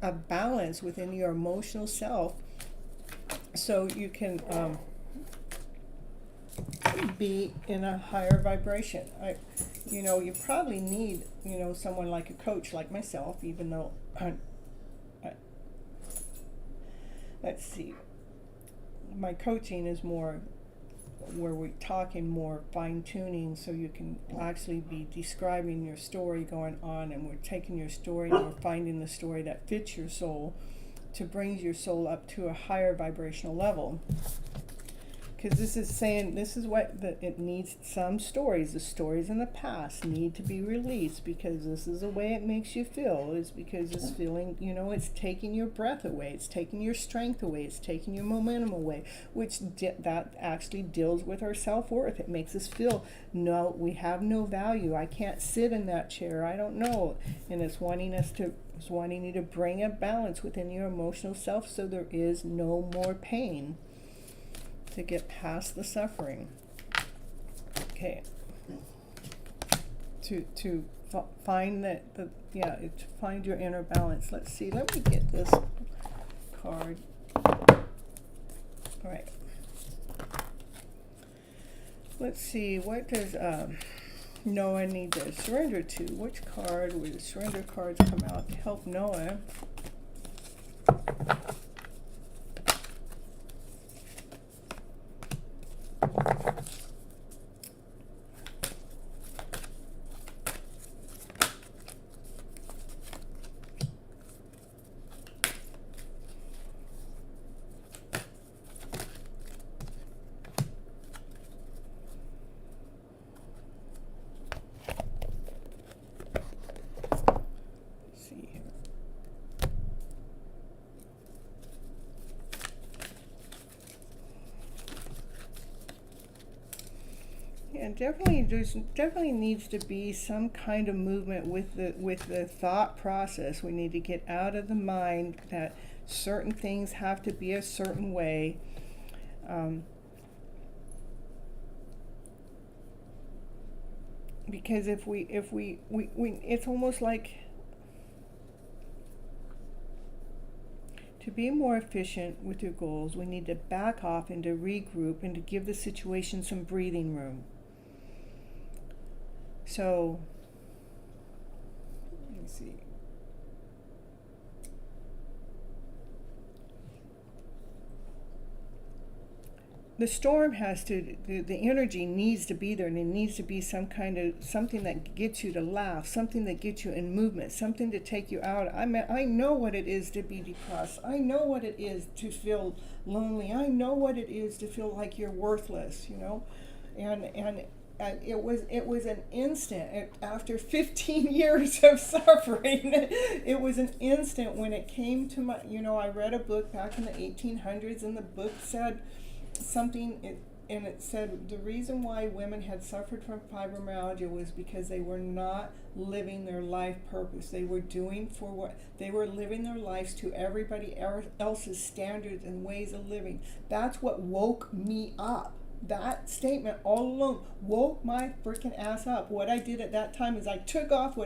a balance within your emotional self so you can be in a higher vibration. You probably need, someone like a coach like myself, even though let's see, my coaching is more where we're talking more fine-tuning, so you can actually be describing your story going on, and we're taking your story and we're finding the story that fits your soul to bring your soul up to a higher vibrational level. Because this is saying, this is what it needs. Some stories, the stories in the past need to be released, because this is the way it makes you feel, is because it's feeling, it's taking your breath away, it's taking your strength away, it's taking your momentum away, which that actually deals with our self-worth. It makes us feel, no, we have no value, I can't sit in that chair, I don't know. And it's wanting you to bring a balance within your emotional self so there is no more pain, to get past the suffering. Okay. To find to find your inner balance. Let's see. Let me get this card. All right. Let's see. What does Noah need to surrender to? Which card would the surrender cards come out to help Noah? And definitely needs to be some kind of movement with the thought process. We need to get out of the mind that certain things have to be a certain way. Because if we it's almost like, to be more efficient with your goals, we need to back off and to regroup and to give the situation some breathing room. So, let me see. The storm has to, the energy needs to be there, and it needs to be something that gets you to laugh, something that gets you in movement, something to take you out. I know what it is to be depressed. I know what it is to feel lonely. I know what it is to feel like you're worthless, and it was an instant. After 15 years of suffering, it was an instant when it came to my, I read a book back in the 1800s, and the book said something, and it said the reason why women had suffered from fibromyalgia was because they were not living their life purpose. They were living their lives to everybody else's standards and ways of living. That's what woke me up. That statement all alone woke my freaking ass up. What I did at that time is I took off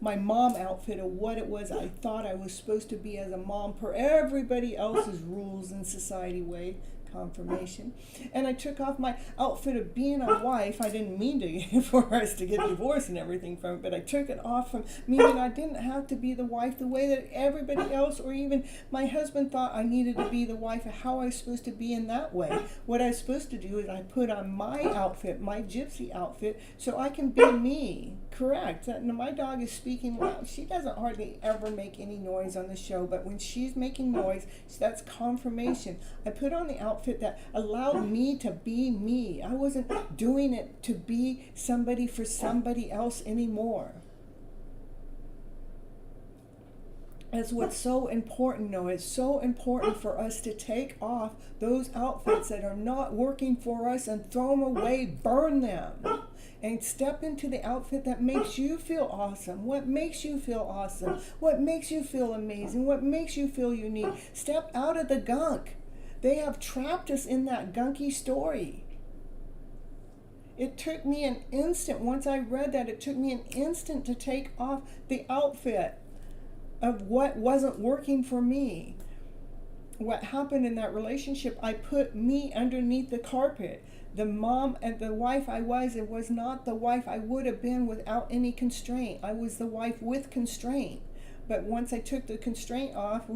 my mom outfit of what it was I thought I was supposed to be as a mom per everybody else's rules and society way, confirmation. And I took off my outfit of being a wife. I didn't mean to for us to get divorced and everything from it, but I took it off from meaning I didn't have to be the wife the way that everybody else or even my husband thought I needed to be the wife, or how I was supposed to be in that way. What I was supposed to do is I put on my outfit, my gypsy outfit, so I can be me. Correct. My dog is speaking loud. She doesn't hardly ever make any noise on the show, but when she's making noise, that's confirmation. I put on the outfit that allowed me to be me. I wasn't doing it to be somebody for somebody else anymore. That's what's so important, though. It's so important for us to take off those outfits that are not working for us and throw them away, burn them, and step into the outfit that makes you feel awesome. What makes you feel awesome? What makes you feel amazing? What makes you feel unique? Step out of the gunk. They have trapped us in that gunky story. It took me an instant, once I read that, it took me an instant to take off the outfit of what wasn't working for me. What happened in that relationship, I put me underneath the carpet. The mom and the wife I was, it was not the wife I would have been without any constraint. I was the wife with constraint. But once I took the constraint off,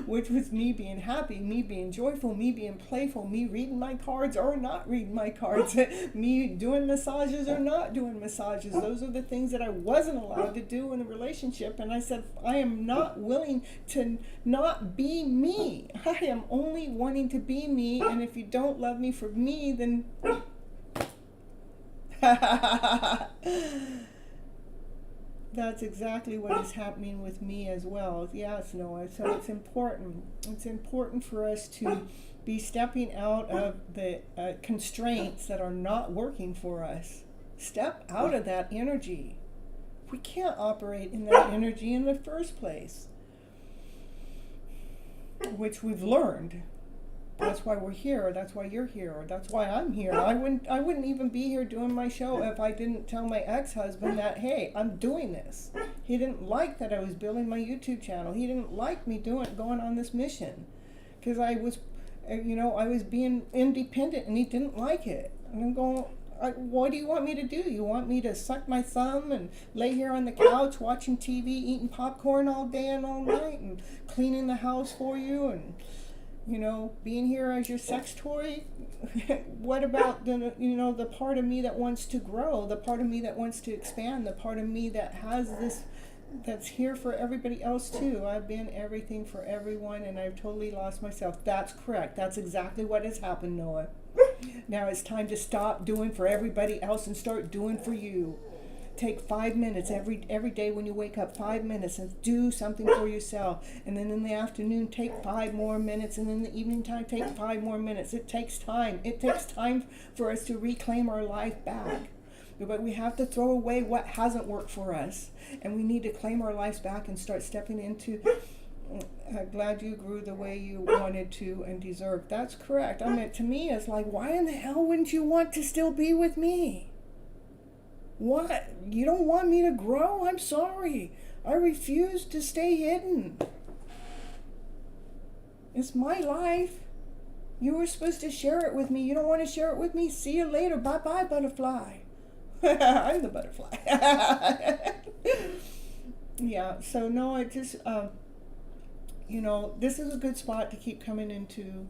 which was me being happy, me being joyful, me being playful, me reading my cards or not reading my cards, me doing massages or not doing massages, those are the things that I wasn't allowed to do in a relationship. And I said, I am not willing to not be me. I am only wanting to be me. And if you don't love me for me, then... That's exactly what is happening with me as well. Yes, Noah. So it's important. It's important for us to be stepping out of the constraints that are not working for us. Step out of that energy. We can't operate in that energy in the first place, which we've learned. That's why we're here. That's why you're here. That's why I'm here. I wouldn't even be here doing my show if I didn't tell my ex-husband that, hey, I'm doing this. He didn't like that I was building my YouTube channel. He didn't like me going on this mission, because I was being independent, and he didn't like it. And I'm going, what do you want me to do? You want me to suck my thumb and lay here on the couch watching TV, eating popcorn all day and all night, and cleaning the house for you, and being here as your sex toy? What about the part of me that wants to grow, the part of me that wants to expand, the part of me that has this, that's here for everybody else too? I've been everything for everyone, and I've totally lost myself. That's correct. That's exactly what has happened, Noah. Now it's time to stop doing for everybody else and start doing for you. Take 5 minutes every day when you wake up, 5 minutes, and do something for yourself. And then in the afternoon, take 5 more minutes. And in the evening time, take 5 more minutes. It takes time. It takes time for us to reclaim our life back. But we have to throw away what hasn't worked for us. And we need to claim our lives back and start stepping into, glad you grew the way you wanted to and deserved. That's correct. I mean, to me, it's like, why in the hell wouldn't you want to still be with me? What? You don't want me to grow? I'm sorry. I refuse to stay hidden. It's my life. You were supposed to share it with me. You don't want to share it with me? See you later. Bye-bye, butterfly. I'm the butterfly. Yeah, so no, I just, this is a good spot to keep coming into,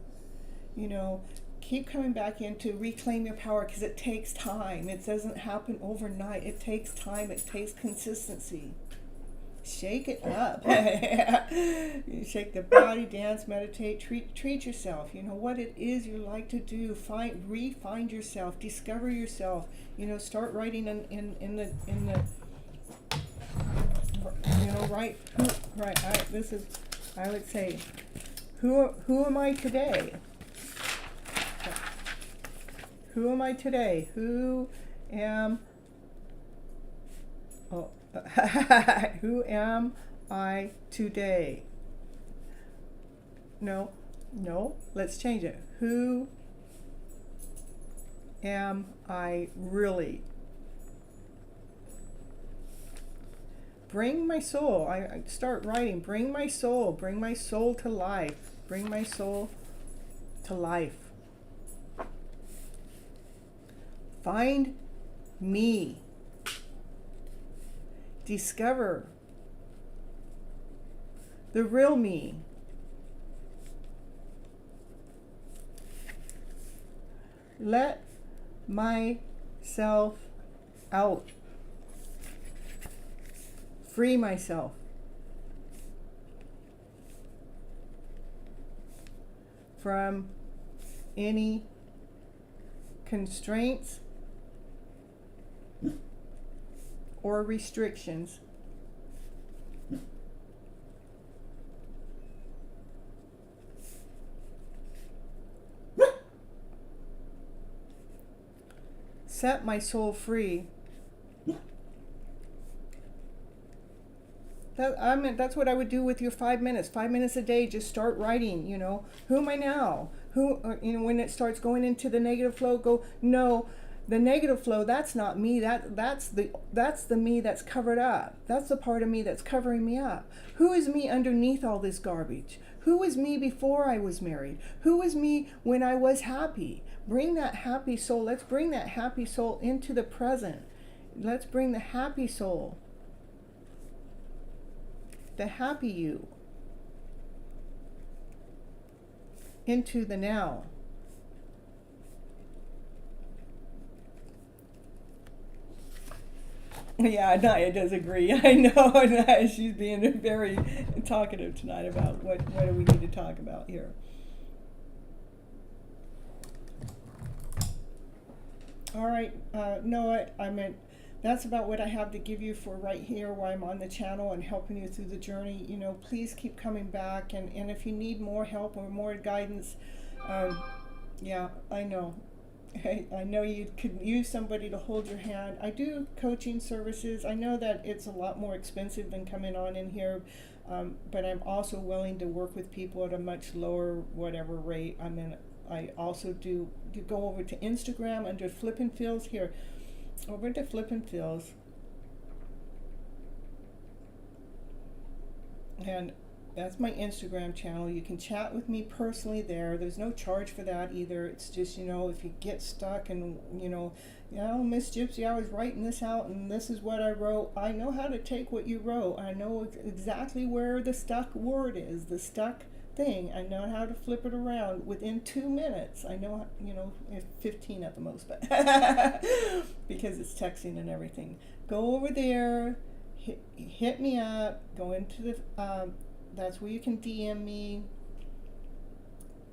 keep coming back in to reclaim your power, because it takes time. It doesn't happen overnight. It takes time. It takes consistency. Shake it up. You shake the body, dance, meditate, treat yourself. You know what it is you like to do. Find yourself, discover yourself. Start writing in the right. This is, I would say, who am I today? Who am I today? Who am who am I today? No, let's change it. Who am I really? Bring my soul. I start writing. Bring my soul to life. Bring my soul to life. Find me. Discover the real me. Let myself out. Free myself from any constraints or restrictions set my soul free. That's what I would do with your 5 minutes. 5 minutes a day, just start writing, Who am I now? When it starts going into the negative flow, go, no, the negative flow, that's not me. That's the me that's covered up. That's the part of me that's covering me up. Who is me underneath all this garbage? Who was me before I was married? Who was me when I was happy? Bring that happy soul. Let's bring that happy soul into the present. Let's bring the happy soul, the happy you, into the now. Yeah, Naya does agree. I know. She's being very talkative tonight about what do we need to talk about here. All right, Noah, that's about what I have to give you for right here while I'm on the channel and helping you through the journey. Please keep coming back, and if you need more help or more guidance, yeah, I know. I know you could use somebody to hold your hand. I do coaching services. I know that it's a lot more expensive than coming on in here, but I'm also willing to work with people at a much lower whatever rate. I also do go over to Instagram under FlipN Feels here. Over to FlipN Feels. And that's my Instagram channel. You can chat with me personally there. There's no charge for that either. It's just, if you get stuck and, Miss Gypsy, I was writing this out and this is what I wrote. I know how to take what you wrote. I know exactly where the stuck word is, the stuck thing. I know how to flip it around within 2 minutes. I know, 15 at the most, but because it's texting and everything. Go over there, hit me up, go into the, that's where you can DM me,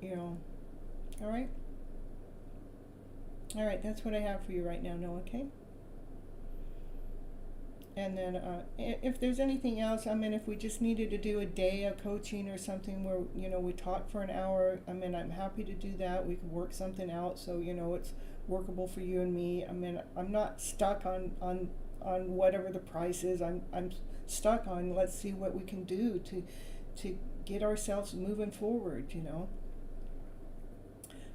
all right? All right, that's what I have for you right now, Noah, okay? And then if there's anything else, if we just needed to do a day of coaching or something where, we talk for an hour, I'm happy to do that. We can work something out so, it's workable for you and me. I'm not stuck on whatever the price is. I'm stuck on, let's see what we can do to get ourselves moving forward,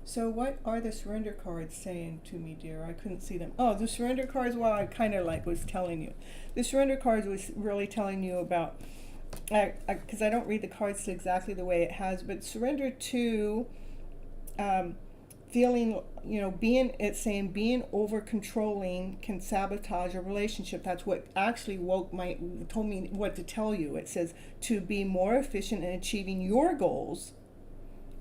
So what are the surrender cards saying to me, dear? I couldn't see them. Oh, the surrender cards, well, I kind of was telling you. The surrender cards was really telling you about, because I don't read the cards exactly the way it has, but surrender to feeling, it's saying being over controlling can sabotage a relationship. That's what actually told me what to tell you. It says to be more efficient in achieving your goals,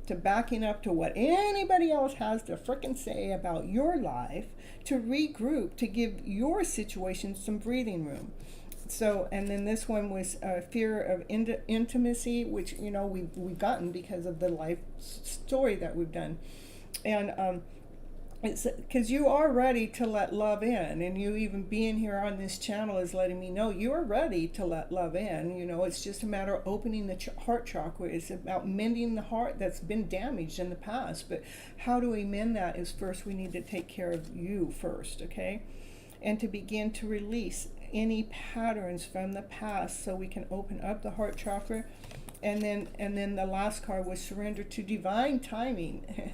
to backing up to what anybody else has to frickin' say about your life, to regroup, to give your situation some breathing room. So, and then this one was fear of intimacy, which, we've gotten because of the life story that we've done. And it's because you are ready to let love in, and you even being here on this channel is letting me know you are ready to let love in. It's just a matter of opening the heart chakra. It's about mending the heart that's been damaged in the past. But how do we mend that? Is first we need to take care of you first, okay? And to begin to release any patterns from the past, so we can open up the heart chakra. And then the last card was surrender to divine timing.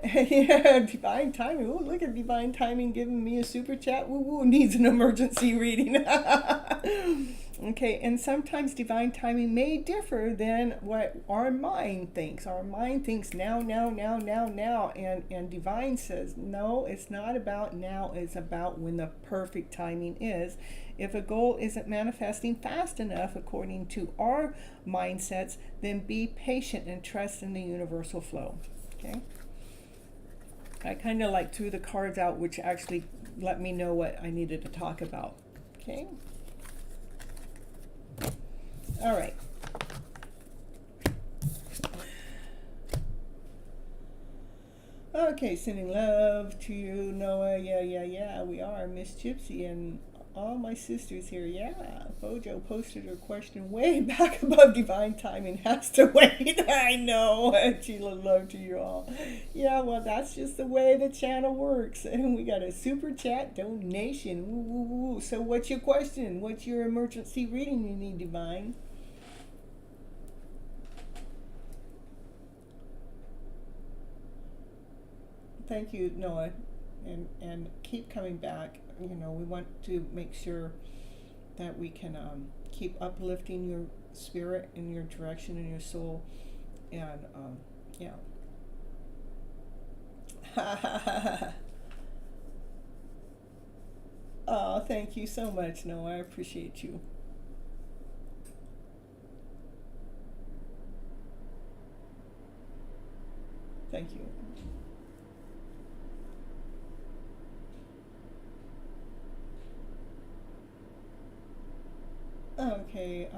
Yeah, divine timing. Oh, look at divine timing giving me a super chat. Woo woo, needs an emergency reading. Okay, and sometimes divine timing may differ than what our mind thinks. Our mind thinks now, now, now, now, now, and divine says no, it's not about now, it's about when the perfect timing is. If a goal isn't manifesting fast enough according to our mindsets, then be patient and trust in the universal flow. Okay? I kind of like threw the cards out, which actually let me know what I needed to talk about. Okay? All right. Okay, sending love to you, Noah. Yeah, we are. Miss Gypsy and all my sisters here. Yeah, Bojo posted her question way back above divine timing. Has to wait. I know. Sheila, love to you all. Yeah, well, that's just the way the channel works. And we got a super chat donation. Woo, woo, woo. So what's your question? What's your emergency reading you need, divine? Thank you, Noah, and keep coming back. You know, we want to make sure that we can keep uplifting your spirit and your direction and your soul, and yeah. Oh, thank you so much, Noah. I appreciate you. Thank you. Okay,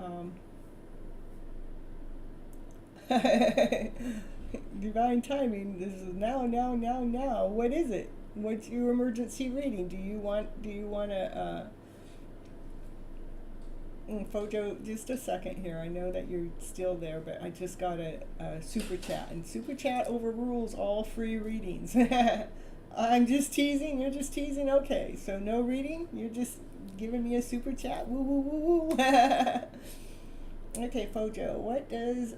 divine timing. This is now, now, now, now. What is it? What's your emergency reading? Do you want to, Fojo, just a second here. I know that you're still there, but I just got a super chat, and super chat overrules all free readings. I'm just teasing. You're just teasing. Okay, so no reading. You're just giving me a super chat. Woo woo woo woo. Okay, Fojo, what does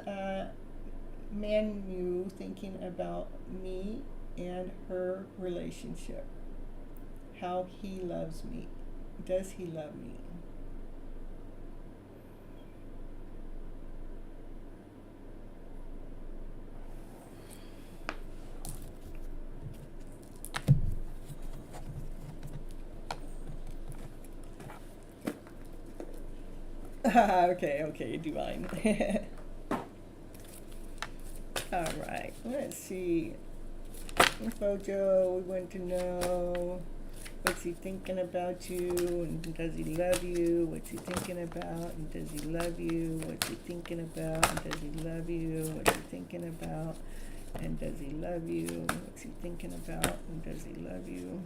Manu thinking about me and her relationship? How he loves me. Does he love me? Okay, divine. All right, let's see. Fojo, we want to know, what's he thinking about you, and does he love you? What's he thinking about, and does he love you? What's he thinking about, and does he love you? What's he thinking about, and does he love you? What's he thinking about, and does he love you?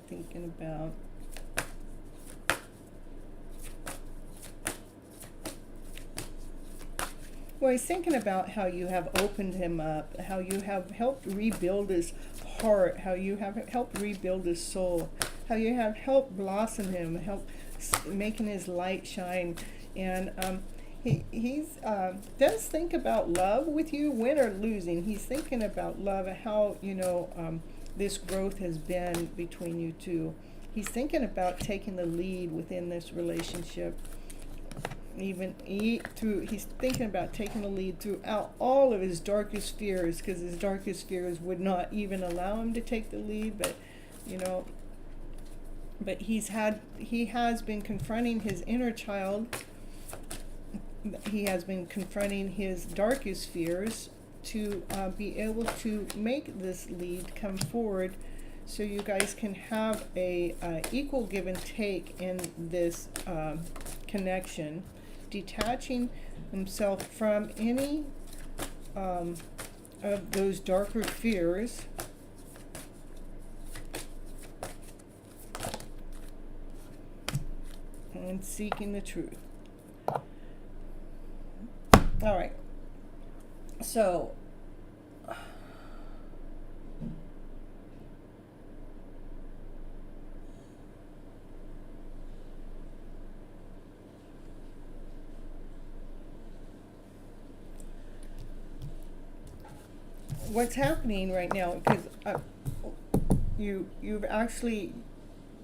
Thinking about well, he's thinking about how you have opened him up, how you have helped rebuild his heart, how you have helped rebuild his soul, how you have helped blossom him, help making his light shine, and he's does think about love with you, win or losing. He's thinking about love, how this growth has been between you two. He's thinking about taking the lead within this relationship. He's thinking about taking the lead throughout all of his darkest fears, because his darkest fears would not even allow him to take the lead. But he has been confronting his inner child. He has been confronting his darkest fears to be able to make this lead come forward, so you guys can have a equal give and take in this connection, detaching himself from any of those darker fears, and seeking the truth. All right. So, what's happening right now, because you've actually,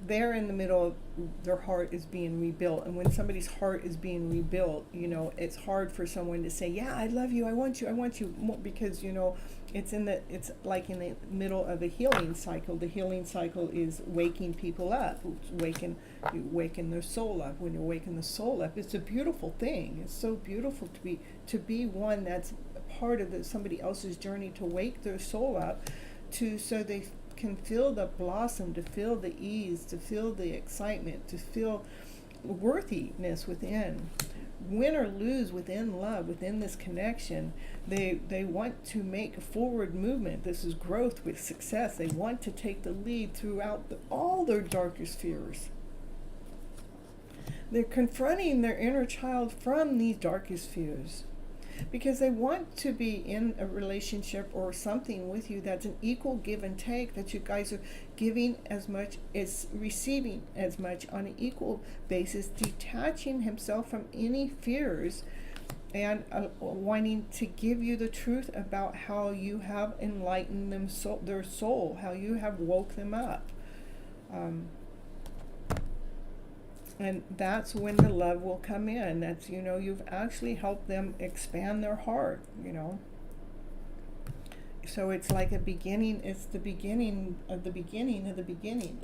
they're in the middle of, their heart is being rebuilt, and when somebody's heart is being rebuilt, you know, it's hard for someone to say, yeah, I love you, I want you, because, you know, it's like in the middle of a healing cycle. The healing cycle is waking people up, you waken their soul up. When you waken the soul up, it's a beautiful thing. It's so beautiful to be one that's part of somebody else's journey, to wake their soul up, so they can feel the blossom, to feel the ease, to feel the excitement, to feel worthiness within. Win or lose within love, within this connection, they want to make a forward movement. This is growth with success. They want to take the lead throughout all their darkest fears. They're confronting their inner child from these darkest fears, because they want to be in a relationship or something with you that's an equal give and take, that you guys are giving as much as receiving as much on an equal basis, detaching himself from any fears, and wanting to give you the truth about how you have enlightened their soul, how you have woke them up. And that's when the love will come in. That's, you know, you've actually helped them expand their heart, you know. So it's like a beginning, it's the beginning of the beginning of the beginning.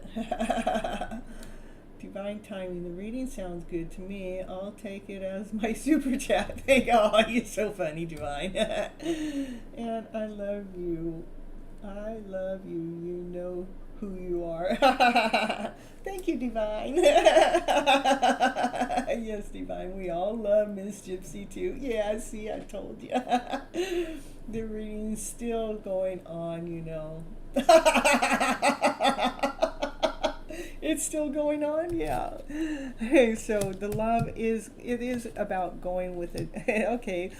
Divine timing. The reading sounds good to me. I'll take it as my super chat. Thank you. Oh, you're so funny, Divine. And I love you. I love you. You know who you are. Thank you, Divine. Yes, Divine. We all love Miss Gypsy too. Yeah, see, I told you. The reading's still going on, you know. It's still going on, yeah. So the love is about going with it. Okay,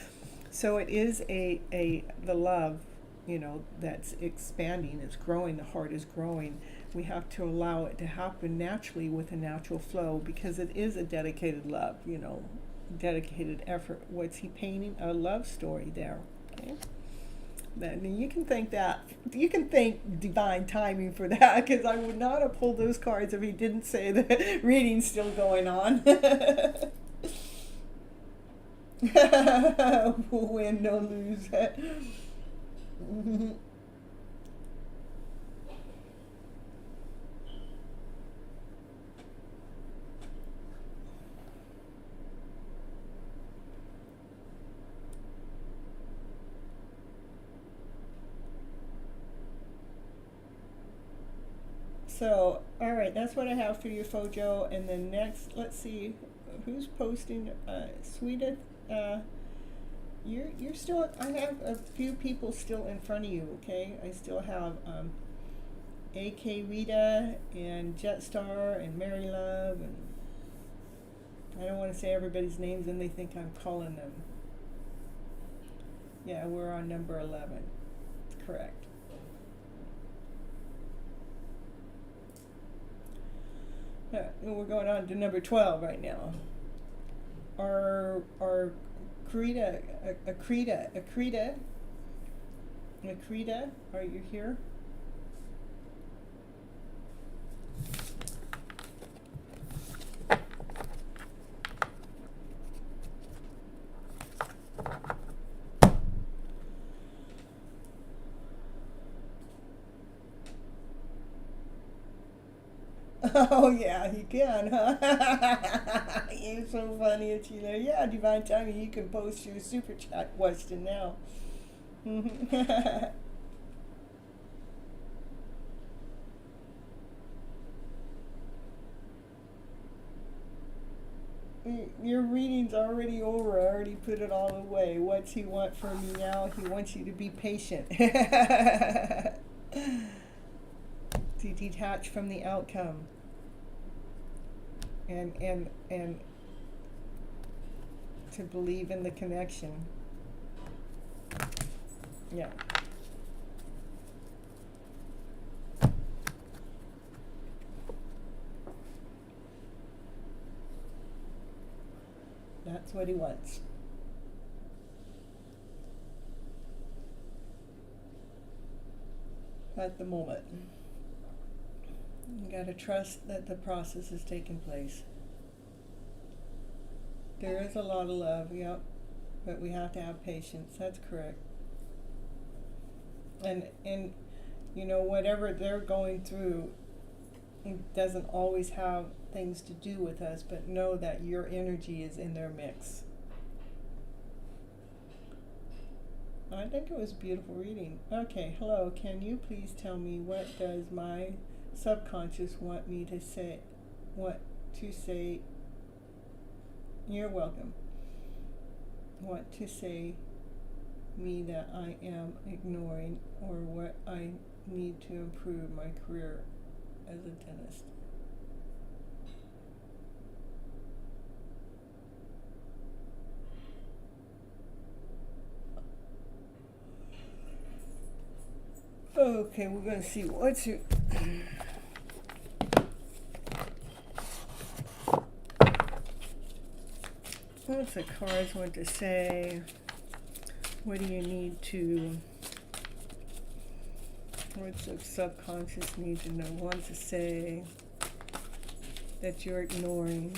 so it is the love, you know, that's expanding, it's growing, the heart is growing. We have to allow it to happen naturally with a natural flow, because it is a dedicated love, you know, dedicated effort. What's he painting? A love story there, okay? Then you can thank divine timing for that, because I would not have pulled those cards if he didn't say the reading's still going on. Win, no lose. So, all right, that's what I have for you, Fojo. And then next, let's see, who's posting? Sweeteth, you're still. I have a few people still in front of you. Okay, I still have AK Rita and Jetstar and Mary Love, and I don't want to say everybody's names and they think I'm calling them. Yeah, we're on number 11. Correct. And we're going on to number 12 right now. Our Akrita, are you here? Oh yeah, you can, huh? You're so funny, Achille. Yeah, divine timing. You can post your super chat question now. Your reading's already over. I already put it all away. What's he want from me now? He wants you to be patient. To detach from the outcome. and to believe in the connection. Yeah. That's what he wants. At the moment. You gotta trust that the process is taking place. There is a lot of love, yep, but we have to have patience. That's correct. And you know, whatever they're going through, it doesn't always have things to do with us, but know that your energy is in their mix. I think it was a beautiful reading. Okay, hello, can you please tell me what does my subconscious want me to say, what to say? You're welcome. What to say me that I am ignoring, or what I need to improve my career as a dentist? Okay, we're going to see what's your... What's the cards want to say? What do you need to... What's the subconscious need to know? Want to say that you're ignoring.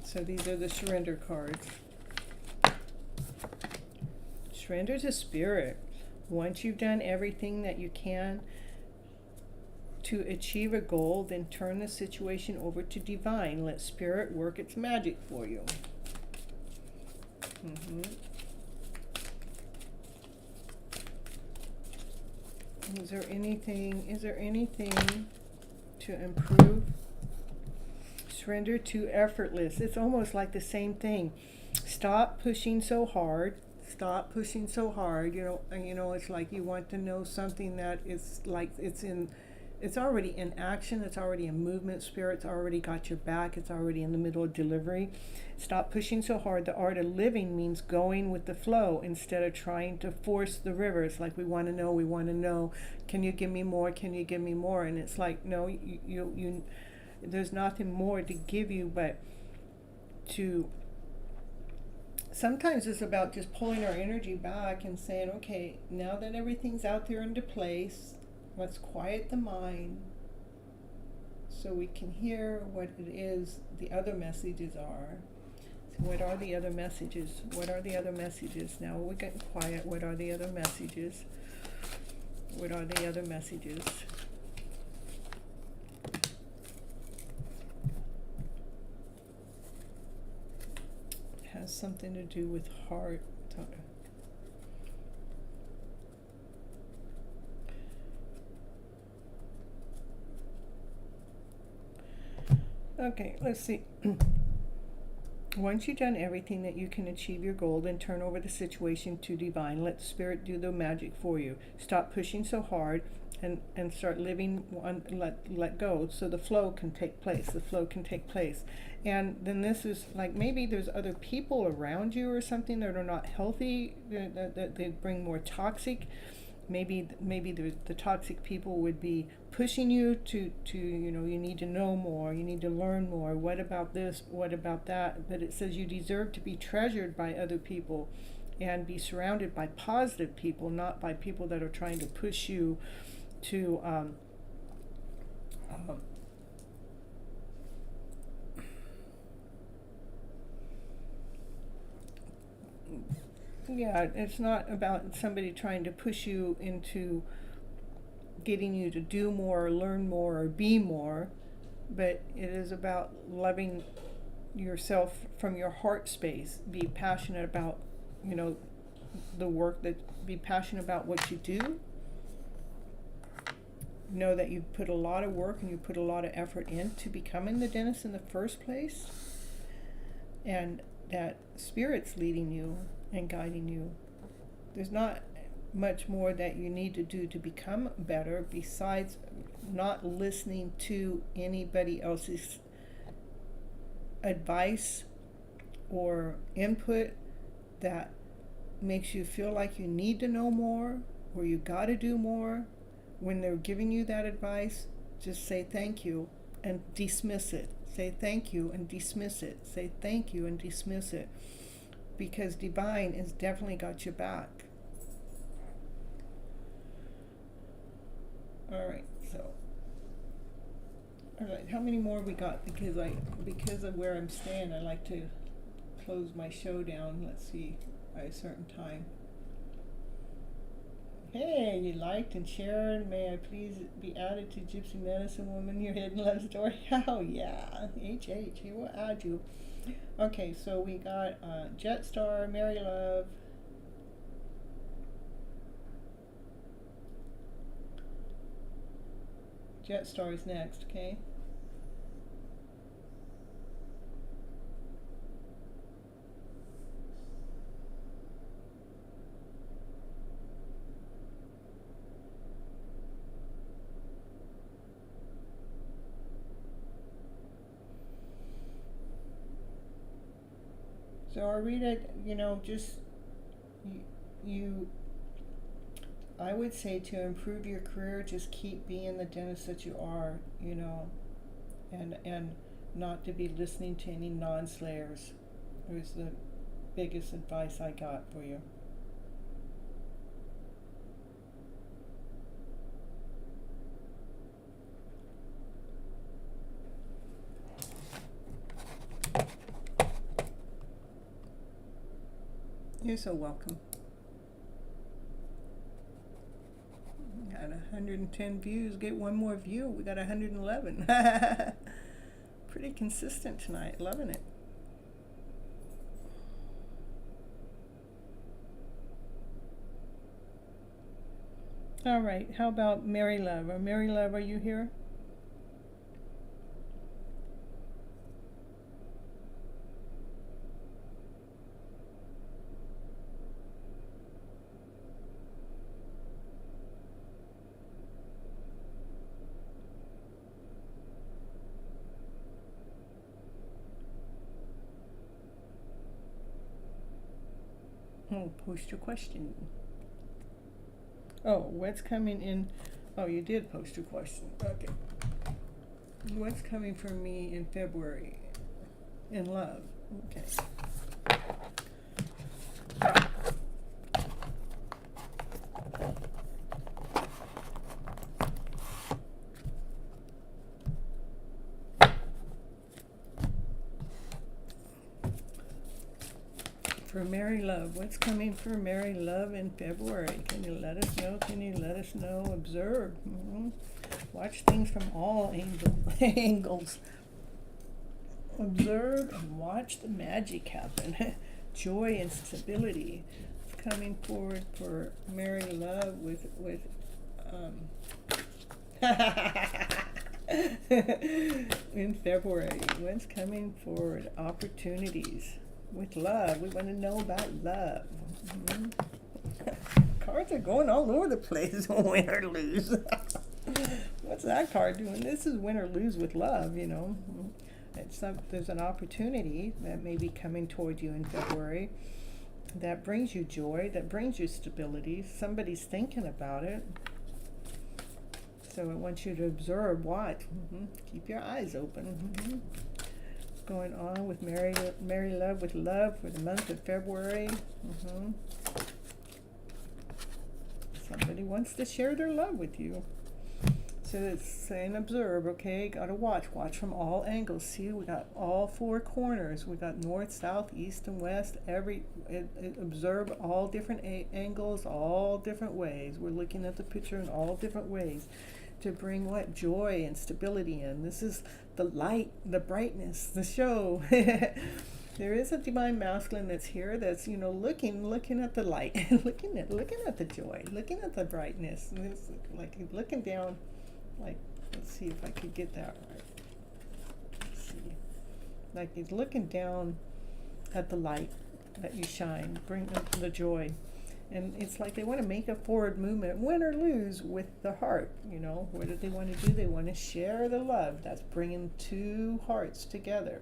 So these are the surrender cards. Surrender to spirit. Once you've done everything that you can to achieve a goal, then turn the situation over to divine. Let spirit work its magic for you. Is there anything to improve? Surrender to effortless. It's almost like the same thing. Stop pushing so hard. Stop pushing so hard. You know, it's like you want to know something that is like it's already in action, it's already in movement, spirit's already got your back, it's already in the middle of delivery. Stop pushing so hard. The art of living means going with the flow instead of trying to force the rivers. Like we want to know, can you give me more, can you give me more? And it's like, no, you there's nothing more to give you, but to... Sometimes it's about just pulling our energy back and saying, okay, now that everything's out there into place, let's quiet the mind so we can hear what it is the other messages are. So what are the other messages? What are the other messages? Now we're getting quiet. What are the other messages? What are the other messages? It has something to do with heart. Okay, let's see. Once you've done everything that you can achieve your goal, then turn over the situation to divine. Let spirit do the magic for you. Stop pushing so hard and start living let go so the flow can take place. The flow can take place. And then this is like, maybe there's other people around you or something that are not healthy, that they bring more toxic. Maybe the toxic people would be pushing you to you know, you need to know more, you need to learn more, what about this, what about that? But it says you deserve to be treasured by other people and be surrounded by positive people, not by people that are trying to push you to yeah, it's not about somebody trying to push you into getting you to do more or learn more or be more, but it is about loving yourself from your heart space. Be passionate about, you know, the work be passionate about what you do. Know that you put a lot of work and you put a lot of effort into becoming the dentist in the first place, and that spirit's leading you and guiding you. There's not much more that you need to do to become better besides not listening to anybody else's advice or input that makes you feel like you need to know more or you got to do more, when they're giving you that advice, just say thank you and dismiss it. Say thank you and dismiss it. Say thank you and dismiss it. Because Divine has definitely got your back. All right, so. All right, how many more we got? Because of where I'm staying, I like to close my show down. Let's see, by a certain time. Hey, you liked and shared. May I please be added to Gypsy Medicine Woman, your hidden love story? Oh yeah, HH, he will add you. Okay, so we got Jetstar, Mary Love. Jetstar is next, okay? So I'll read it, just you I would say to improve your career, just keep being the dentist that you are, and not to be listening to any non-slayers. It was the biggest advice I got for you. You're so welcome. Got 110 views. Get one more view. We got 111. Pretty consistent tonight. Loving it. All right. How about Mary Love? Mary Love, are you here? Oh, post your question. Oh, what's coming in? Oh, you did post your question. Okay. What's coming for me in February? In love. Okay. For Mary Love, what's coming for Mary Love in February? Can you let us know? Can you let us know? Observe. Watch things from all angles. Observe and watch the magic happen. Joy and stability. It's coming forward for Mary Love with in February. What's coming forward? Opportunities. With love. We want to know about love. Cards are going all over the place. Win or lose. What's that card doing? This is win or lose with love, There's an opportunity that may be coming toward you in February that brings you joy, that brings you stability. Somebody's thinking about it. So I want you to observe, watch. Keep your eyes open. Going on with Mary Love with love for the month of February. Somebody wants to share their love with you. So it's saying observe, okay? Gotta watch from all angles. See, we got all four corners. We got north, south, east, and west. Observe all different angles, all different ways. We're looking at the picture in all different ways to bring what? Joy and stability in. This is the light, the brightness, the show. There is a divine masculine that's here that's, looking at the light, looking at the joy, looking at the brightness. And it's like he's looking down, like, let's see if I could get that right. Let's see. Like he's looking down at the light that you shine, bring the joy. And it's like they want to make a forward movement, win or lose, with the heart. What do they want to do? They want to share the love. That's bringing two hearts together.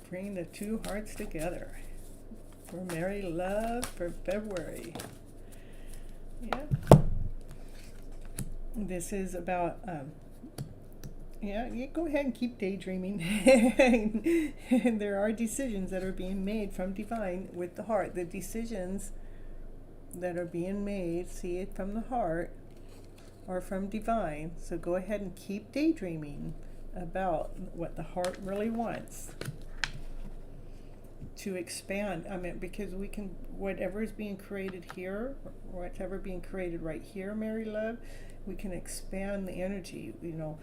Bring the two hearts together for merry love for February. Yeah. This is about, you go ahead and keep daydreaming. And there are decisions that are being made from divine with the heart. The decisions that are being made, see it from the heart, or from divine. So go ahead and keep daydreaming about what the heart really wants to expand. I mean, because we can, whatever is being created here, or whatever being created right here, Mary Love, we can expand the energy. You know,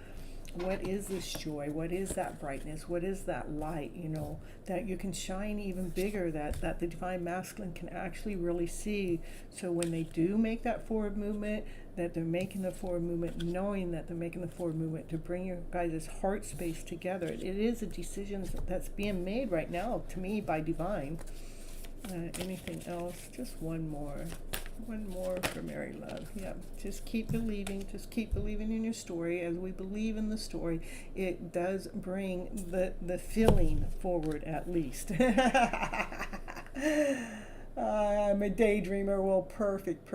what is this joy? What is that brightness? What is that light? You know, that you can shine even bigger, that the divine masculine can actually really see. So when they do make that forward movement, that they're making the forward movement, knowing that they're making the forward movement to bring your guys' heart space together. It is a decision that's being made right now, to me, by divine. Anything else? Just one more. One more for Mary Love. Yeah, just keep believing. Just keep believing in your story. As we believe in the story, it does bring the feeling forward, at least. I'm a daydreamer. Well, perfect.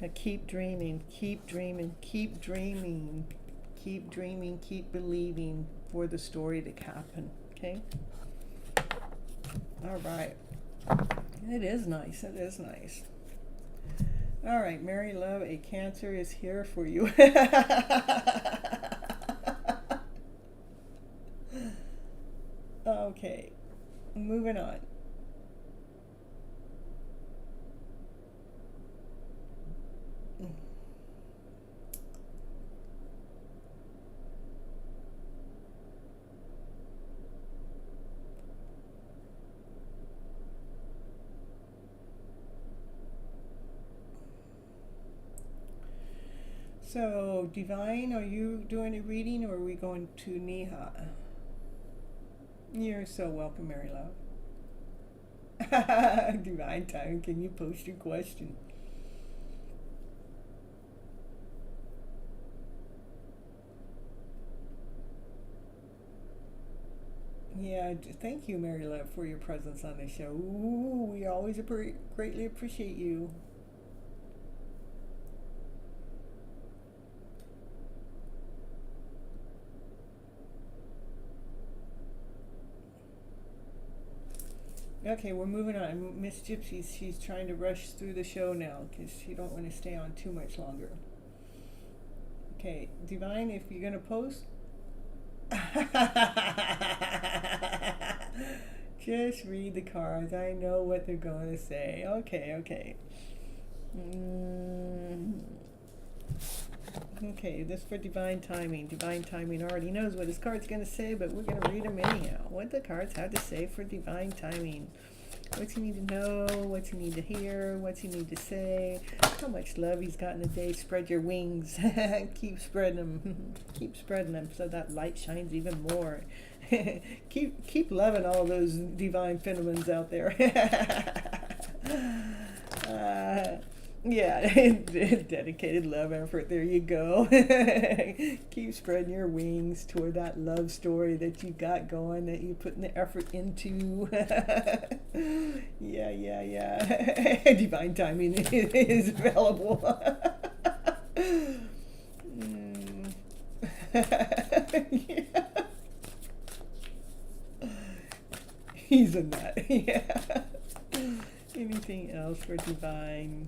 Now keep dreaming, keep dreaming, keep dreaming, keep dreaming, keep believing for the story to happen. Okay? All right. It is nice. It is nice. All right, Mary Love, a Cancer is here for you. Okay, moving on. So, Divine, are you doing a reading, or are we going to Neha? You're so welcome, Mary Love. Divine time, can you post your question? Yeah, thank you, Mary Love, for your presence on the show. Ooh, we always greatly appreciate you. Okay, we're moving on. Miss Gypsy, she's trying to rush through the show now because she don't want to stay on too much longer. Okay, Divine, if you're gonna post, just read the cards. I know what they're going to say. Okay. Okay, this for divine timing. Divine timing already knows what his card's going to say, but we're going to read them anyhow. What the cards have to say for divine timing. What you need to know, what you need to hear, what you need to say, how much love he's got in a day. Spread your wings. Keep spreading them. Keep spreading them so that light shines even more. keep loving all those divine phenomens out there. Yeah, dedicated love effort. There you go. Keep spreading your wings toward that love story that you got going, that you're putting the effort into. Yeah. Divine timing is available. Yeah. He's a nut. Yeah. Anything else for divine?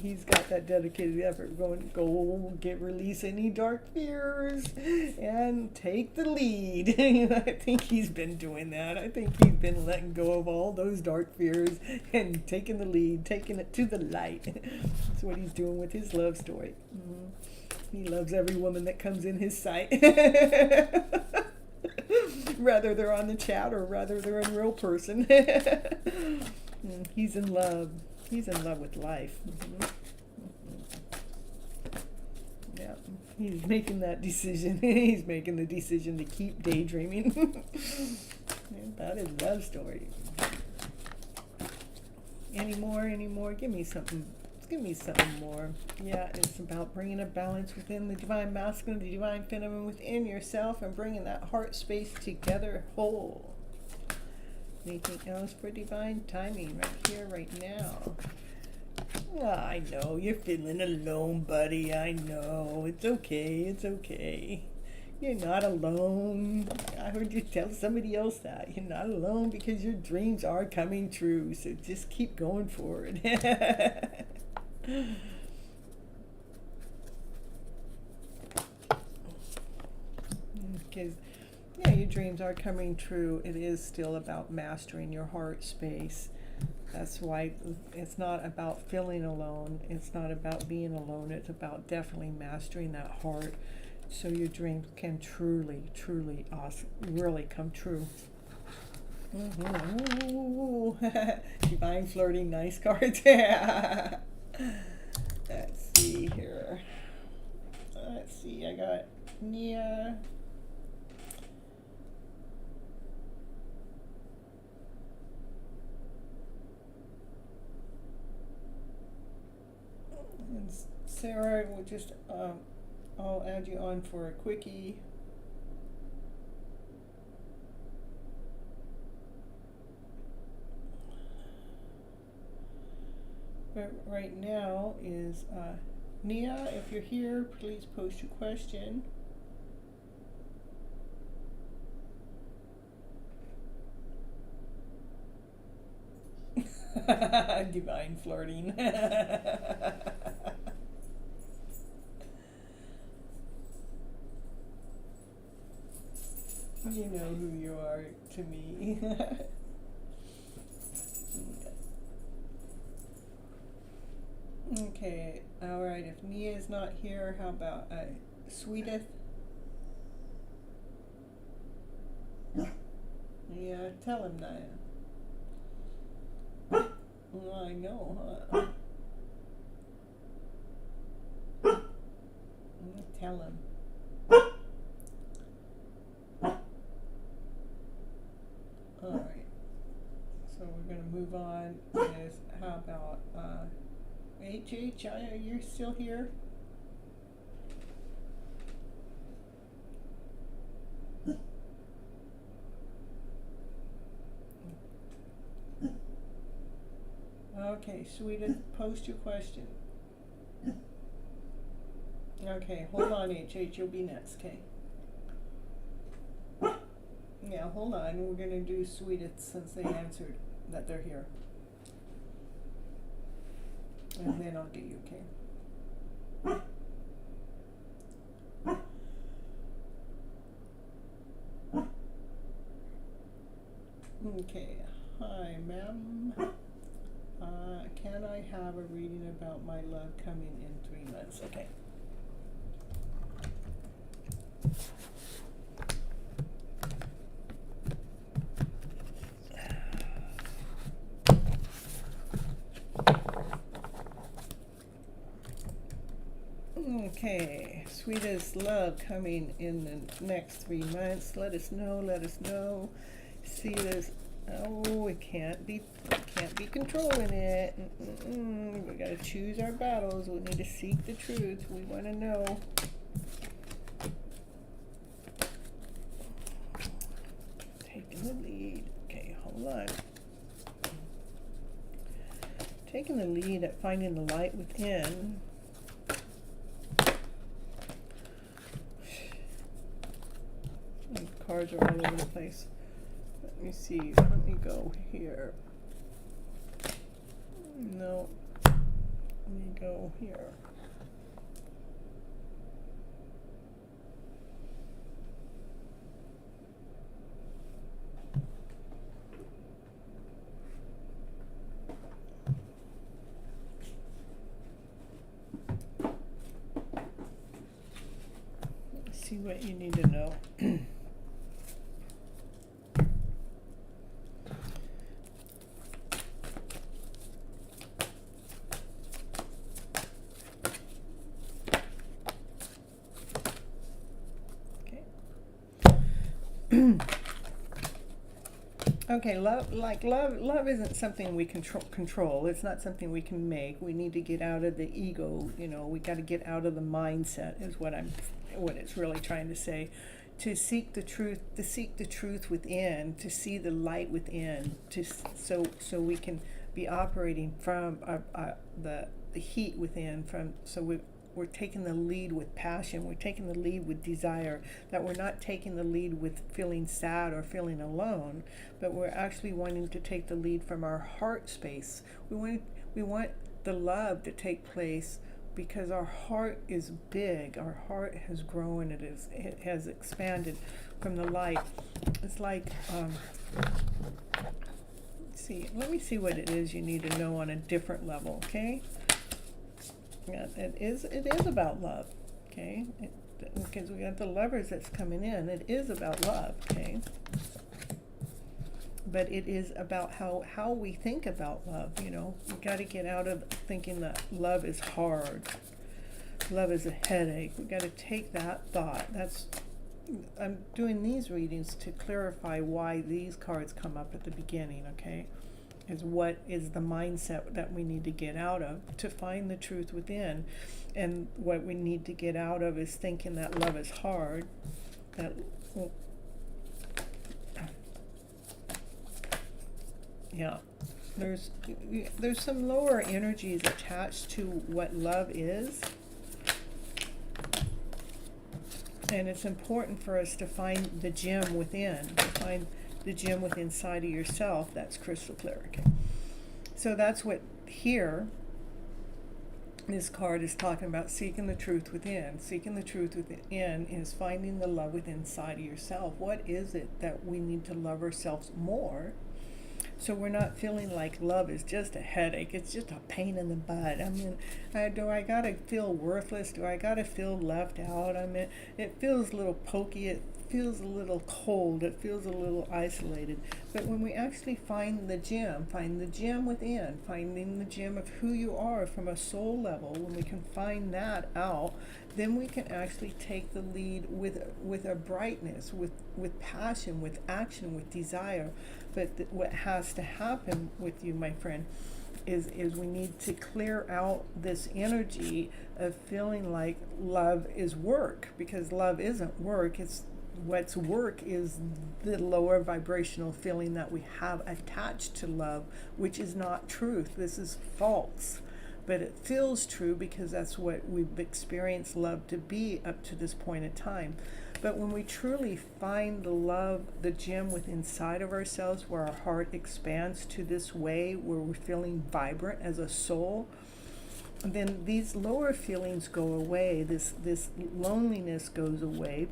He's got that dedicated effort going. Go release any dark fears and take the lead. I think he's been doing that. I think he's been letting go of all those dark fears and taking the lead, taking it to the light. That's what he's doing with his love story. He loves every woman that comes in his sight. Rather they're on the chat or rather they're in real person. He's in love. He's in love with life. Yeah, he's making that decision. He's making the decision to keep daydreaming about his love story. Any more? Give me something Give me something more. Yeah, it's about bringing a balance within the divine masculine, the divine feminine within yourself, and bringing that heart space together whole. Anything else for divine timing right here, right now? I know, you're feeling alone, buddy. I know. It's okay. It's okay. You're not alone. I heard you tell somebody else that. You're not alone because your dreams are coming true. So just keep going forward. Because, yeah, your dreams are coming true. It is still about mastering your heart space. That's why it's not about feeling alone. It's not about being alone. It's about definitely mastering that heart so your dreams can truly, truly awesome, really come true. Divine flirting, nice cards. Let's see here. Let's see, I got Nia. And Sarah, we'll just, I'll add you on for a quickie. But right now is Nia, if you're here, please post your question. Divine flirting. You know who you are to me. Okay, alright, if Nia is not here, how about Sweeteth? Yeah, tell him that. Well, I know, huh? Tell him. Alright, so we're going to move on with, how about, HH, you're still here? Okay, Sweetest, post your question. Okay, hold on, HH, you'll be next, okay? Yeah, hold on, we're going to do Sweetest since they answered that they're here. And then I'll do you, okay? Okay, hi ma'am. Can I have a reading about my love coming in 3 months? Okay. Okay, sweetest love coming in the next 3 months. Let us know, let us know. See this. Oh, we can't be controlling it. We gotta choose our battles. We need to seek the truth. We wanna know. Taking the lead. Okay, hold on. Taking the lead at finding the light within. These cards are all over the place. Let me see. Let me go here. No. Let me go here. Let's see what you need to know. Okay, love isn't something we control. It's not something we can make. We need to get out of the ego. We got to get out of the mindset. Is what it's really trying to say. To seek the truth within, to see the light within, so we can be operating from the heat within. We're taking the lead with passion. We're taking the lead with desire. That we're not taking the lead with feeling sad or feeling alone, but we're actually wanting to take the lead from our heart space. We want the love to take place because our heart is big. Our heart has grown. It has expanded from the light. It's like let me see what it is you need to know on a different level, okay? Yeah, it is about love, okay? Because we got the lovers that's coming in. It is about love, okay? But it is about how we think about love, We got to get out of thinking that love is hard. Love is a headache. We got to take that thought. I'm doing these readings to clarify why these cards come up at the beginning, okay? What is the mindset that we need to get out of to find the truth within. And what we need to get out of is thinking that love is hard. There's some lower energies attached to what love is. And it's important for us to find the gem within, the gem within inside of yourself. That's crystal clear. Okay. So that's what here this card is talking about, seeking the truth within. Seeking the truth within is finding the love within inside of yourself. What is it that we need to love ourselves more, so we're not feeling like love is just a headache? It's just a pain in the butt. I mean, do I gotta feel worthless? Do I gotta feel left out? I mean, it feels a little pokey. It feels a little cold. It feels a little isolated. But when we actually find the gem within, finding the gem of who you are from a soul level, when we can find that out, then we can actually take the lead with a brightness, with passion, with action, with desire. But what has to happen with you, my friend, is we need to clear out this energy of feeling like love is work, because love isn't work. What's work is the lower vibrational feeling that we have attached to love, which is not truth. This is false. But it feels true because that's what we've experienced love to be up to this point in time. But when we truly find the love, the gem within inside of ourselves, where our heart expands to this way, where we're feeling vibrant as a soul, then these lower feelings go away. This loneliness goes away,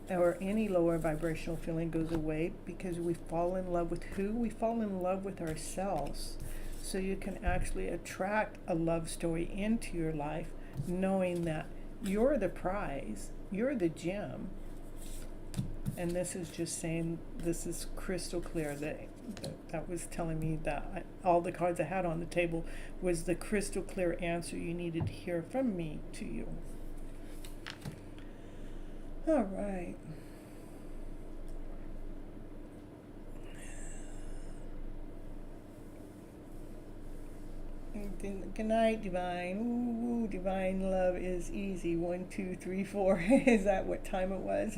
or any lower vibrational feeling goes away, because we fall in love with who? We fall in love with ourselves. So you can actually attract a love story into your life, knowing that you're the prize, you're the gem. And this is just saying, this is crystal clear. That was telling me that all the cards I had on the table was the crystal clear answer you needed to hear from me to you. All right. Good night, Divine. Ooh, Divine love is easy. 1, 2, 3, 4. Is that what time it was?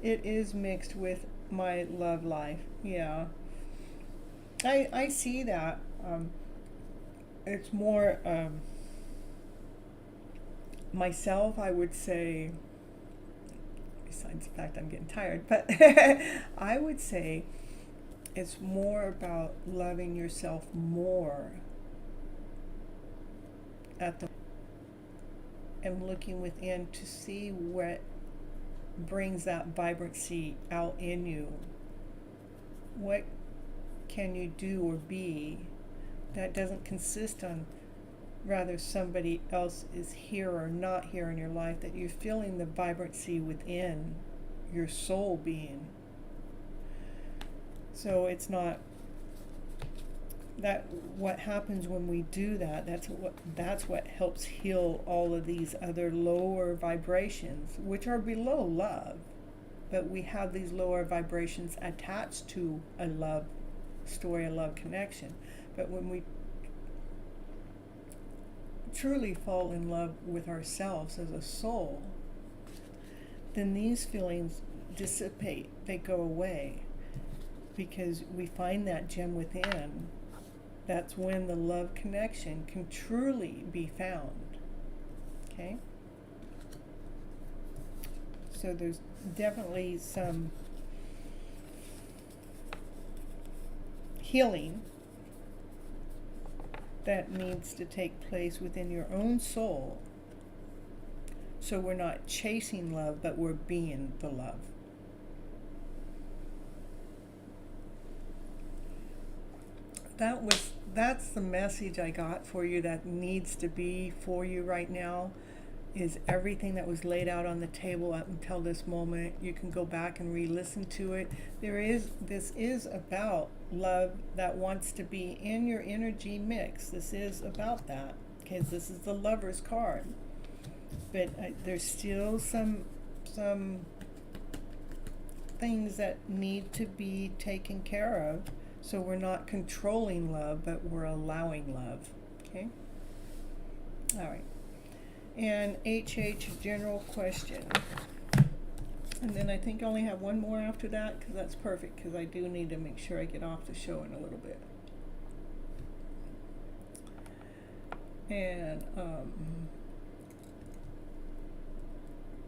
It is mixed with my love life. Yeah. I see that. It's more myself, I would say, besides the fact I'm getting tired, but I would say it's more about loving yourself more and looking within to see what brings that vibrancy out in you. What can you do or be that doesn't consist on rather somebody else is here or not here in your life, that you're feeling the vibrancy within your soul being. So it's not that what happens when we do that, that's what helps heal all of these other lower vibrations, which are below love. but we have these lower vibrations attached to a love story, a love connection. But when we truly fall in love with ourselves as a soul, then these feelings dissipate, they go away, because we find that gem within. That's when the love connection can truly be found. Okay? So there's definitely some healing that needs to take place within your own soul. So we're not chasing love, but we're being the love. That's the message I got for you, that needs to be for you right now, is everything that was laid out on the table up until this moment. You can go back and re-listen to it. This is about love that wants to be in your energy mix. This is about that, because this is the Lover's card. But there's still some things that need to be taken care of. So we're not controlling love, but we're allowing love. Okay? All right. And HH, general question. And then I think I only have one more after that, because that's perfect, because I do need to make sure I get off the show in a little bit. And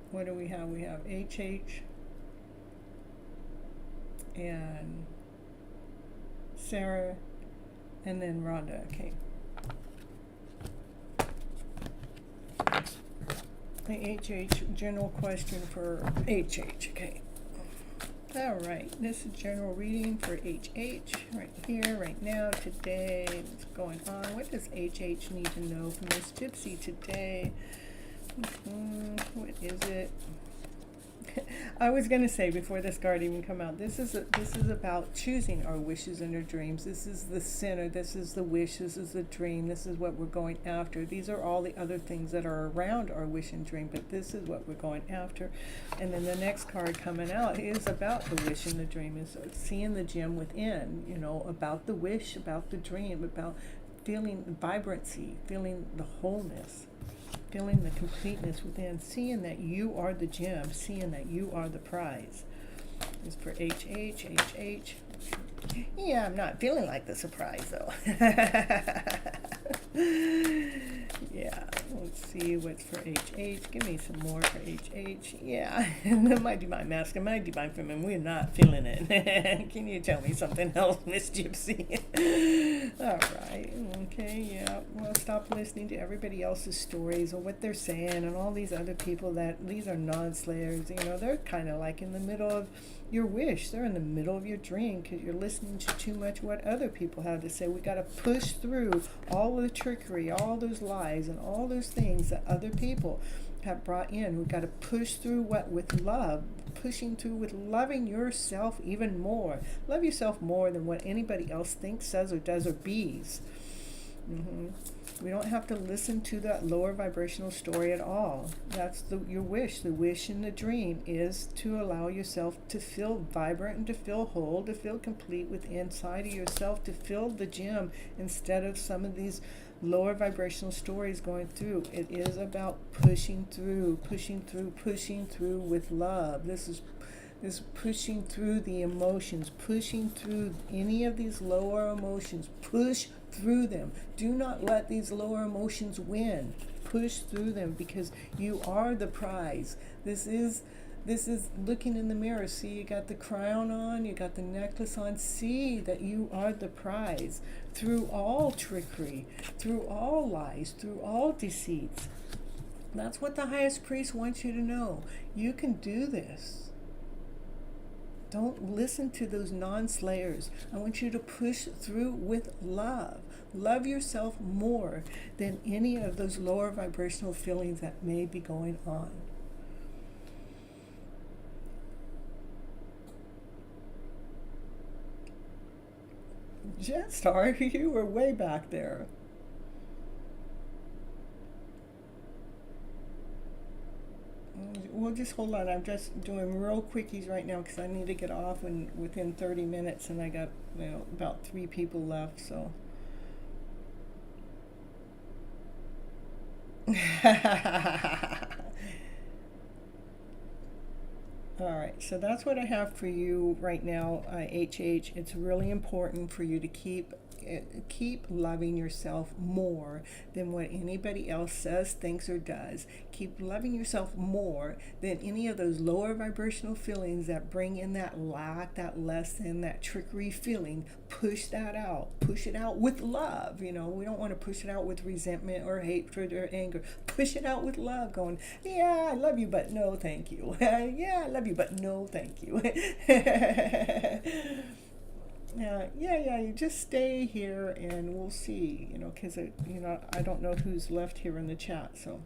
what do we have? We have HH and Sarah, and then Rhonda. Okay. The HH, general question for HH. Okay. All right. This is general reading for HH right here, right now, today. What's going on? What does HH need to know from Miss Gypsy today? What is it? I was going to say before this card even come out, this is about choosing our wishes and our dreams. This is the center. This is the wish. This is the dream. This is what we're going after. These are all the other things that are around our wish and dream, but this is what we're going after. And then the next card coming out is about the wish and the dream, is seeing the gem within, you know, about the wish, about the dream, about feeling vibrancy, feeling the wholeness, feeling the completeness within, seeing that you are the gem, seeing that you are the prize. This is for HH. Yeah, I'm not feeling like the surprise though. Yeah, let's see what's for HH. Give me some more for HH. Yeah, that might be my mask and my divine feminine. We're not feeling it. Can you tell me something else, Miss Gypsy? All right. Okay, yeah. Well, stop listening to everybody else's stories or what they're saying and all these other people that, these are non-slayers. You know, they're kind of like in the middle of your wish. They're in the middle of your dream because you're listening to too much what other people have to say. We got to push through all the trickery, all those lies, and all those things that other people have brought in. We've got to push through what with love, pushing through with loving yourself even more. Love yourself more than what anybody else thinks, says, or does, or bees. We don't have to listen to that lower vibrational story at all. That's your wish. The wish in the dream is to allow yourself to feel vibrant and to feel whole, to feel complete within inside of yourself, to feel the gem instead of some of these lower vibrational stories going through. It is about pushing through with love. This is pushing through the emotions, pushing through any of these lower emotions. Push through them. Do not let these lower emotions win. Push through them, because you are the prize. This is looking in the mirror. See, you got the crown on, you got the necklace on. See that you are the prize through all trickery, through all lies, through all deceits. That's what the highest priest wants you to know. You can do this. Don't listen to those non-slayers. I want you to push through with love. Love yourself more than any of those lower vibrational feelings that may be going on. Jetstar, you were way back there. Well, just hold on. I'm just doing real quickies right now because I need to get off within 30 minutes, and I got about 3 people left. So. All right, so that's what I have for you right now, HH. It's really important for you to keep loving yourself more than what anybody else says, thinks, or does. Keep loving yourself more than any of those lower vibrational feelings that bring in that lack, that less than, that trickery feeling. Push that out. Push it out with love. We don't want to push it out with resentment or hatred or anger. Push it out with love, going, yeah, I love you, but no, thank you. Yeah, I love you, but no, thank you. Yeah, you just stay here and we'll see, because I don't know who's left here in the chat. So,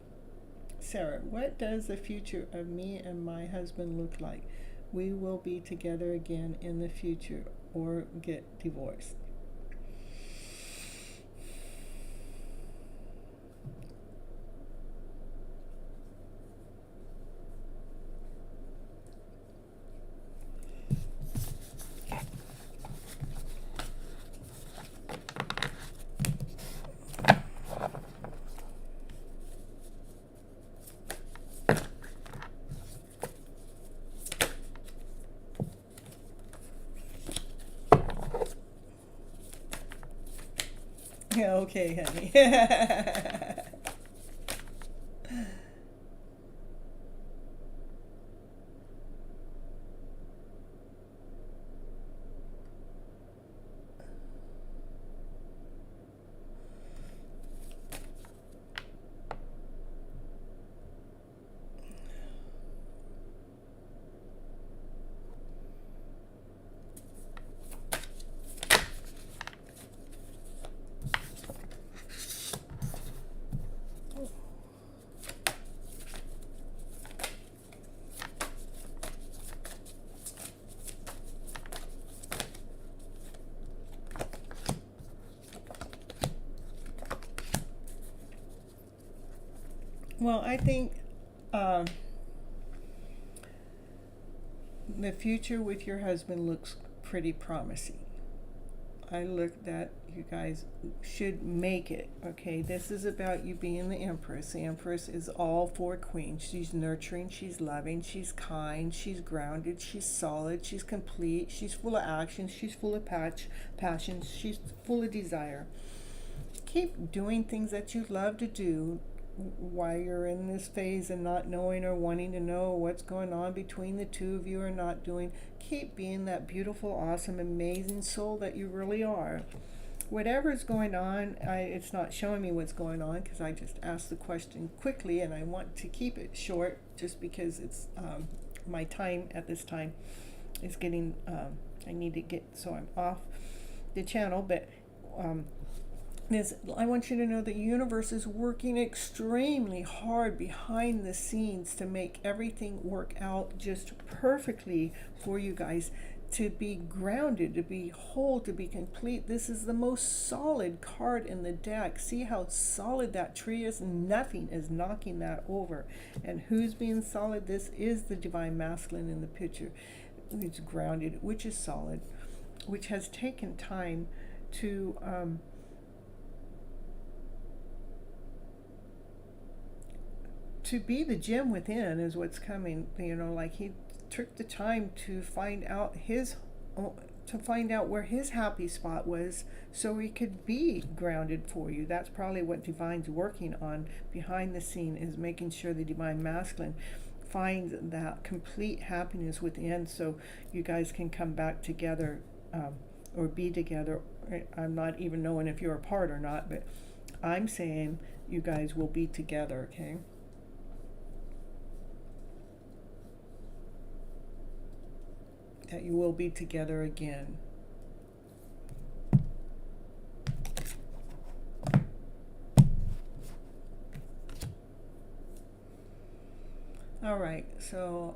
Sarah, what does the future of me and my husband look like? We will be together again in the future or get divorced. Yeah, okay, honey. Well, I think the future with your husband looks pretty promising. I look that you guys should make it. Okay, this is about you being the Empress. The Empress is all 4 queens. She's nurturing, she's loving, she's kind, she's grounded, she's solid, she's complete, she's full of action, she's full of passion, she's full of desire. Keep doing things that you love to do while you're in this phase and not knowing or wanting to know what's going on between the two of you or not doing. Keep being that beautiful, awesome, amazing soul that you really are. Whatever's going on, it's not showing me what's going on because I just asked the question quickly and I want to keep it short just because it's my time at this time is getting, I need to get, so I'm off the channel, but I want you to know that the universe is working extremely hard behind the scenes to make everything work out just perfectly for you guys, to be grounded, to be whole, to be complete. This is the most solid card in the deck. See how solid that tree is? Nothing is knocking that over. And who's being solid? This is the Divine Masculine in the picture. It's grounded, which is solid, which has taken time to be the gem within is what's coming. Like he took the time to find out where his happy spot was so he could be grounded for you. That's probably what Divine's working on behind the scene, is making sure the Divine Masculine finds that complete happiness within so you guys can come back together or be together. I'm not even knowing if you're apart or not, but I'm saying you guys will be together, okay? That you will be together again. All right, so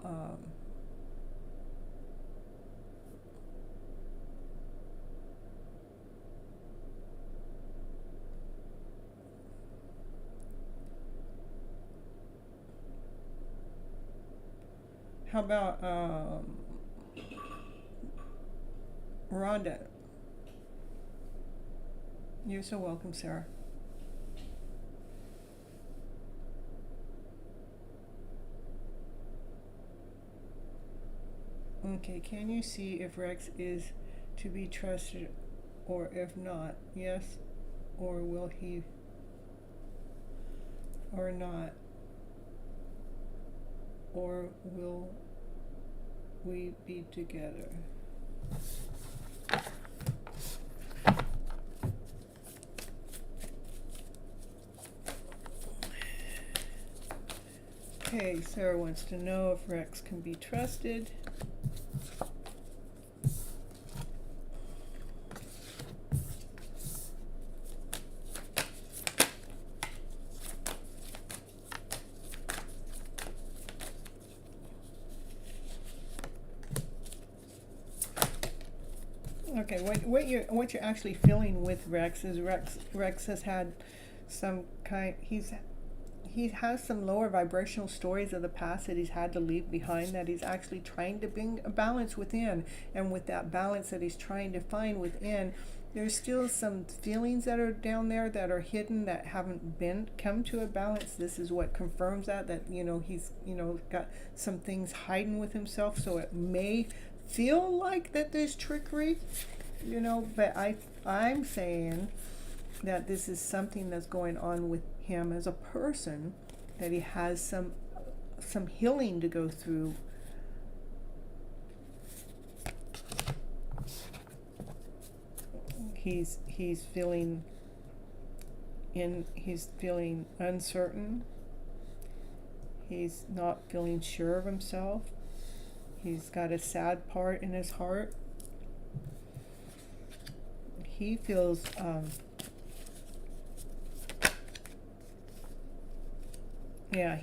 How about Rhonda? You're so welcome, Sarah. Okay, can you see if Rex is to be trusted, or if not, yes, or will he, or not, or will we be together? Okay, Sarah wants to know if Rex can be trusted. Okay, what you're actually feeling with Rex is Rex has had some kind, he has some lower vibrational stories of the past that he's had to leave behind, that he's actually trying to bring a balance within. And with that balance that he's trying to find within, there's still some feelings that are down there that are hidden, that haven't come to a balance. This is what confirms that he's got some things hiding with himself. So it may feel like that there's trickery, but I'm saying that this is something that's going on with him as a person, that he has some healing to go through. He's feeling uncertain. He's not feeling sure of himself. He's got a sad part in his heart. He feels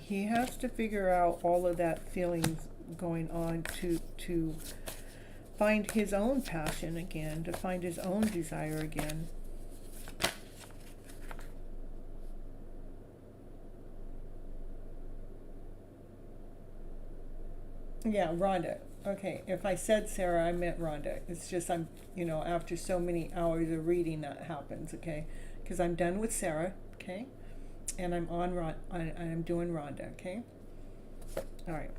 he has to figure out all of that feelings going on to find his own passion again, to find his own desire again. Yeah, Rhonda. Okay, if I said Sarah, I meant Rhonda. It's just after so many hours of reading that happens, okay? Because I'm done with Sarah, okay? And I'm I'm doing Rhonda, okay? All right.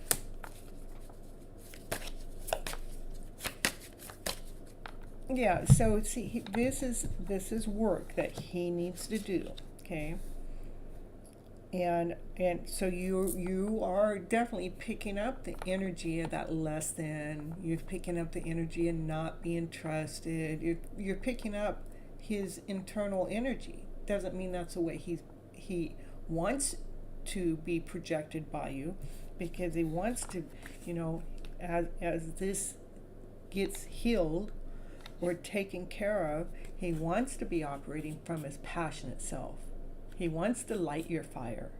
Yeah, so see, this is work that he needs to do, okay? And so you are definitely picking up the energy of that less than. You're picking up the energy of not being trusted. You're picking up his internal energy. Doesn't mean that's the way he wants to be projected by you, because he wants to, as this gets healed or taken care of, he wants to be operating from his passionate self. He wants to light your fire,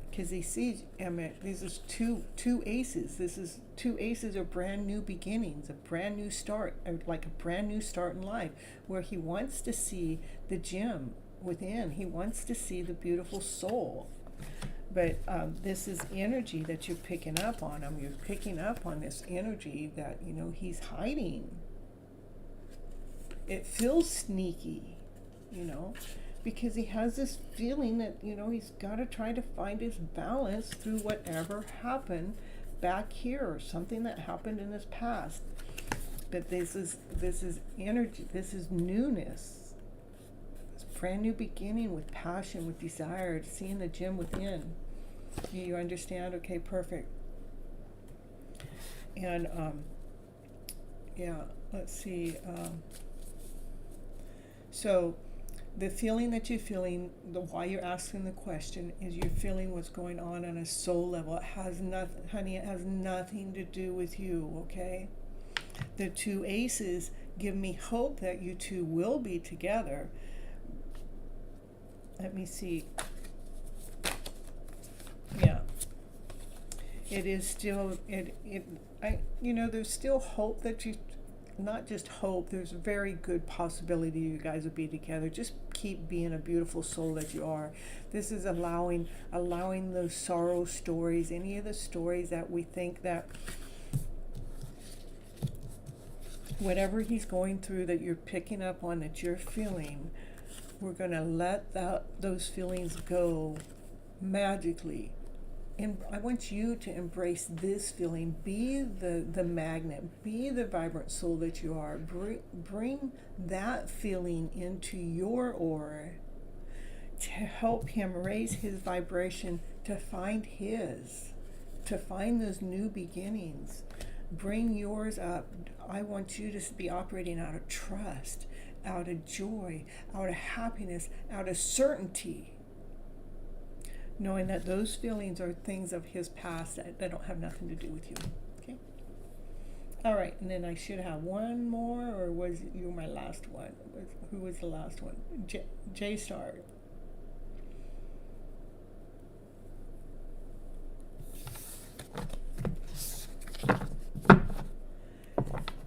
because he sees, this is two aces. This is two aces of brand new beginnings, a brand new start, like a brand new start in life, where he wants to see the gem within. He wants to see the beautiful soul. But this is energy that you're picking up on him. You're picking up on this energy that, he's hiding. It feels sneaky, because he has this feeling that, he's got to try to find his balance through whatever happened back here, something that happened in his past. But this is energy, this is newness, this brand new beginning with passion, with desire, seeing the gem within. You understand? Okay, perfect. And let's see. So the feeling that you're feeling, why you're asking the question, is you're feeling what's going on a soul level. It has nothing, honey, it has nothing to do with you, okay? The two aces give me hope that you two will be together. Let me see. Yeah. It is still, there's still hope that not just hope, there's a very good possibility you guys will be together. Just keep being a beautiful soul that you are. This is allowing those sorrow stories, any of the stories that we think that whatever he's going through that you're picking up on, that you're feeling, we're going to let those feelings go magically. And I want you to embrace this feeling. Be the magnet. Be the vibrant soul that you are. Bring that feeling into your aura to help him raise his vibration, to find those new beginnings. Bring yours up. I want you to be operating out of trust, out of joy, out of happiness, out of certainty, knowing that those feelings are things of his past that don't have nothing to do with you. Okay? All right, and then I should have one more, or was you my last one? Who was the last one? J Star.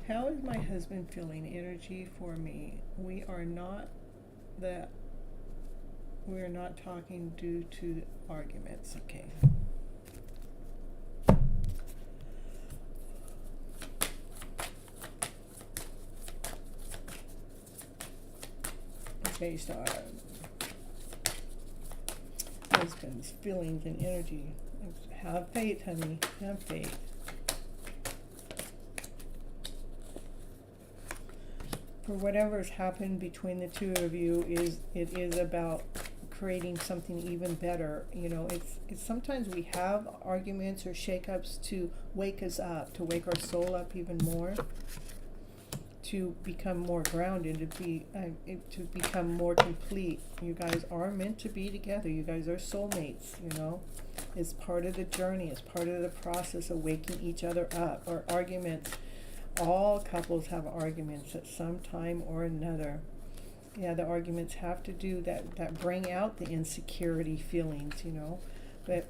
How is my husband feeling? Energy for me. We are not talking due to arguments. Okay. Okay, Star. Husband's feelings and energy. Have faith, honey. Have faith. For whatever's happened between the two of you, it is about creating something even better. You know, it's sometimes we have arguments or shakeups to wake us up, to wake our soul up even more, to become more grounded, to become more complete. You guys are meant to be together. You guys are soulmates. You know, it's part of the journey. It's part of the process of waking each other up. Or arguments. All couples have arguments at some time or another. Yeah, the arguments have to do that bring out the insecurity feelings, you know. But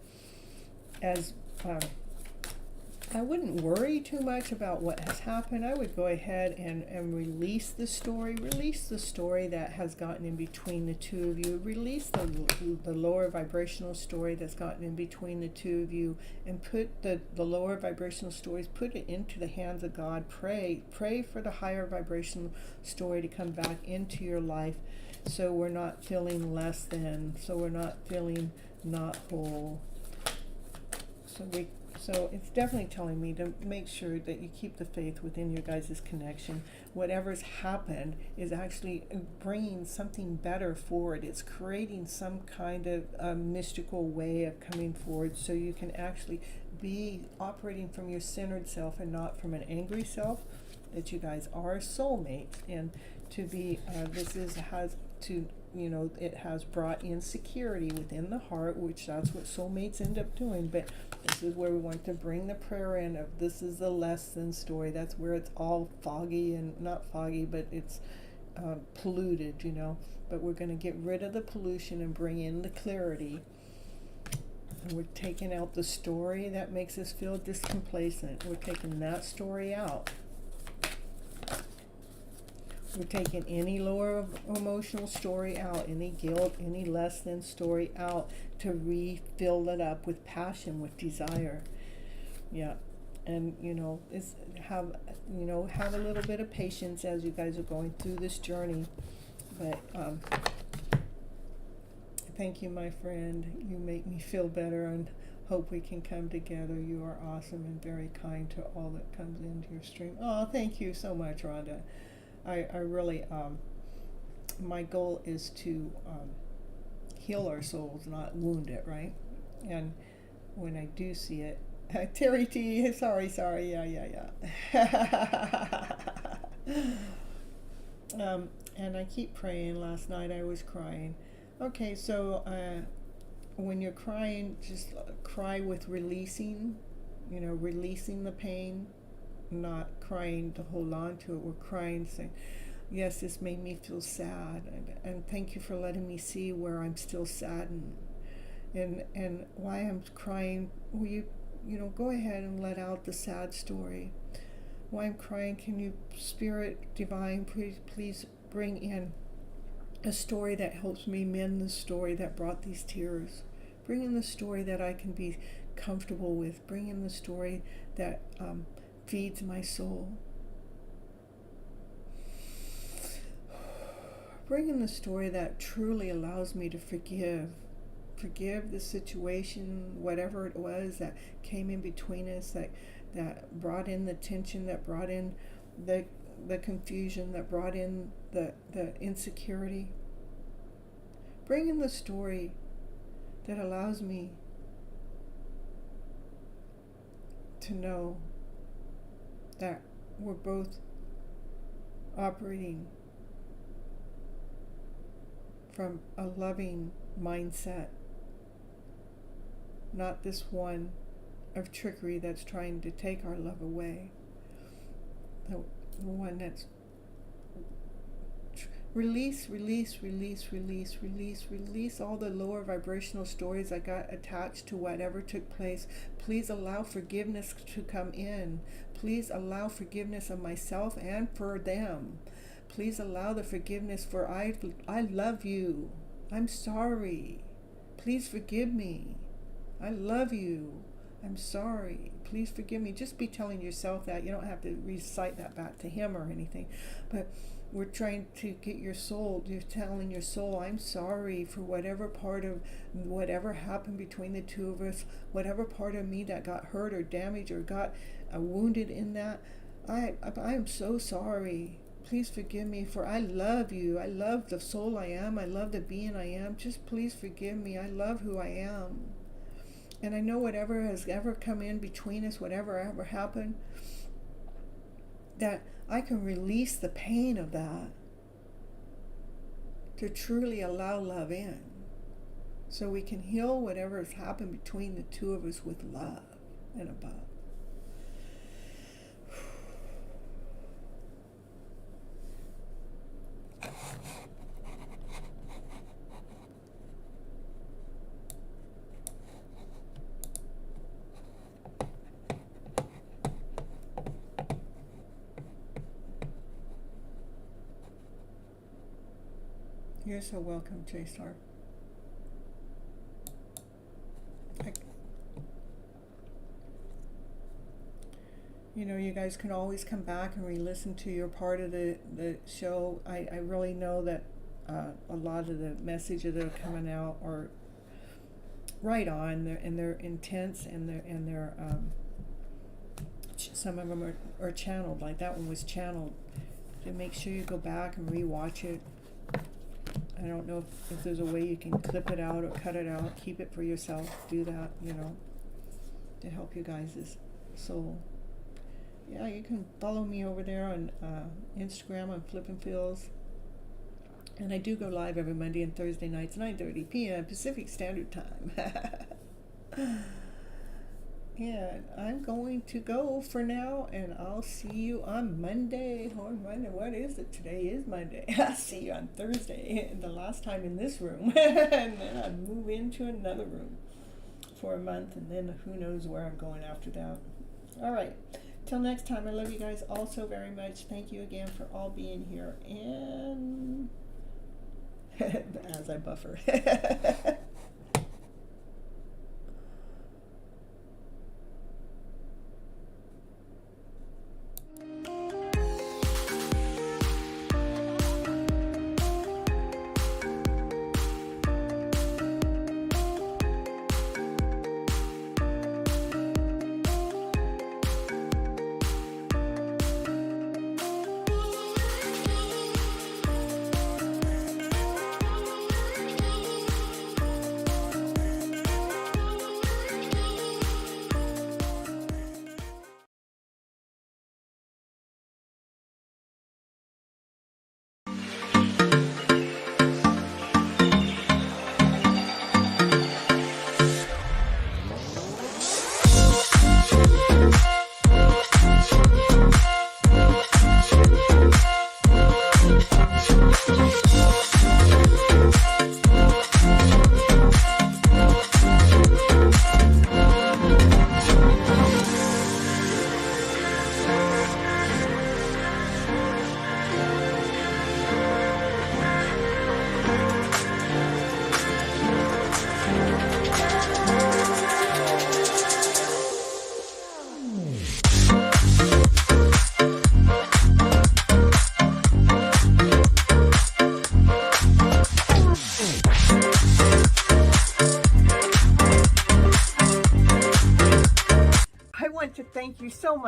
as I wouldn't worry too much about what has happened. I would go ahead and release the story that has gotten in between the two of you. Release the lower vibrational story that's gotten in between the two of you, and put the lower vibrational stories, put it into the hands of God. Pray for the higher vibrational story to come back into your life, so we're not feeling less than, so we're not feeling not whole. So it's definitely telling me to make sure that you keep the faith within your guys' connection. Whatever's happened is actually bringing something better forward. It's creating some kind of mystical way of coming forward, so you can actually be operating from your centered self and not from an angry self. That you guys are soulmates, and to be it has brought insecurity within the heart, which that's what soulmates end up doing. But this is where we want to bring the prayer in of this is the less than story. That's where it's all foggy, and not foggy, but it's polluted, you know. But we're going to get rid of the pollution and bring in the clarity. And we're taking out the story that makes us feel discomplacent. We're taking that story out. We're taking any lower emotional story out, any guilt, any less than story out, to refill it up with passion, with desire. Yeah. And have a little bit of patience as you guys are going through this journey. But thank you, my friend. You make me feel better, and hope we can come together. You are awesome and very kind to all that comes into your stream. Oh, thank you so much, Rhonda. I really, my goal is to heal our souls, not wound it, right? And when I do see it, Terry T, sorry, yeah. And I keep praying. Last night I was crying. Okay, so when you're crying, just cry with releasing, releasing the pain. Not crying to hold on to it. We're crying saying, yes, this made me feel sad, and thank you for letting me see where I'm still saddened, and why I'm crying. Will you go ahead and let out the sad story. While I'm crying, can you, Spirit Divine, please bring in a story that helps me mend the story that brought these tears. Bring in the story that I can be comfortable with. Bring in the story that feeds my soul. Bring in the story that truly allows me to forgive. Forgive the situation, whatever it was that came in between us, that brought in the tension, that brought in the confusion, that brought in the insecurity. Bring in the story that allows me to know that we're both operating from a loving mindset, not this one of trickery that's trying to take our love away. The one that's release all the lower vibrational stories I got attached to whatever took place. Please allow forgiveness to come in. Please allow forgiveness of myself and for them. Please allow the forgiveness for I love you. I'm sorry. Please forgive me. I love you. I'm sorry. Please forgive me. Just be telling yourself that. You don't have to recite that back to him or anything. But we're trying to get your soul. You're telling your soul, I'm sorry for whatever part of whatever happened between the two of us, whatever part of me that got hurt or damaged or got wounded in that. I am so sorry. Please forgive me, for I love you. I love the soul I am. I love the being I am. Just please forgive me. I love who I am. And I know whatever has ever come in between us, whatever ever happened, that I can release the pain of that to truly allow love in. So we can heal whatever has happened between the two of us with love and above. You're so welcome, J-Star. You know, you guys can always come back and re-listen to your part of the show. I really know that a lot of the messages that are coming out are right on, and they're intense, and they're some of them are channeled. Like that one was channeled. So make sure you go back and re-watch it. I don't know if there's a way you can clip it out or cut it out. Keep it for yourself. Do that, to help you guys' soul. Yeah, you can follow me over there on Instagram on FlipNFeels. And I do go live every Monday and Thursday nights, 9:30 p.m. Pacific Standard Time. And I'm going to go for now, and I'll see you on Monday. What is it? Today is Monday. I'll see you on Thursday, the last time in this room. And then I'll move into another room for a month, and then who knows where I'm going after that. All right. Till next time, I love you guys all so very much. Thank you again for all being here. And as I buffer.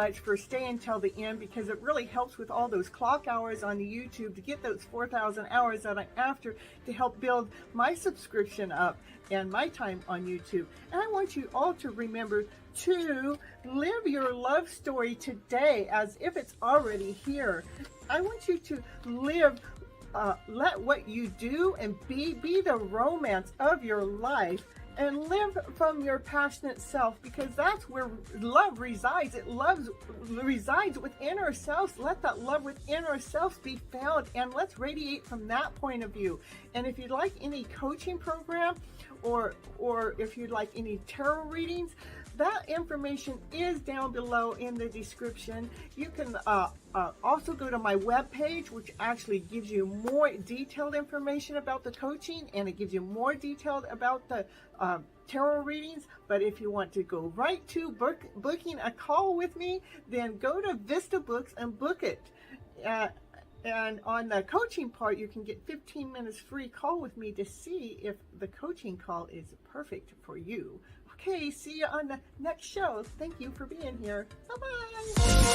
much for staying till the end, because it really helps with all those clock hours on the YouTube to get those 4,000 hours that I'm after to help build my subscription up and my time on YouTube. And I want you all to remember to live your love story today as if it's already here. I want you to live, let what you do and be the romance of your life, and live from your passionate self, because that's where love resides. It resides within ourselves. Let that love within ourselves be found, and let's radiate from that point of view. And if you'd like any coaching program, or if you'd like any tarot readings, that information is down below in the description. You can also go to my webpage, which actually gives you more detailed information about the coaching, and it gives you more detailed about the tarot readings. But if you want to go right to booking a call with me, then go to Vista Books and book it. And on the coaching part, you can get 15 minutes free call with me to see if the coaching call is perfect for you. Okay, see you on the next show. Thank you for being here. Bye-bye.